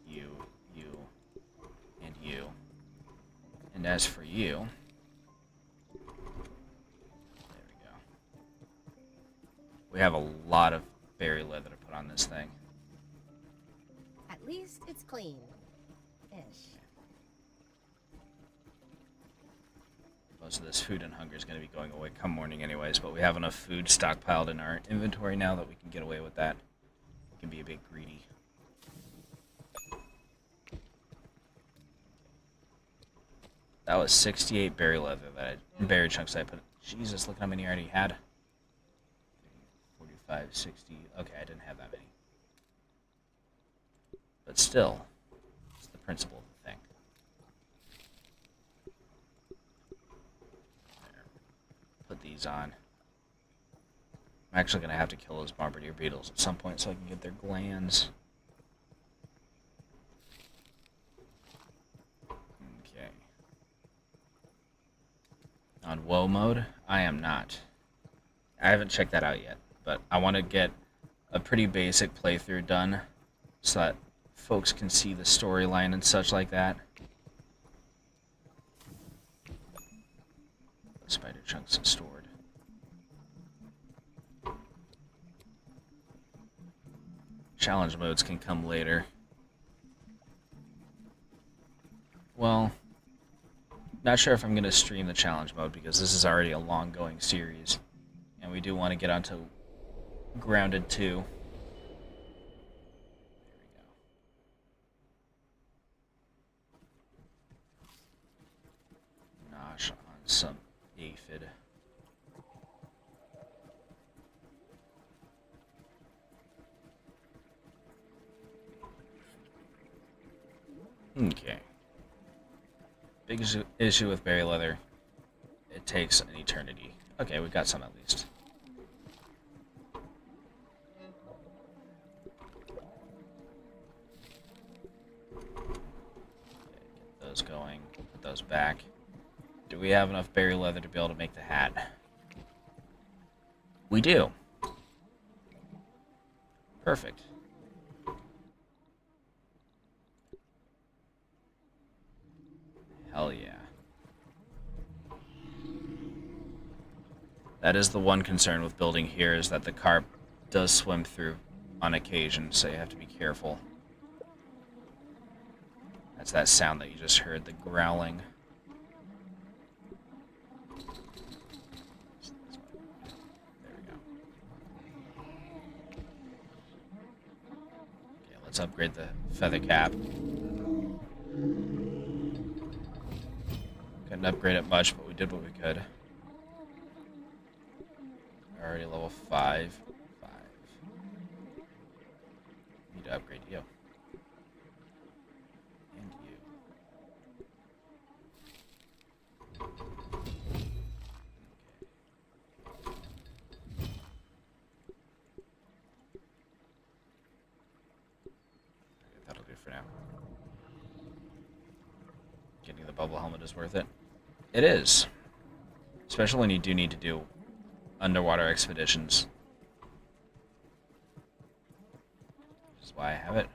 You, and you. And as for you... There we go. We have a lot of berry leather to put on this thing.
At least it's clean. Ish.
Most of this food and hunger is going to be going away come morning anyways, but we have enough food stockpiled in our inventory now that we can get away with that. We can be a bit greedy. That was 68 berry leather that berry chunks I put. Jesus, look how many I already had. 45, 60. Okay, I didn't have that many. But still, it's the principle of the thing. There. Put these on. I'm actually going to have to kill those bombardier beetles at some point so I can get their glands. Okay. On woe mode, I am not. I haven't checked that out yet, but I want to get a pretty basic playthrough done so that folks can see the storyline and such like that. Spider chunks stored. Challenge modes can come later. Well, not sure if I'm going to stream the challenge mode because this is already a long-going series. And we do want to get onto Grounded 2. On some aphid. Okay. Big issue with berry leather. It takes an eternity. Okay, we got some at least. Okay, get those going. Put those back. Do we have enough berry leather to be able to make the hat? We do. Perfect. Hell yeah. That is the one concern with building here, is that the carp does swim through on occasion, so you have to be careful. That's that sound that you just heard, the growling. Let's upgrade the feather cap. Didn't upgrade it much, but we did what we could. Already level 5. Need to upgrade you. And you. Okay, that'll do for now. Getting the bubble helmet is worth it. It is. Especially when you do need to do underwater expeditions. Which is why I have it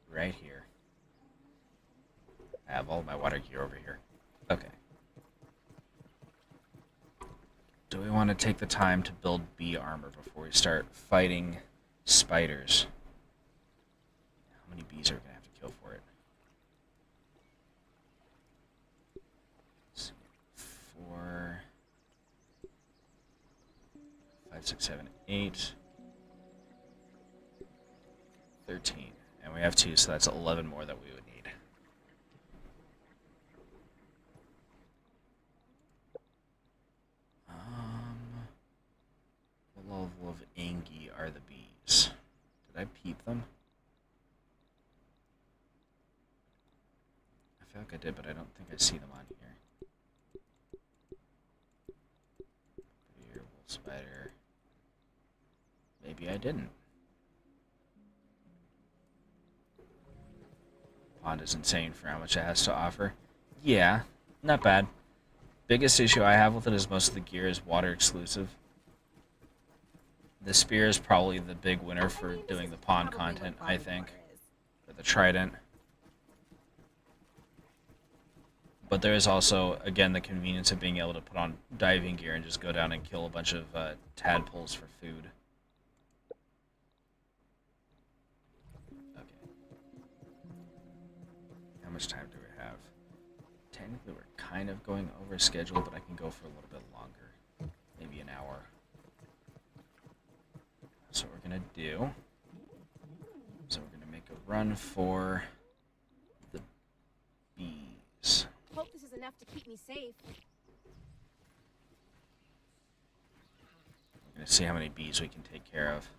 right here. I have all of my water gear over here. Okay. Do we want to take the time to build bee armor before we start fighting spiders? How many bees are we going to have to kill for it? Let's see. 4, 5, 6, 7, 8, 13. And we have 2, so that's 11 more that we would need. What level of Angie are the bees? Did I peep them? I feel like I did, but I don't think I see them on here. Here, wolf spider. Maybe I didn't. Pond is insane for how much it has to offer. Yeah, not bad. Biggest issue I have with it is most of the gear is water exclusive. The spear is probably the big winner for doing the pond content, I think. Or the trident. But there is also, again, the convenience of being able to put on diving gear and just go down and kill a bunch of tadpoles for food. Okay. How much time do we have? Technically, we're kind of going over schedule, but I can go for a little bit longer. Maybe an hour. So what we're going to do, so we're going to make a run for the bees.
Hope this is enough to keep me safe.
We're going to see how many bees we can take care of.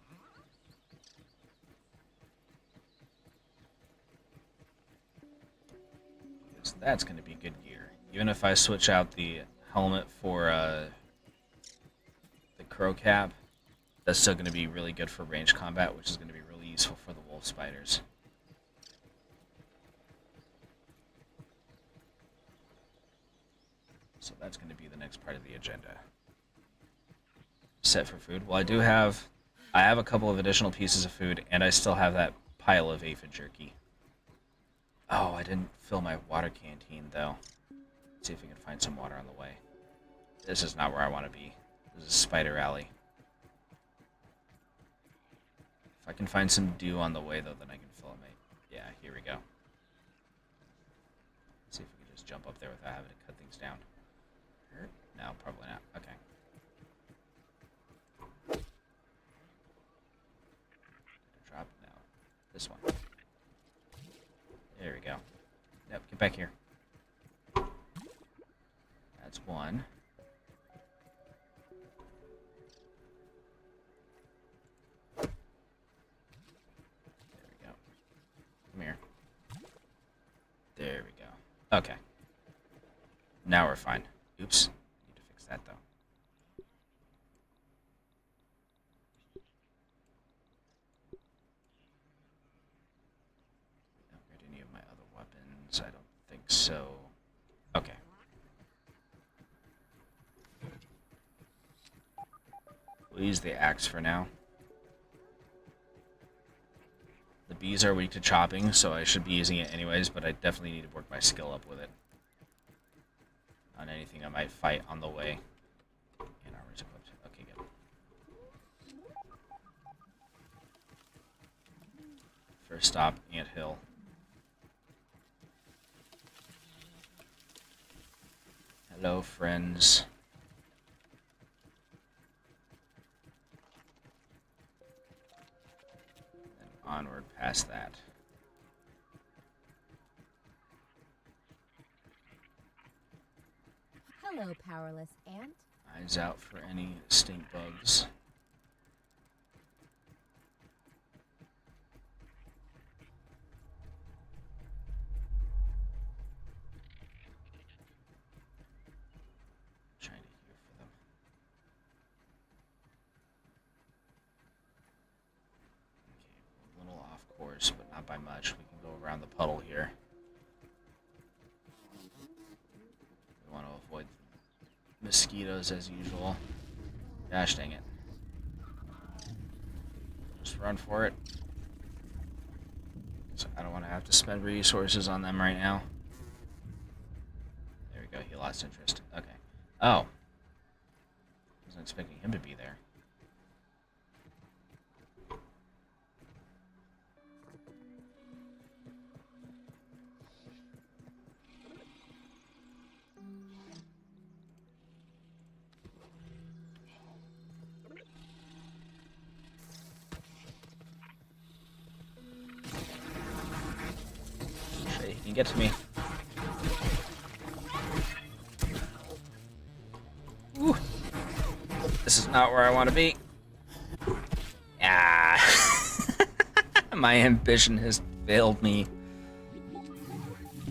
Because that's going to be good gear. Even if I switch out the helmet for the crow cap, that's still going to be really good for range combat, which is going to be really useful for the wolf spiders. So that's going to be the next part of the agenda. Set for food. Well, I have a couple of additional pieces of food, and I still have that pile of aphid jerky. Oh, I didn't fill my water canteen, though. Let's see if we can find some water on the way. This is not where I want to be. This is Spider Alley. If I can find some dew on the way, though, then I can fill it. Yeah, here we go. Let's see if we can just jump up there without having to cut things down. No, probably not. Okay. Drop? No. This one. There we go. Yep, get back here. That's one. Come here. There we go. Okay. Now we're fine. Oops. Need to fix that, though. Upgrade any of my other weapons? I don't think so. Okay. We'll use the axe for now. The bees are weak to chopping, so I should be using it anyways, but I definitely need to work my skill up with it. On anything I might fight on the way. And armor's equipped. Okay, good. First stop, Ant Hill. Hello, friends. Onward past that.
Hello, powerless ant.
Eyes out for any stink bugs. Trying to hear for them. Okay, a little off course, but not by much. We can go around the puddle here. We want to avoid mosquitoes as usual. Gosh dang it. Just run for it. So I don't want to have to spend resources on them right now. There we go, he lost interest. Okay. Oh. Wasn't expecting him to be there. He can get to me. Ooh. This is not where I want to be. Ah. My ambition has failed me.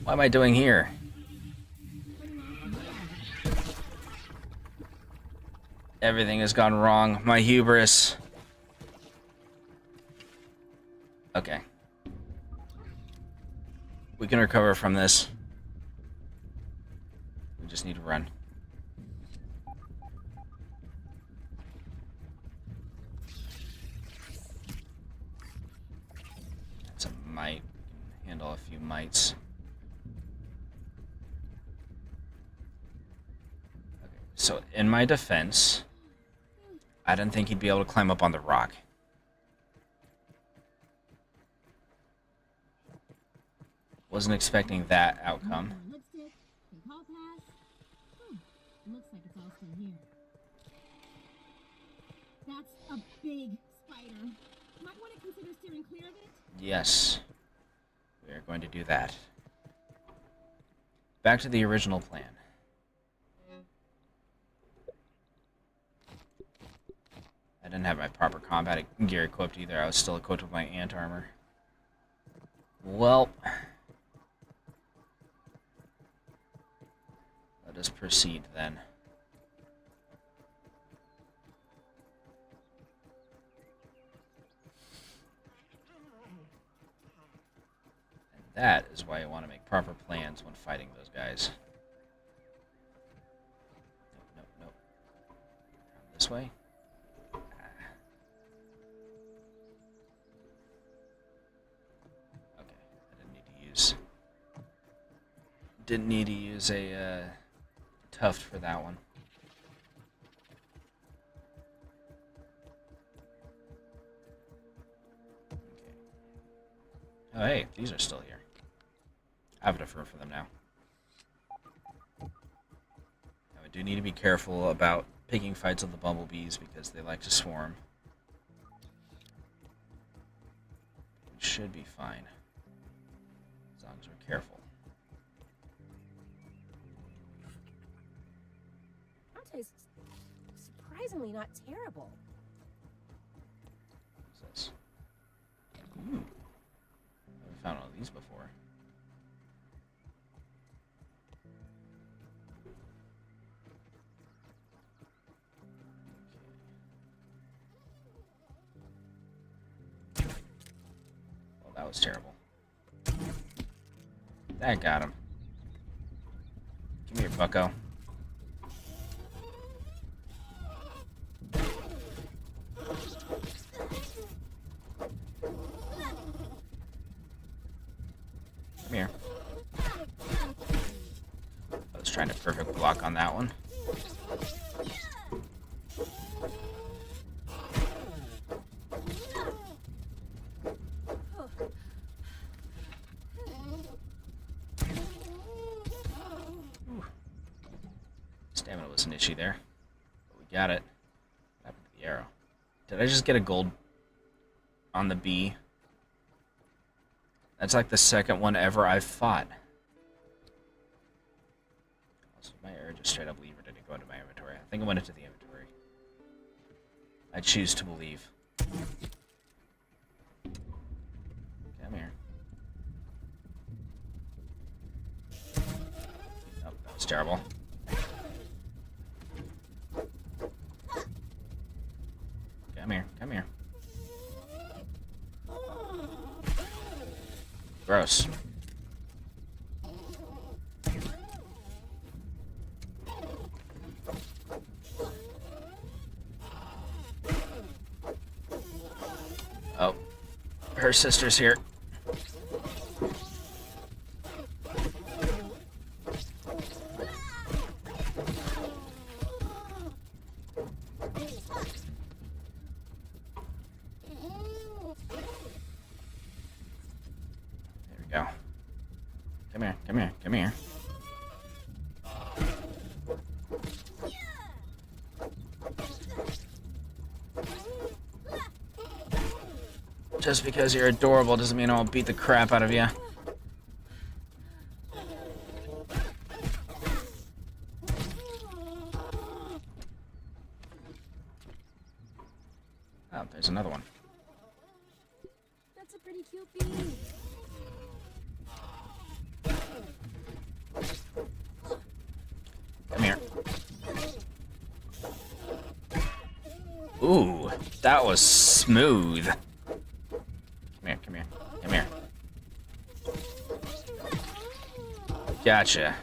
What am I doing here? Everything has gone wrong. My hubris. Okay. We can recover from this. We just need to run. That's a mite. We can handle a few mites. Okay, so in my defense, I didn't think he'd be able to climb up on the rock. Wasn't expecting that outcome.
Lipstick, big hall pass. Looks like it's all still here. That's a big spider. Might want to consider steering clear of it.
Yes. We are going to do that. Back to the original plan. I didn't have my proper combat gear equipped either. I was still equipped with my ant armor. Well, let us proceed then. And that is why I want to make proper plans when fighting those guys. Nope, nope, nope. This way. Didn't need to use a tuft for that one. Okay. Oh, hey, these are still here. I have enough room for them now. Now, I do need to be careful about picking fights with the bumblebees because they like to swarm. We should be fine. As long as we're careful.
Is surprisingly not terrible.
What's this? Ooh. I haven't found all these before. Okay. Well, that was terrible. That got him. Come here, bucko. Here. I was trying to perfect block on that one. Stamina was an issue there, but we got it. What happened to the arrow? Did I just get a gold on the bee? That's like the second one ever I've fought. So my urge just straight up leave, or did it go into my inventory? I think it went into the inventory. I choose to believe. Come here. Oh, that was terrible. Come here, come here. Gross. Oh, her sister's here. Go. Come here, come here, come here. Just because you're adorable doesn't mean I'll beat the crap out of you. Oh, there's another one.
That's a pretty cute bee.
Come here. Ooh, that was smooth. Come here, come here, come here. Gotcha.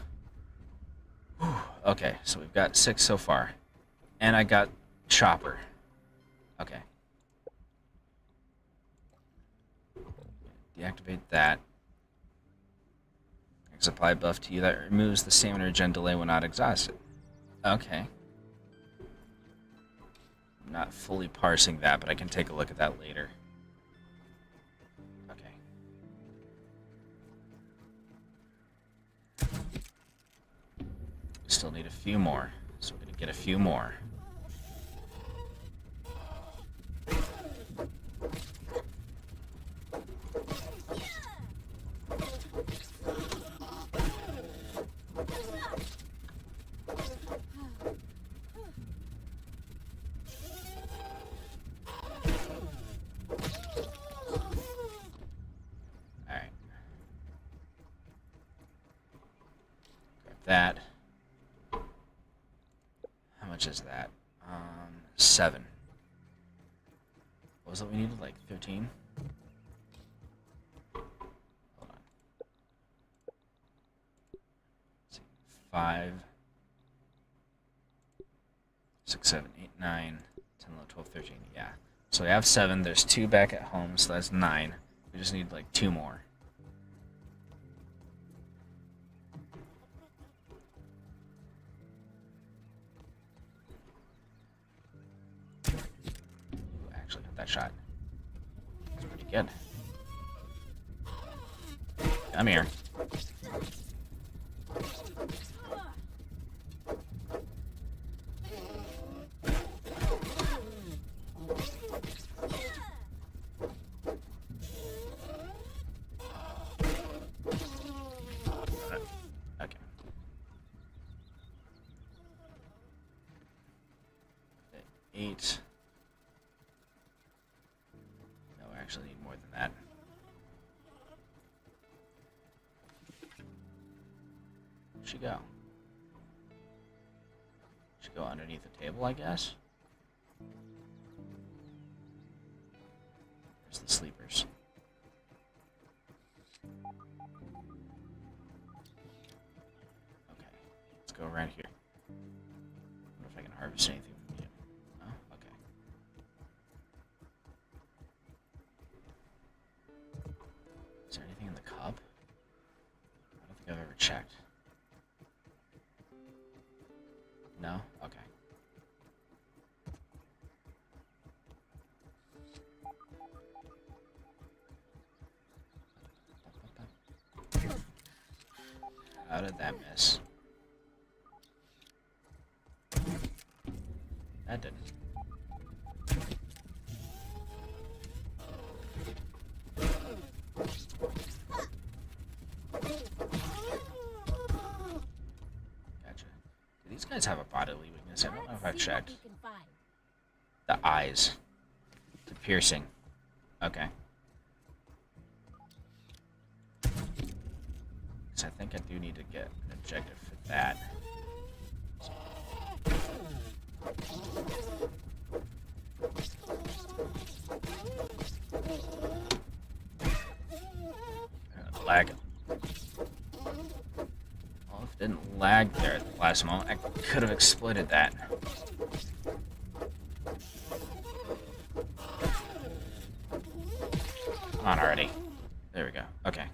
Whew. Okay, so we've got 6 so far. And I got Chopper. Okay. Deactivate that. Supply buff to you that removes the stamina regen delay when not exhausted. Okay. I'm not fully parsing that, but I can take a look at that later. Okay. Still need a few more, so we're gonna get a few more. That. How much is that? 7. What was it we needed? Like 13? Hold on. Let's see. 5, 6, 7, 8, 9, 10, 11, 12, 13. Yeah. So we have 7. There's 2 back at home, so that's 9. We just need like 2 more. That shot. That's pretty good. Come here. Okay. 8. Actually need more than that. Where'd she go? She go underneath the table, I guess? There's the sleepers. Okay, let's go around here. I wonder if I can harvest anything from you. No? Okay. Is there anything in the cup? I don't think I've ever checked. No? Okay. How did that miss? That didn't. Gotcha. eyes have a bodily weakness. I don't know if I've
Let's see what
checked.
we can find.
The eyes. The piercing. Okay. So I think I do need to get an objective for that. Lag. Well, if it didn't lag there at the last moment, I could have exploited that. Come on already. There we go. Okay.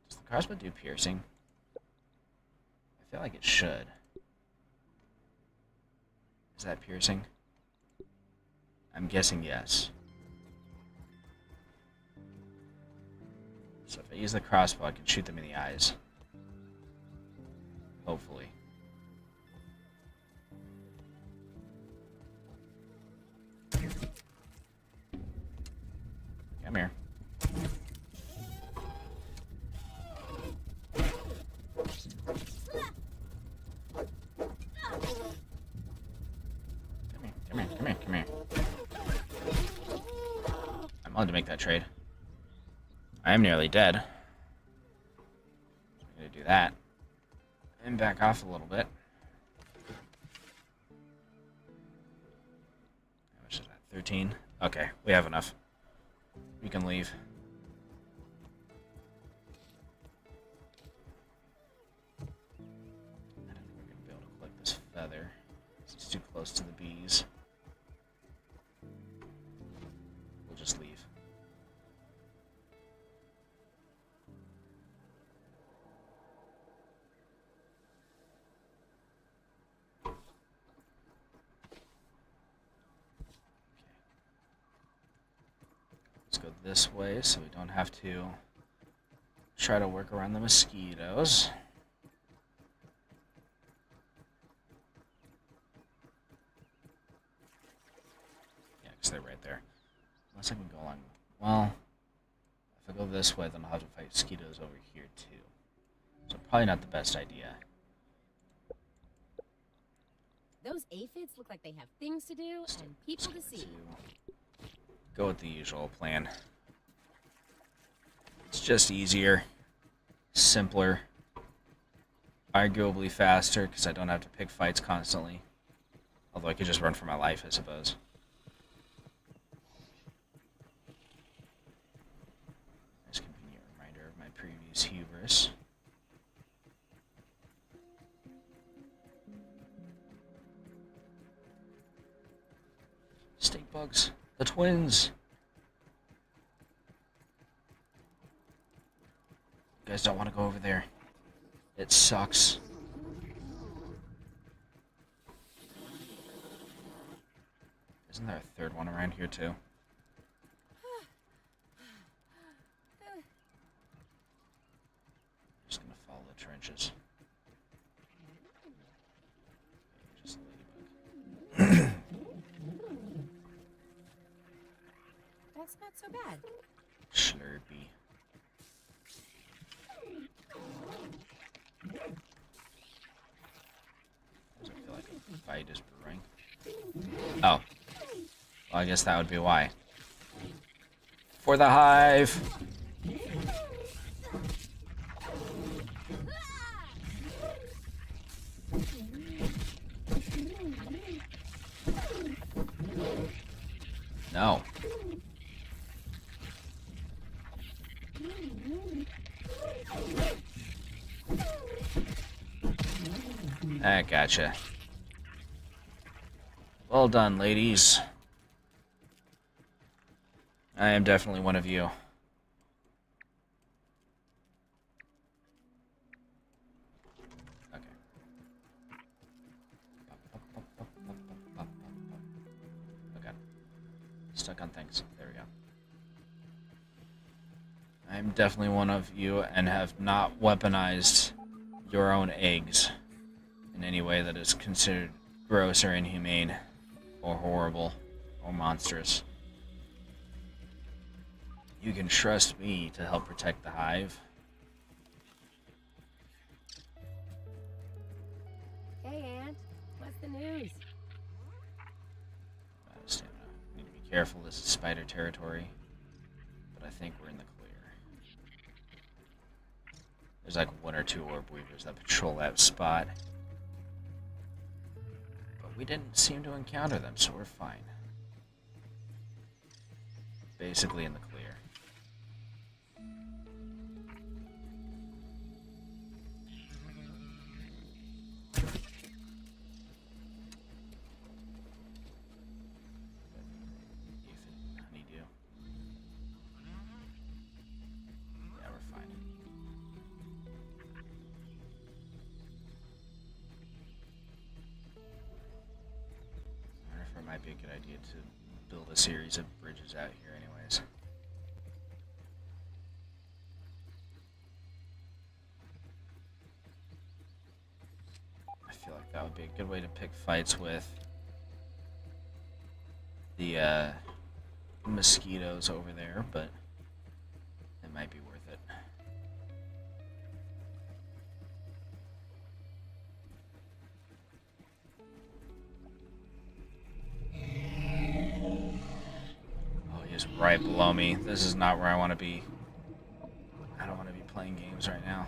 Does the crossbow do piercing? I feel like it should. Is that piercing? I'm guessing yes. So if I use the crossbow, I can shoot them in the eyes. Hopefully. Come here. Come here. I'm willing to make that trade. I am nearly dead. I'm gonna do that. And back off a little bit. How much is that? 13? Okay, we have enough. We can leave. I don't think we're gonna be able to collect this feather. It's too close to the bees. We'll just leave. Let's go this way so we don't have to try to work around the mosquitoes. Yeah, because they're right there. Unless I can go along. Well, if I go this way, then I'll have to fight mosquitoes over here too. So probably not the best idea.
Those aphids look like they have things to do and people to see.
Go with the usual plan. It's just easier, simpler, arguably faster because I don't have to pick fights constantly. Although I could just run for my life, I suppose. Nice convenient reminder of my previous hubris. Stink bugs. The twins. You guys don't want to go over there. It sucks. Isn't there a third one around here too? Just gonna follow the trenches. Just ladybug.
That's not so bad.
Slurpee. Does it feel like a fight is brewing? Oh. Well, I guess that would be why. For the hive! No. I gotcha. Well done, ladies. I am definitely one of you. Okay. Okay. Stuck on things. There we go. I'm definitely one of you and have not weaponized your own eggs in any way that is considered gross or inhumane or horrible or monstrous. You can trust me to help protect the hive.
the news?
Stamina. Need to be careful. This is spider territory. But I think we're in the clear. There's like 1 or 2 orb weavers that patrol that spot. But we didn't seem to encounter them, so we're fine. Basically in the clear. Honeydew. Yeah, we're fine. I wonder if it might be a good idea to build a series of bridges out here anyways. I feel like that would be a good way to pick fights with the mosquitoes over there, but it might be worth it. Oh, he's right below me. This is not where I want to be. I don't want to be playing games right now.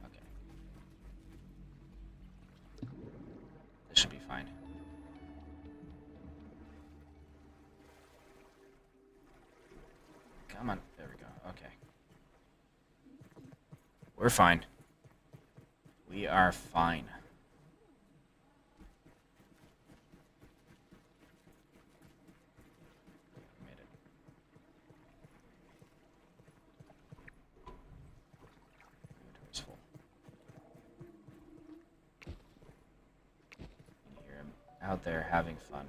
Okay. This should be fine. Come on. There we go. Okay. We're fine. We are fine. Made it. Inventory's full. You hear him out there having fun.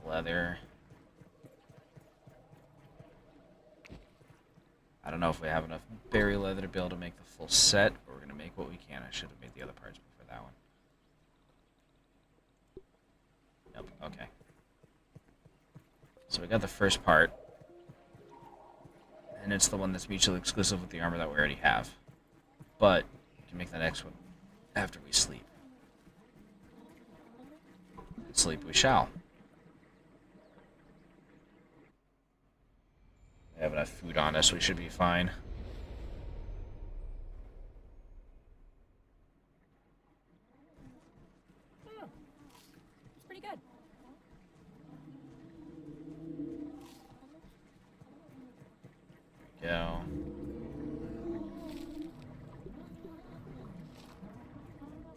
Leather. I don't know if we have enough berry leather to be able to make the full set, but we're going to make what we can. I should have made the other parts before that one. Yep, okay. So we got the first part, and it's the one that's mutually exclusive with the armor that we already have. But we can make the next one after we sleep. Sleep we shall. We have enough food on us, we should be fine.
Oh, it's pretty good.
There we go.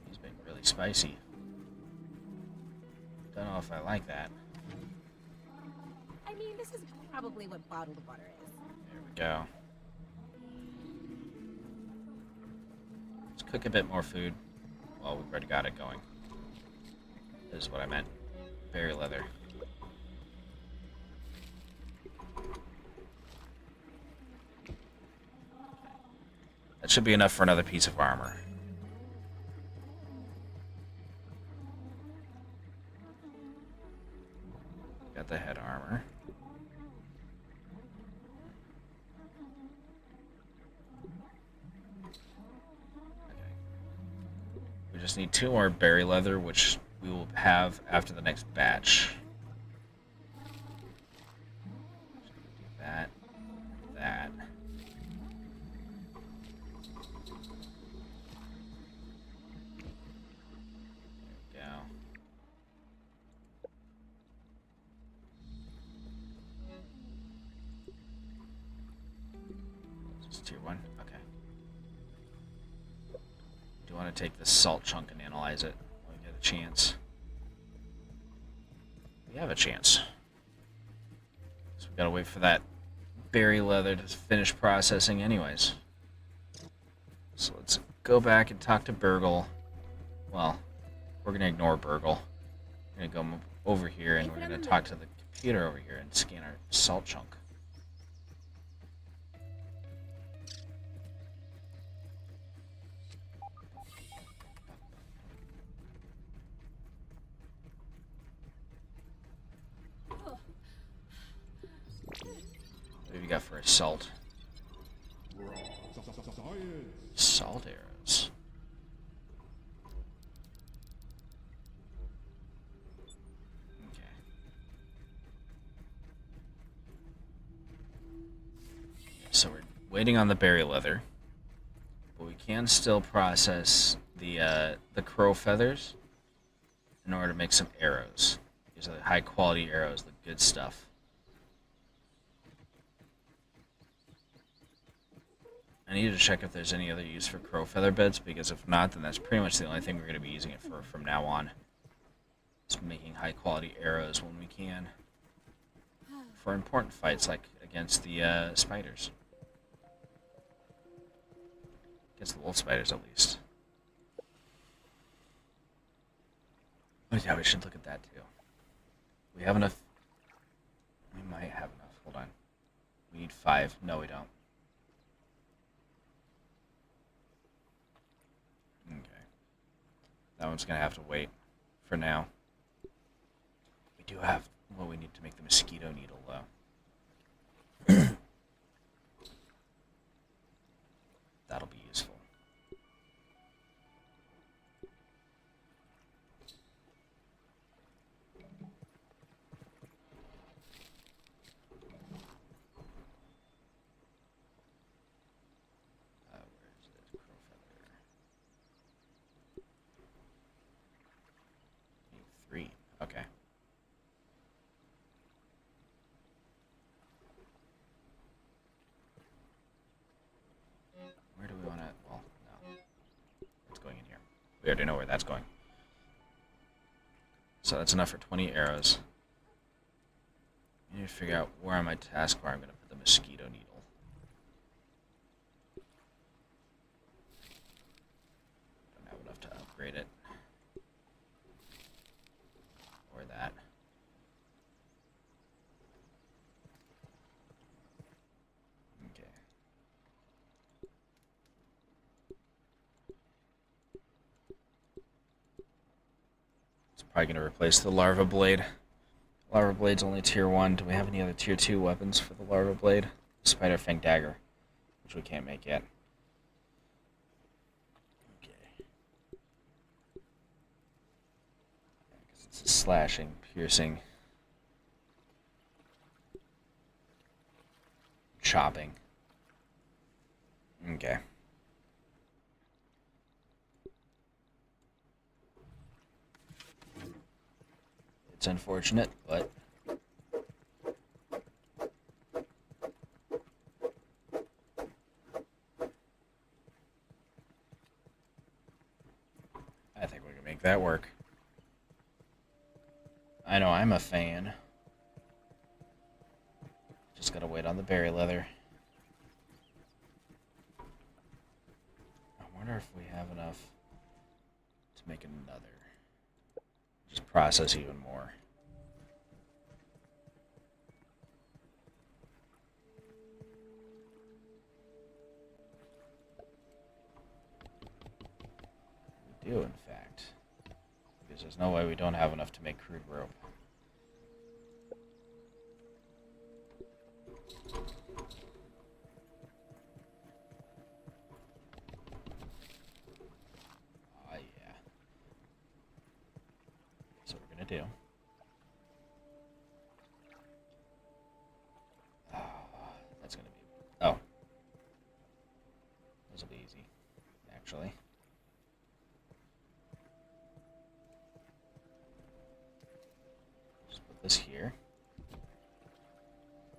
He's been really spicy. Don't know if I like that.
I mean, this is probably what bottled water is.
There we go. Let's cook a bit more food. Well, we've already got it going. This is what I meant. Berry leather. That should be enough for another piece of armor. Got the head armor. Okay. We just need 2 more berry leather, which we will have after the next batch. Do that, that. There we go. Just tier 1? Okay. Do you want to take this salt chunk and analyze it when we get a chance? We have a chance. So we gotta wait for that berry leather to finish processing anyways. So let's go back and talk to Burgle. Well, we're gonna ignore Burgle. We're gonna go over here and we're gonna talk to the computer over here and scan our salt chunk. got for assault? Assault arrows. Okay. So we're waiting on the berry leather, but we can still process the crow feathers in order to make some arrows. These are the high quality arrows, the good stuff. I need to check if there's any other use for crow feather beds, because if not, then that's pretty much the only thing we're going to be using it for from now on. Just making high quality arrows when we can. For important fights, like against the spiders. Against the wolf spiders, at least. Oh yeah, we should look at that too. We have enough. We might have enough. Hold on. We need 5. No, we don't. Okay. That one's going to have to wait for now. We do have what we need to make the mosquito needle, though. That'll be useful. Where is it? Crow feather. 3. Okay. Where do we want to... Well, no. It's going in here. We already know where that's going. So that's enough for 20 arrows. I need to figure out where on my taskbar I'm going to put the mosquito needle. Don't have enough to upgrade it. Or that. Okay. It's probably going to replace the larva blade. Larva blade's only tier 1. Do we have any other tier 2 weapons for the larva blade? Spider fang dagger, which we can't make yet. Okay. Because it's a slashing, piercing, chopping. Okay. It's unfortunate, but I think we can make that work. I know I'm a fan. Just gotta wait on the berry leather. I wonder if we have enough to make another. Just process even more. We do, in fact. Because there's no way we don't have enough to make crude rope. Oh, yeah. So we're gonna do. Oh, that's gonna be. Oh. This will be easy, actually. Just put this here.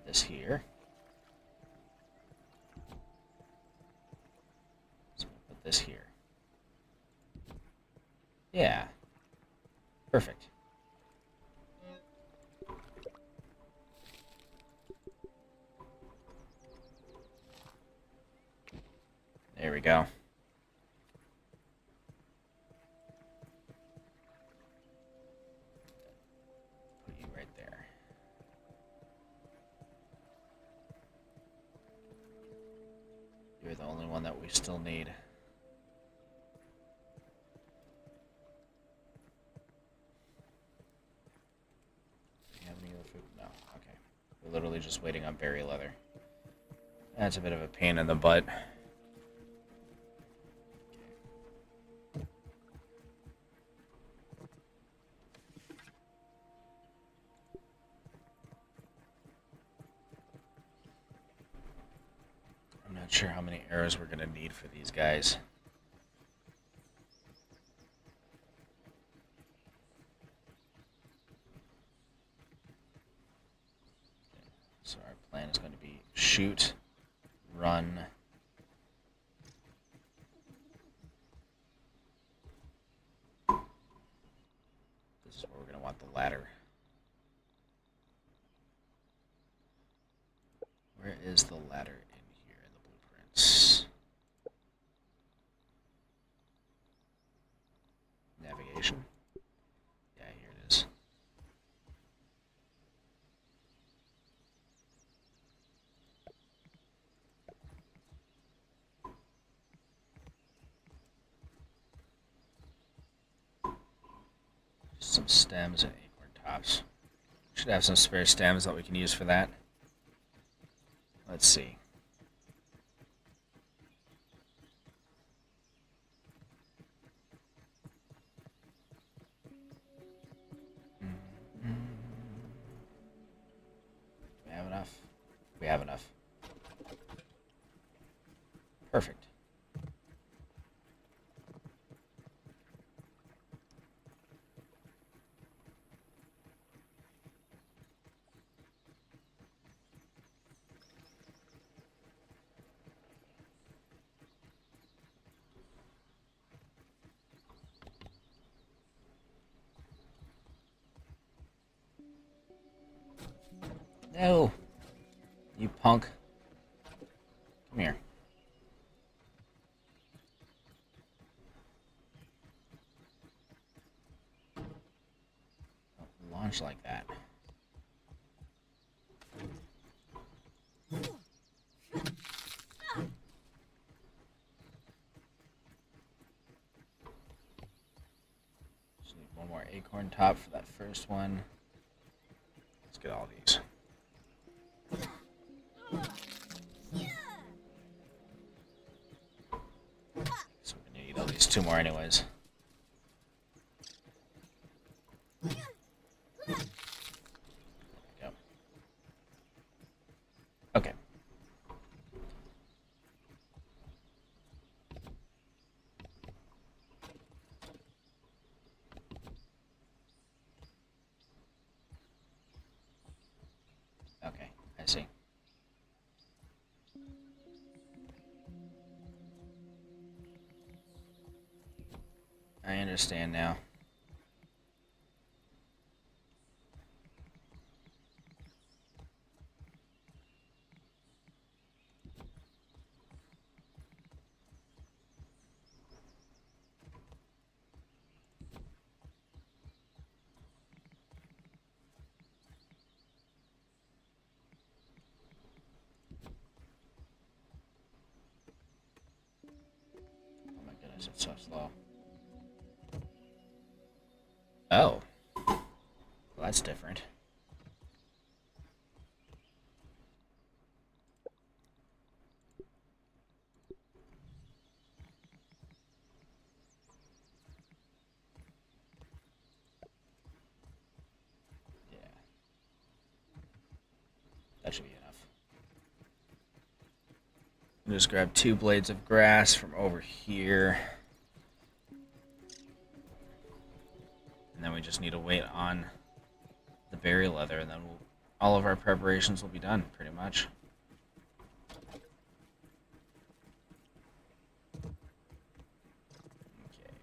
This here. So we'll put this here. Yeah. Perfect. There we go. Put you right there. You're the only one that we still need. Do you have any other food? No. Okay. We're literally just waiting on berry leather. That's a bit of a pain in the butt. I'm not sure how many arrows we're gonna need for these guys. So our plan is going to be shoot, run. This is where we're going to want the ladder. Where is the ladder in here in the blueprints? Navigation. Yeah, here it is. Some stems and acorn tops. Should have some spare stems that we can use for that. Let's see. We have enough. We have enough. Perfect. No! You punk. Come here. Don't launch like that. Just need one more acorn top for that first one. Let's get all these. So we're gonna need at least two more anyways. There we go. Okay. Okay, I see. I understand now. Oh my goodness, it's so slow. Oh. Well, that's different. Yeah. That should be enough. I'll just grab 2 blades of grass from over here. And then we just need to wait on the berry leather, and then all of our preparations will be done, pretty much. Okay.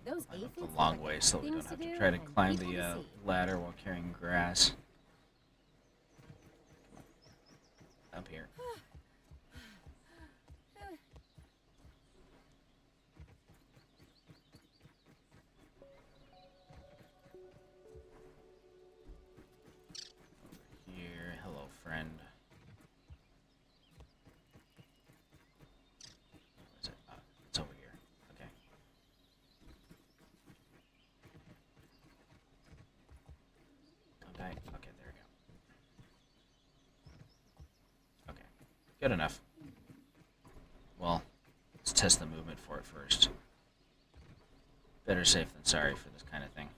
Those
I went
aphids
the long
have
way so we don't
things
have to
do
try to
and
climb
people
the
to see.
ladder while carrying grass. Up here. Here, hello friend. Where is it? It's over here. Okay. Don't die. Okay, there we go. Okay. Good enough. Well, let's test the movement for it first. Better safe than sorry for this kind of thing.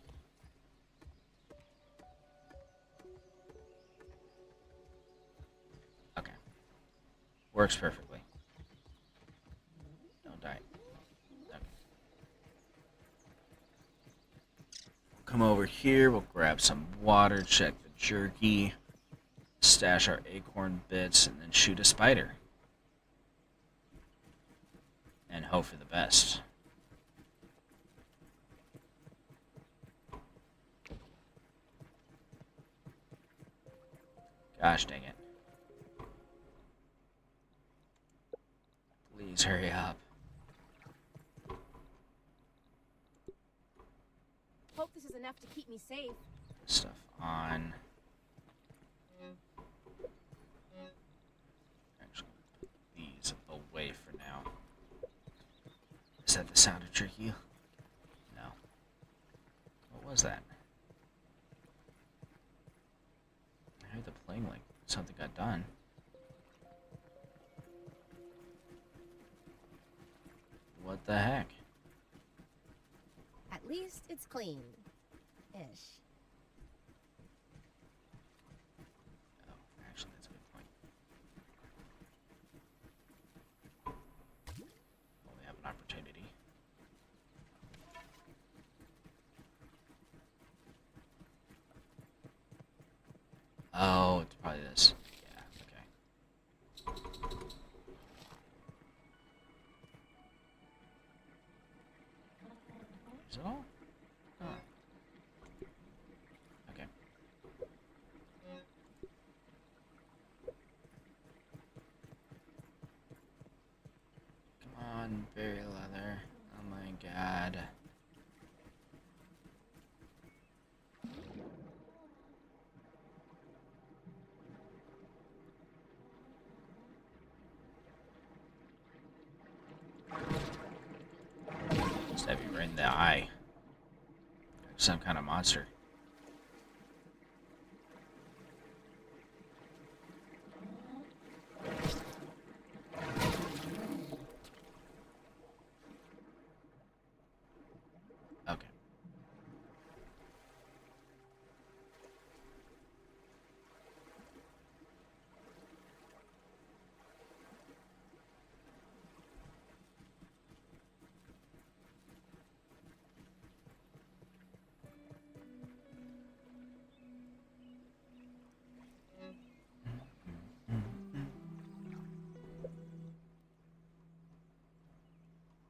Okay. Works perfectly. Don't die. Okay. We'll come over here, we'll grab some water, check the jerky, stash our acorn bits, and then shoot a spider. And hope for the best. Gosh dang it. Please hurry up.
Hope this is enough to keep me safe.
Stuff on. Actually, put these away for now. Is that the sound of jerky? No. What was that? I heard the playing like something got done. What the heck?
At least it's clean. Ish.
Oh, actually, that's a good point. Well, we have an opportunity. Oh, it's probably this. Yeah, okay. Is it all? Oh. Okay. Come on, berry leather. Oh my god. Stab you right in the eye. Some kind of monster. Okay.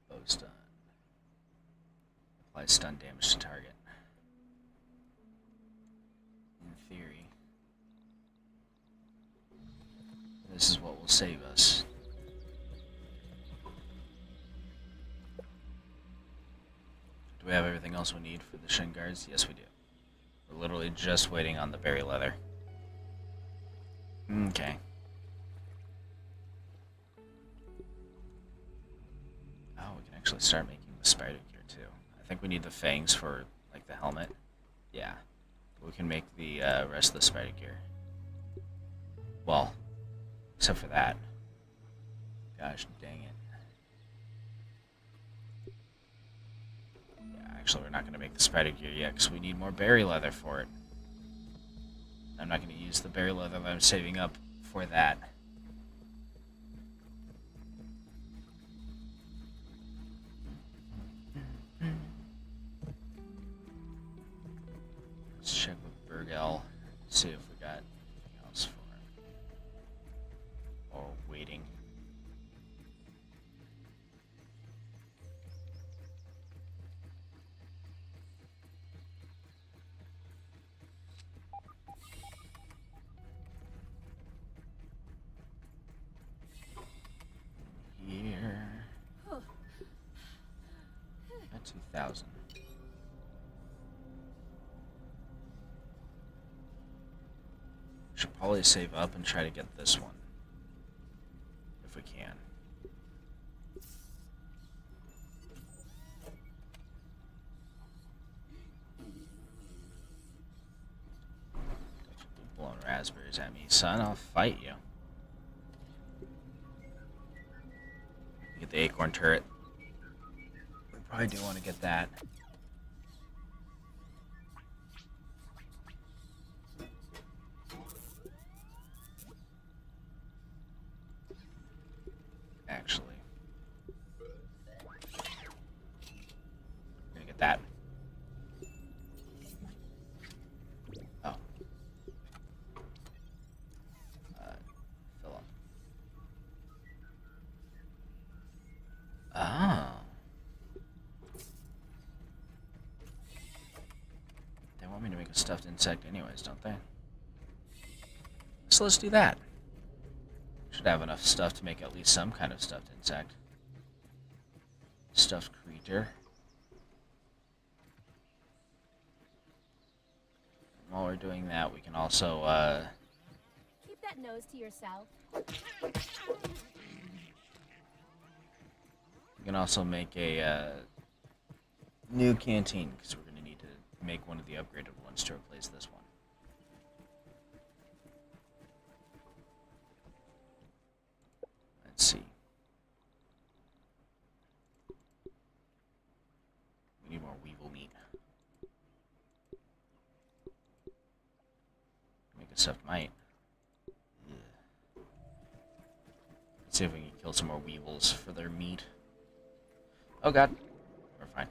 Bow stun. Apply stun damage to target. In theory, this is what will save us. Do we have everything else we need for the shin guards? Yes, we do. We're literally just waiting on the berry leather. Okay. Oh, we can actually start making the spider gear too. I think we need the fangs for like the helmet. Yeah. We can make the rest of the spider gear. Well, except for that. Gosh dang it. Yeah, actually we're not going to make the spider gear yet because we need more berry leather for it. I'm not going to use the berry leather that I'm saving up for that. Let's check with Burgell, see if we got anything else for him. Or waiting. Here. Got 2,000. Should probably save up and try to get this one. If we can. Blowing raspberries at me, son. I'll fight you. get the acorn turret. We probably do want to get that. Actually, I'm gonna get that. Oh. Fill up. Oh. They want me to make a stuffed insect anyways, don't they? So let's do that. Should have enough stuff to make at least some kind of stuffed insect. Stuffed creature. And while we're doing that, we can also,
Keep that nose to yourself.
we can also make a new canteen, because we're going to need to make one of the upgraded ones to replace this one. Let's see. We need more weevil meat. Make a stuffed mite. Ugh. Let's see if we can kill some more weevils for their meat. Oh god. We're fine.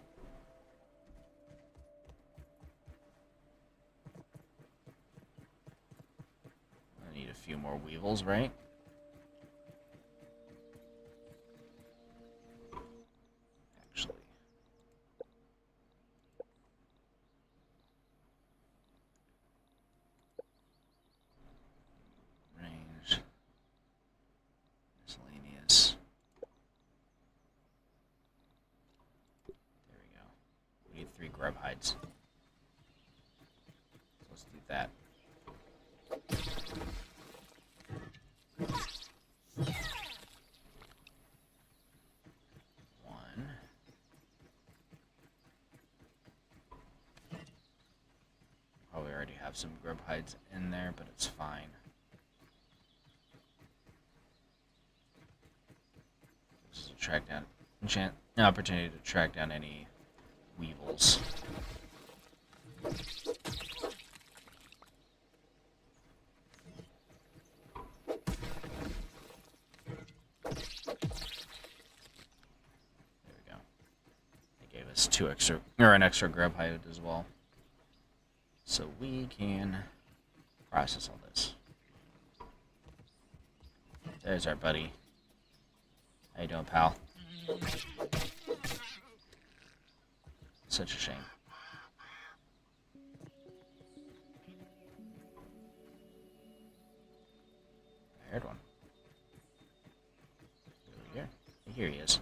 I need a few more weevils, right? Actually. Range. Miscellaneous. There we go. We need 3 grub hides. So let's do that. One. Probably already have some grub hides in there, but it's fine. This is a track down an opportunity to track down any weevils. There we go. They gave us 2 extra, or an extra grub hide as well. So we can process all this. There's our buddy. How you doing, pal? Such a shame. I heard one. Over here. Here he is.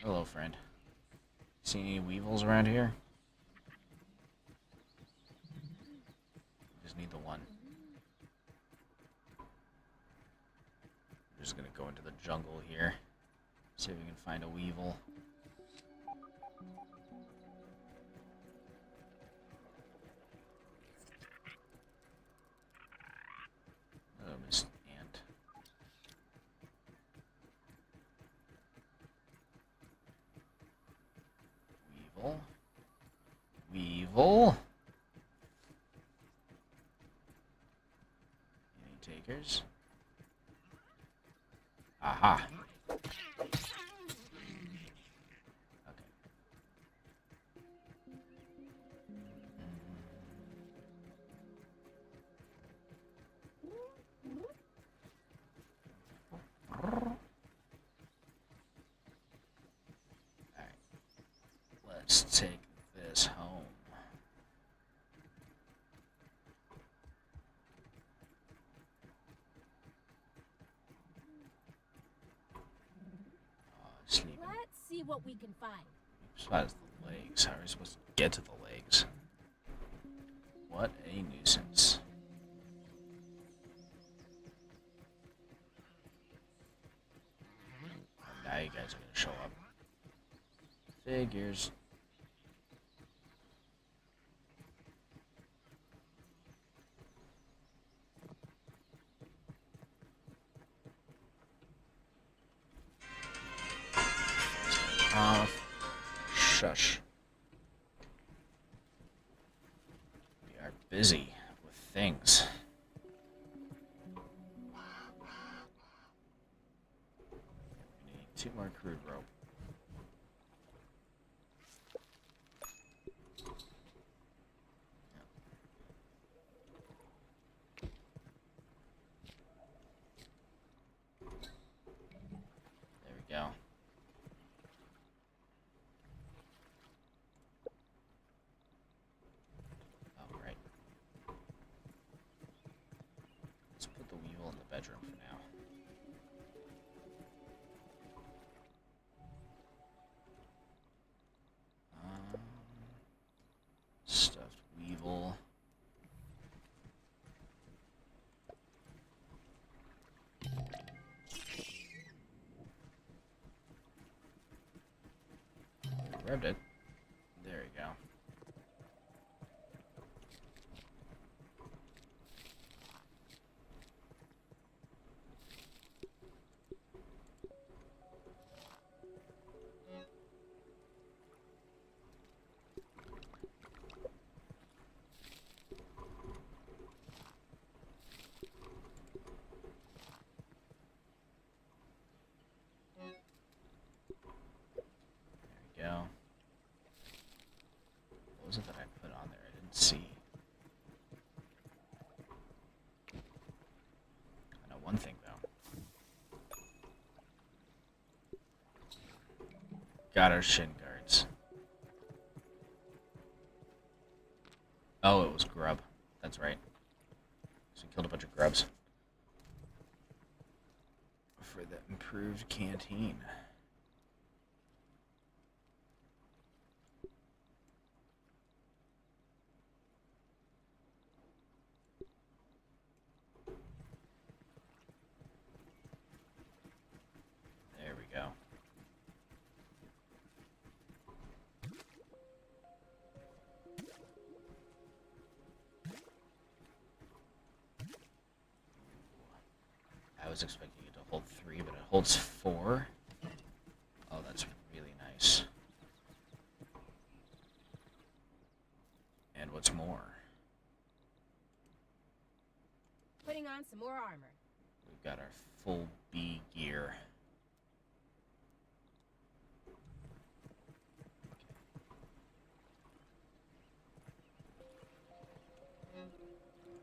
Hello, friend. See any weevils around here? Just need the one. I'm just gonna go into the jungle here. See if we can find a weevil. Oh, Miss Ant. Weevil. Weevil. Any takers? Aha. Okay. Alright. Let's take this home. Sleeping.
Let's see what we can find.
Besides the legs. How are we supposed to get to the legs? What a nuisance. Now you guys are gonna show up. Figures. shush. We are busy with things. We need 2 more crude rope. There we go. Oh, right. Let's put the weevil in the bedroom for now. Stuffed weevil. Grabbed it. There we go. There we go. What was it that I put on there? I didn't see. I know one thing though. Got our shin guards. Oh, it was grub. That's right. So we killed a bunch of grubs. For the improved canteen. There we go. I was expecting it to hold 3, but it holds 4. Oh, that's really nice. And what's more,
Putting on some more armor.
we've got our full bee gear.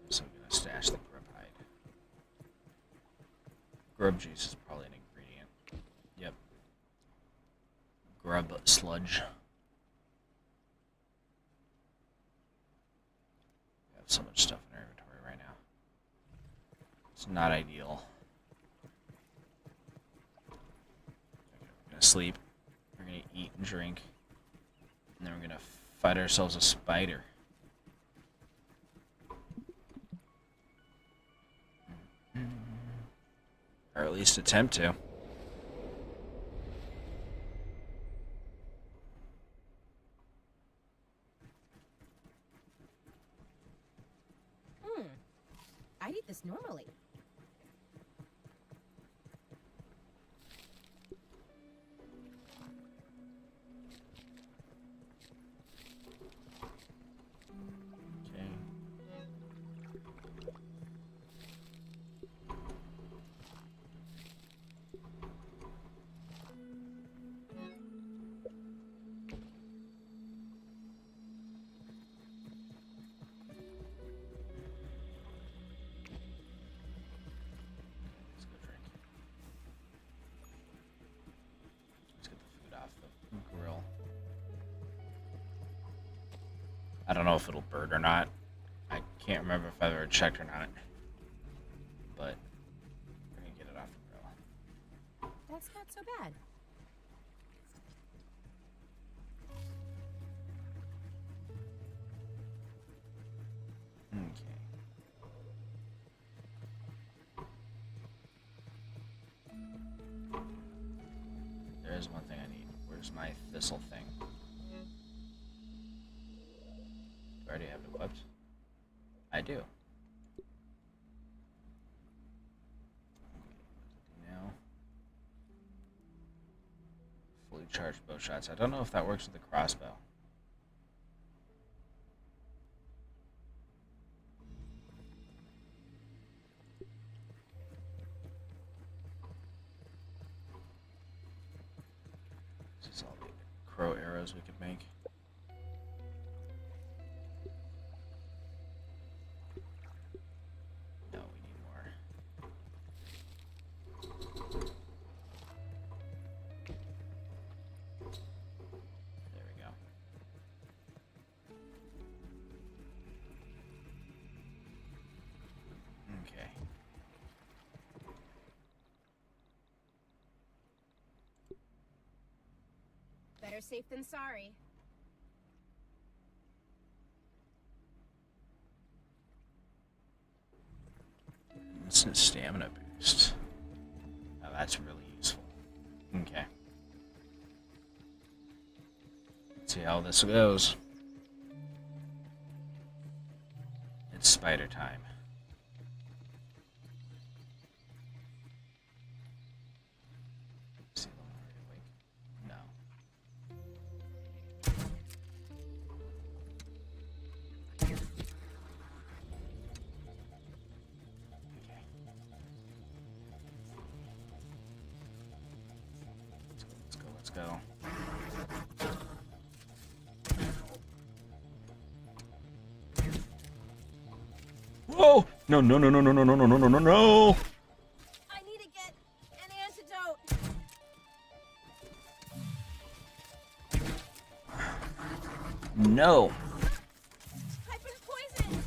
So I'm gonna stash the grub hide. Grub juice is probably an ingredient. Yep. Grub sludge. We have so much stuff in our inventory right now. It's not ideal. Okay, we're gonna sleep. We're gonna eat and drink. And then we're gonna fight ourselves a spider. Or at least attempt to.
I'd eat this normally.
Okay. Let's go drink. Let's get the food off the grill. I don't know if it'll burn or not. I can't remember if I've ever checked or not. But we're gonna get it off the grill.
That's not so bad.
Okay. There is one thing I need. Where's my thistle thing? Do I already have it equipped? I do. Now, fully charged bow shots. I don't know if that works with the crossbow. This is all the crow arrows we could make. No, we need more. There we go. Okay.
Better safe than sorry.
Instant stamina boost. Now that's really useful. Okay. Let's see how this goes. It's spider time. See if I'm already awake. No. Okay. Let's go. Whoa! No!
I need to get an antidote.
No!
I've been poisoned.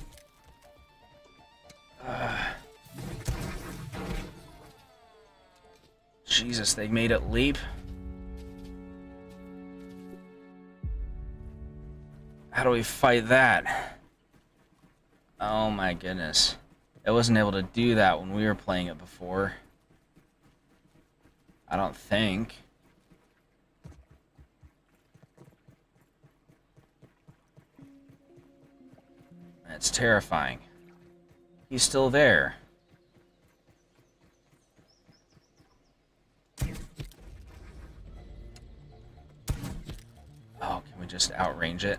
Jesus, they made it leap. How do we fight that? Oh my goodness. It wasn't able to do that when we were playing it before. I don't think. That's terrifying. He's still there. Oh, can we just outrange it?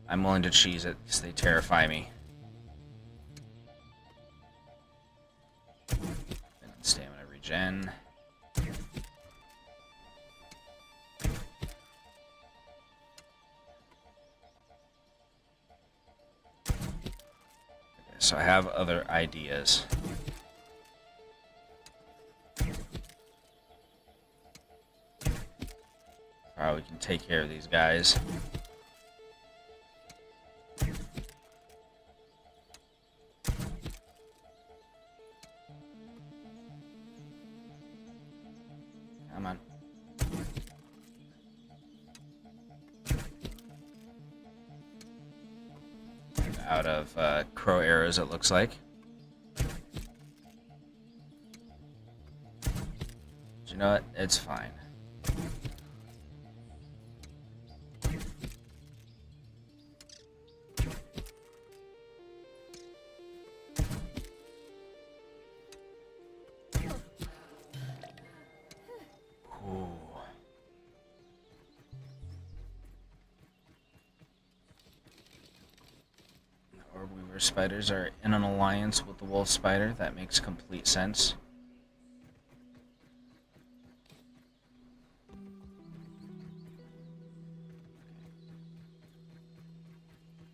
I'm willing to cheese it because they terrify me. And stamina regen. Okay, so I have other ideas. Alright, we can take care of these guys. Come on. Out of crow arrows, it looks like. But you know what? It's fine. Orb-weaver spiders are in an alliance with the wolf spider. That makes complete sense.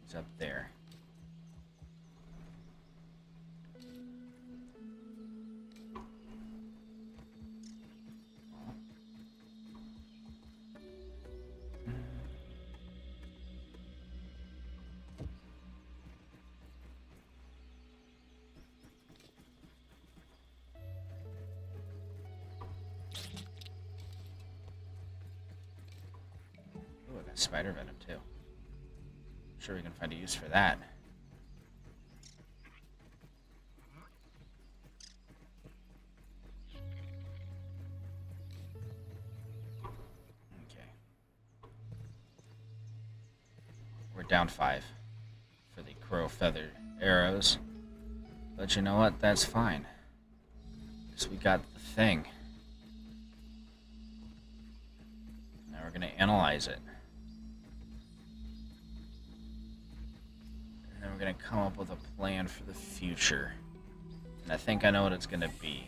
He's up there. Ooh, I got spider venom too. Sure we can find a use for that. Okay. We're down 5 for the crow feather arrows. But you know what? That's fine. Because we got the thing. Now we're going to analyze it. And then we're going to come up with a plan for the future. And I think I know what it's going to be.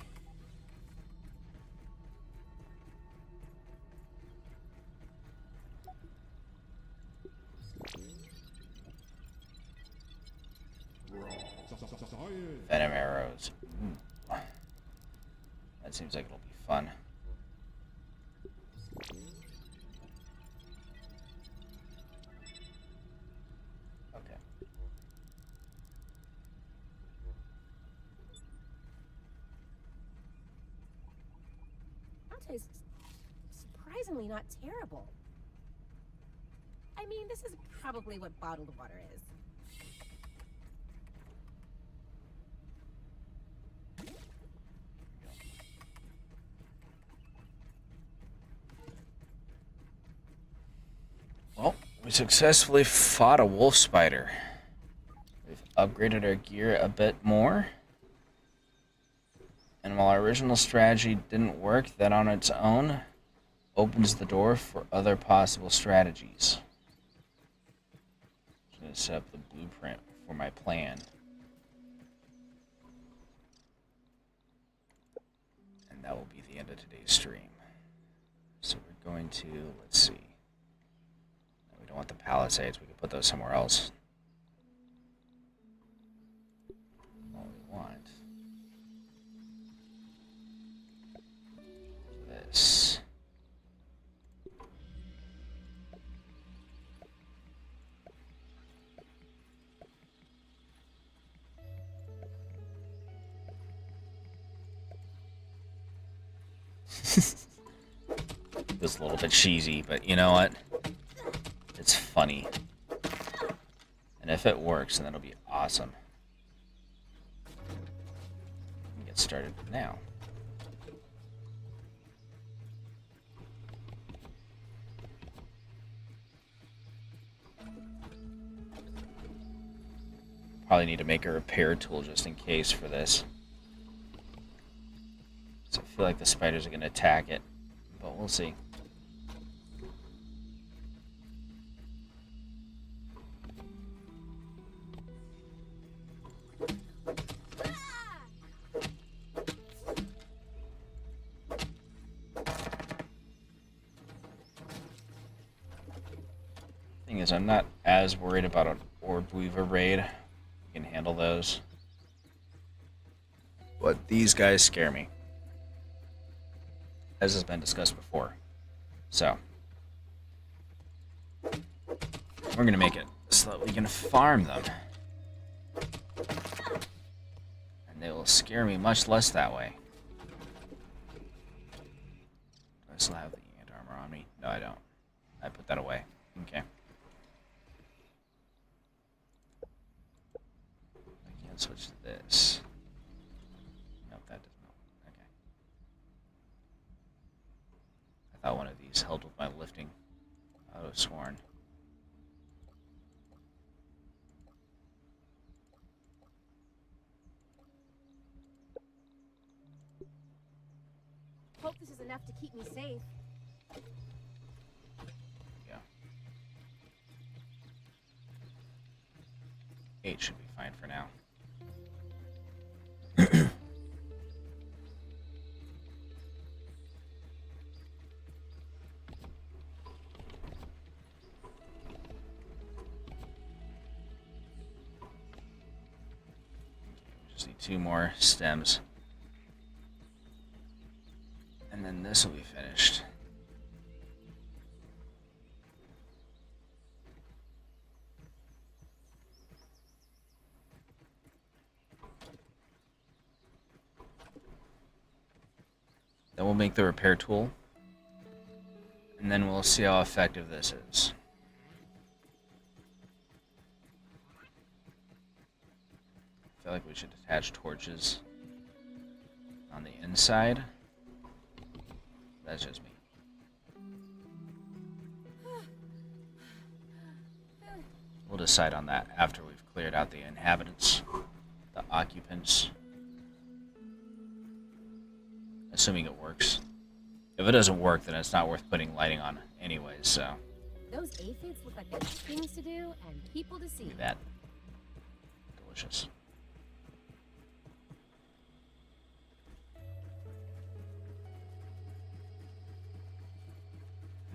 Venom arrows. Ooh. That seems like it'll be fun. Okay.
Is surprisingly not terrible. I mean, this is probably what bottled water is.
Well, we successfully fought a wolf spider. We've upgraded our gear a bit more. And while our original strategy didn't work, that on its own opens the door for other possible strategies. I'm going to set up the blueprint for my plan. And that will be the end of today's stream. So we're going to, let's see. We don't want the palisades, we can put those somewhere else. All we want. This. This is a little bit cheesy, but you know what? It's funny. And if it works, then it'll be awesome. Get started now. Probably need to make a repair tool just in case for this. So I feel like the spiders are going to attack it, but we'll see. Thing is, I'm not as worried about an orb weaver raid. We can handle those. But these guys scare me, as has been discussed before. So we're gonna make it so that we can farm them, and they will scare me much less that way. Do I still have the ant armor on me? No, I don't. I put that away. Okay. I can't switch to this. Nope, that does not. Okay. I thought one of these helped with my lifting. I would have sworn.
Hope this is enough to keep me safe.
Yeah. 8 should be fine for now. Just need 2 more stems. And then this will be finished. Then we'll make the repair tool. And then we'll see how effective this is. I feel like we should attach torches on the inside. That's just me. We'll decide on that after we've cleared out the inhabitants. the occupants. Assuming it works. If it doesn't work, then it's not worth putting lighting on anyways, so.
Those aphids look like they have things to do and people to see.
Look at that. Delicious.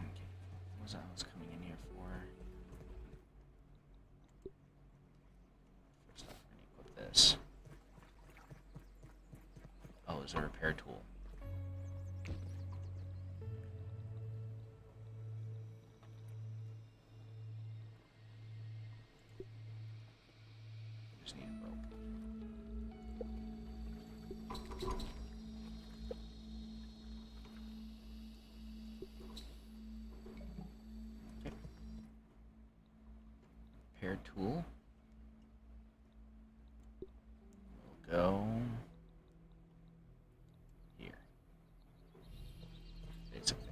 Okay. What was that I was coming in here for? First off, we're gonna equip this. Oh, it's a repair tool. Just need a rope. Okay. Repair tool. We'll go here. Basically.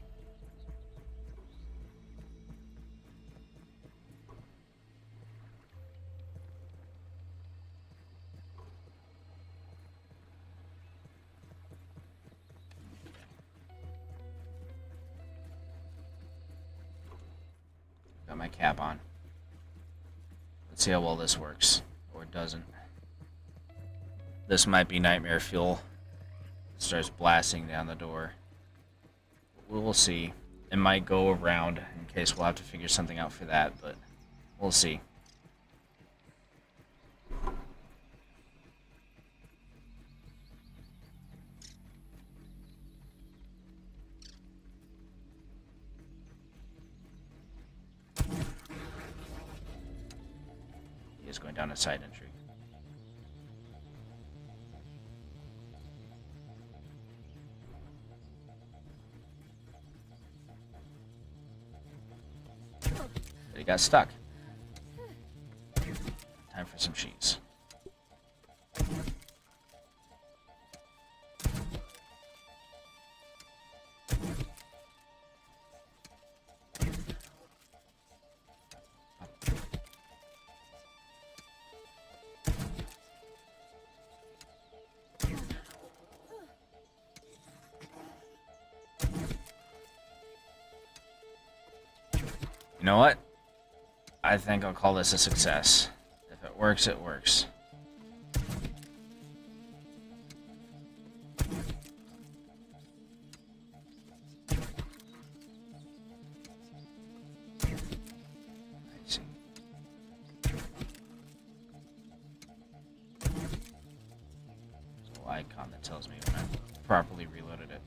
Got my cap on. Let's see how well this works, or it doesn't. This might be nightmare fuel. It starts blasting down the door. We'll see. It might go around in case we'll have to figure something out for that, but we'll see. He is going down a side entry. But he got stuck. Time for some cheese. You know what? I think I'll call this a success. If it works, it works. I see. There's a little icon that tells me when I properly reloaded it.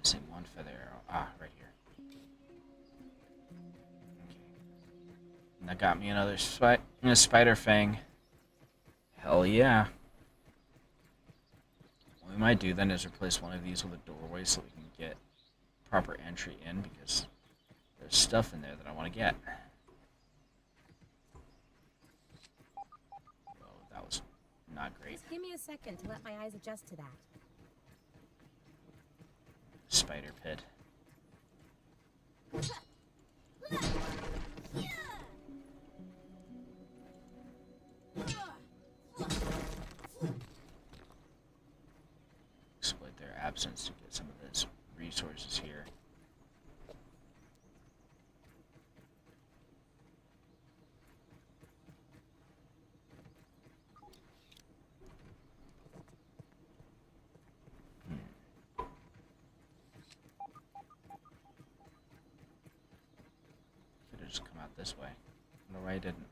Missing one feather arrow. Ah, right here. Okay. And that got me another spider fang. Hell yeah. What we might do then is replace one of these with a doorway so we can get proper entry in, because there's stuff in there that I want to get. Oh, that was not great.
Just give me a second to let my eyes adjust to that.
Spider pit. Exploit their absence to get some of these resources here. Could've just come out this way. I wonder why I didn't.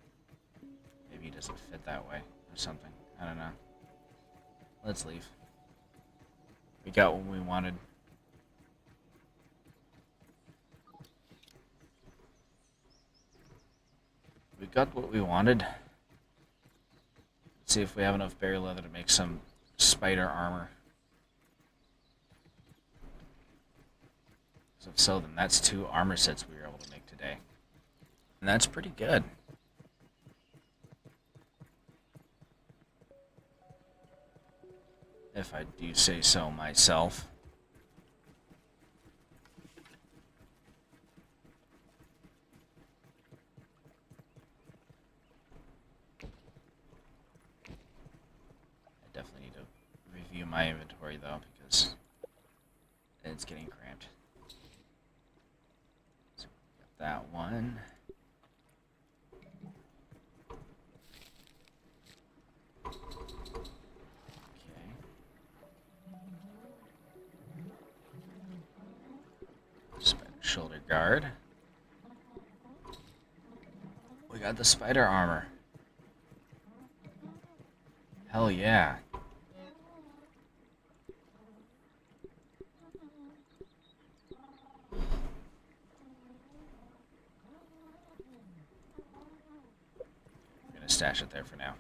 Maybe it doesn't fit that way or something. I don't know. Let's leave. We got what we wanted. We got what we wanted. Let's see if we have enough berry leather to make some spider armor. So if so, then that's 2 armor sets we were able to make today. And that's pretty good. If I do say so myself. I definitely need to review my inventory though, because it's getting cramped. So we got that one. Shoulder guard. We got the spider armor. Hell yeah. I'm gonna stash it there for now.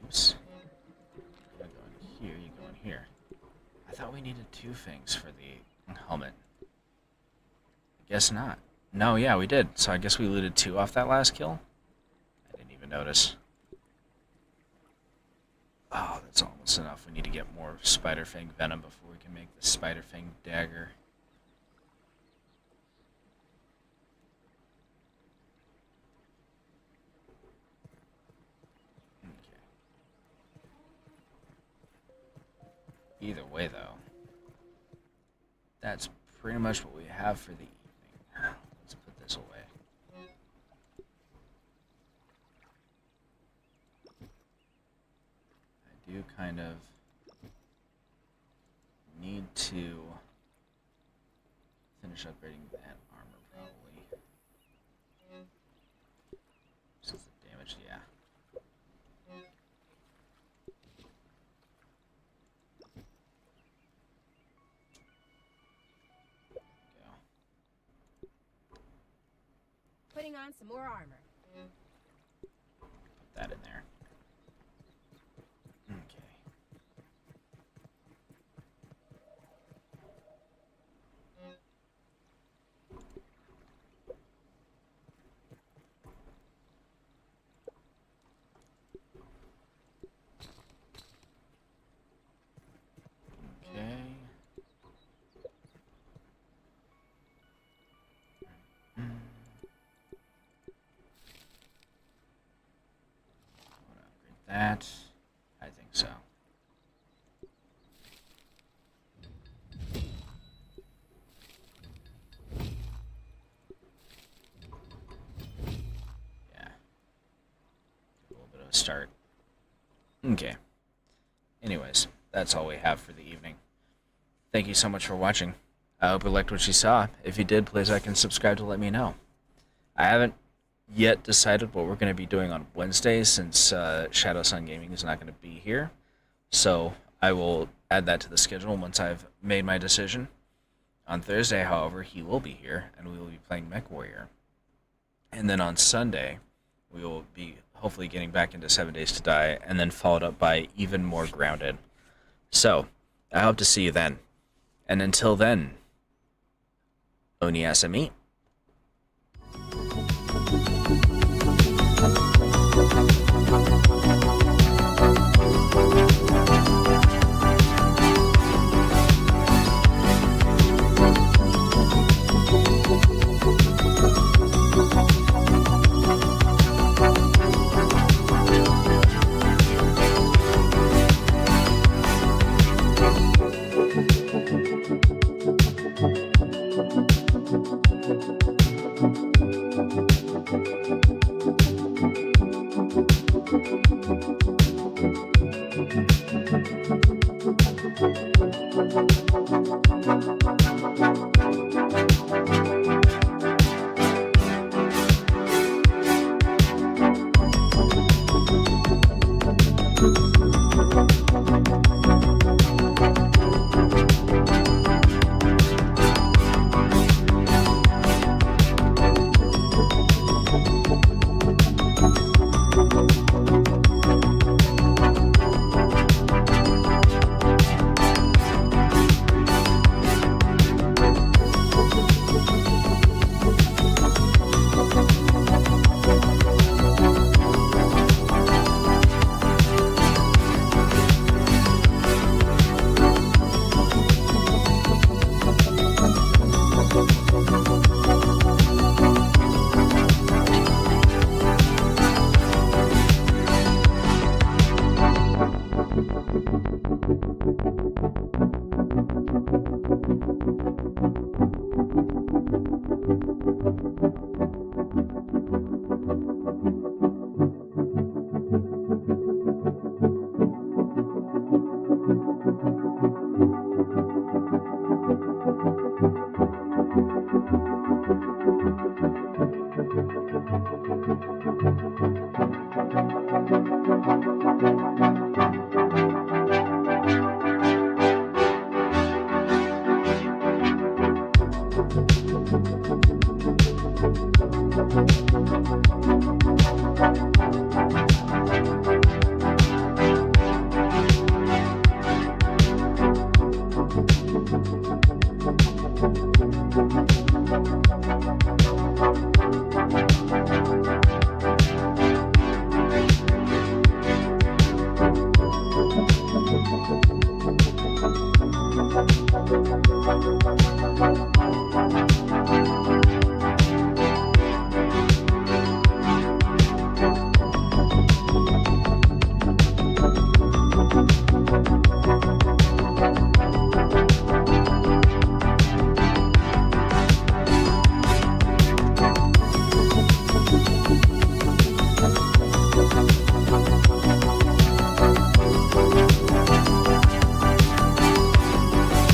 Oops. Here. I thought we needed 2 things for the helmet. I guess not. No, yeah, we did. So I guess we looted 2 off that last kill. I didn't even notice. Oh, that's almost enough. We need to get more spider fang venom before we can make the spider fang dagger. Either way, though, that's pretty much what we have for the evening. Let's put this away. I do kind of need to finish upgrading that armor, probably. Since the damage, yeah.
Putting on some more armor.
Put that in there. Okay. Okay. That, I think so. Yeah. A little bit of a start. Okay. Anyways, that's all we have for the evening. Thank you so much for watching. I hope you liked what you saw. If you did, please like and subscribe to let me know. I haven't yet decided what we're going to be doing on Wednesdays, since Shadow Sun Gaming is not going to be here. So I will add that to the schedule once I've made my decision. On Thursday, however, he will be here, and we will be playing Mech Warrior. And then on Sunday, we will be hopefully getting back into 7 Days to Die, and then followed up by Even More Grounded. So, I hope to see you then. And until then, Oniasami.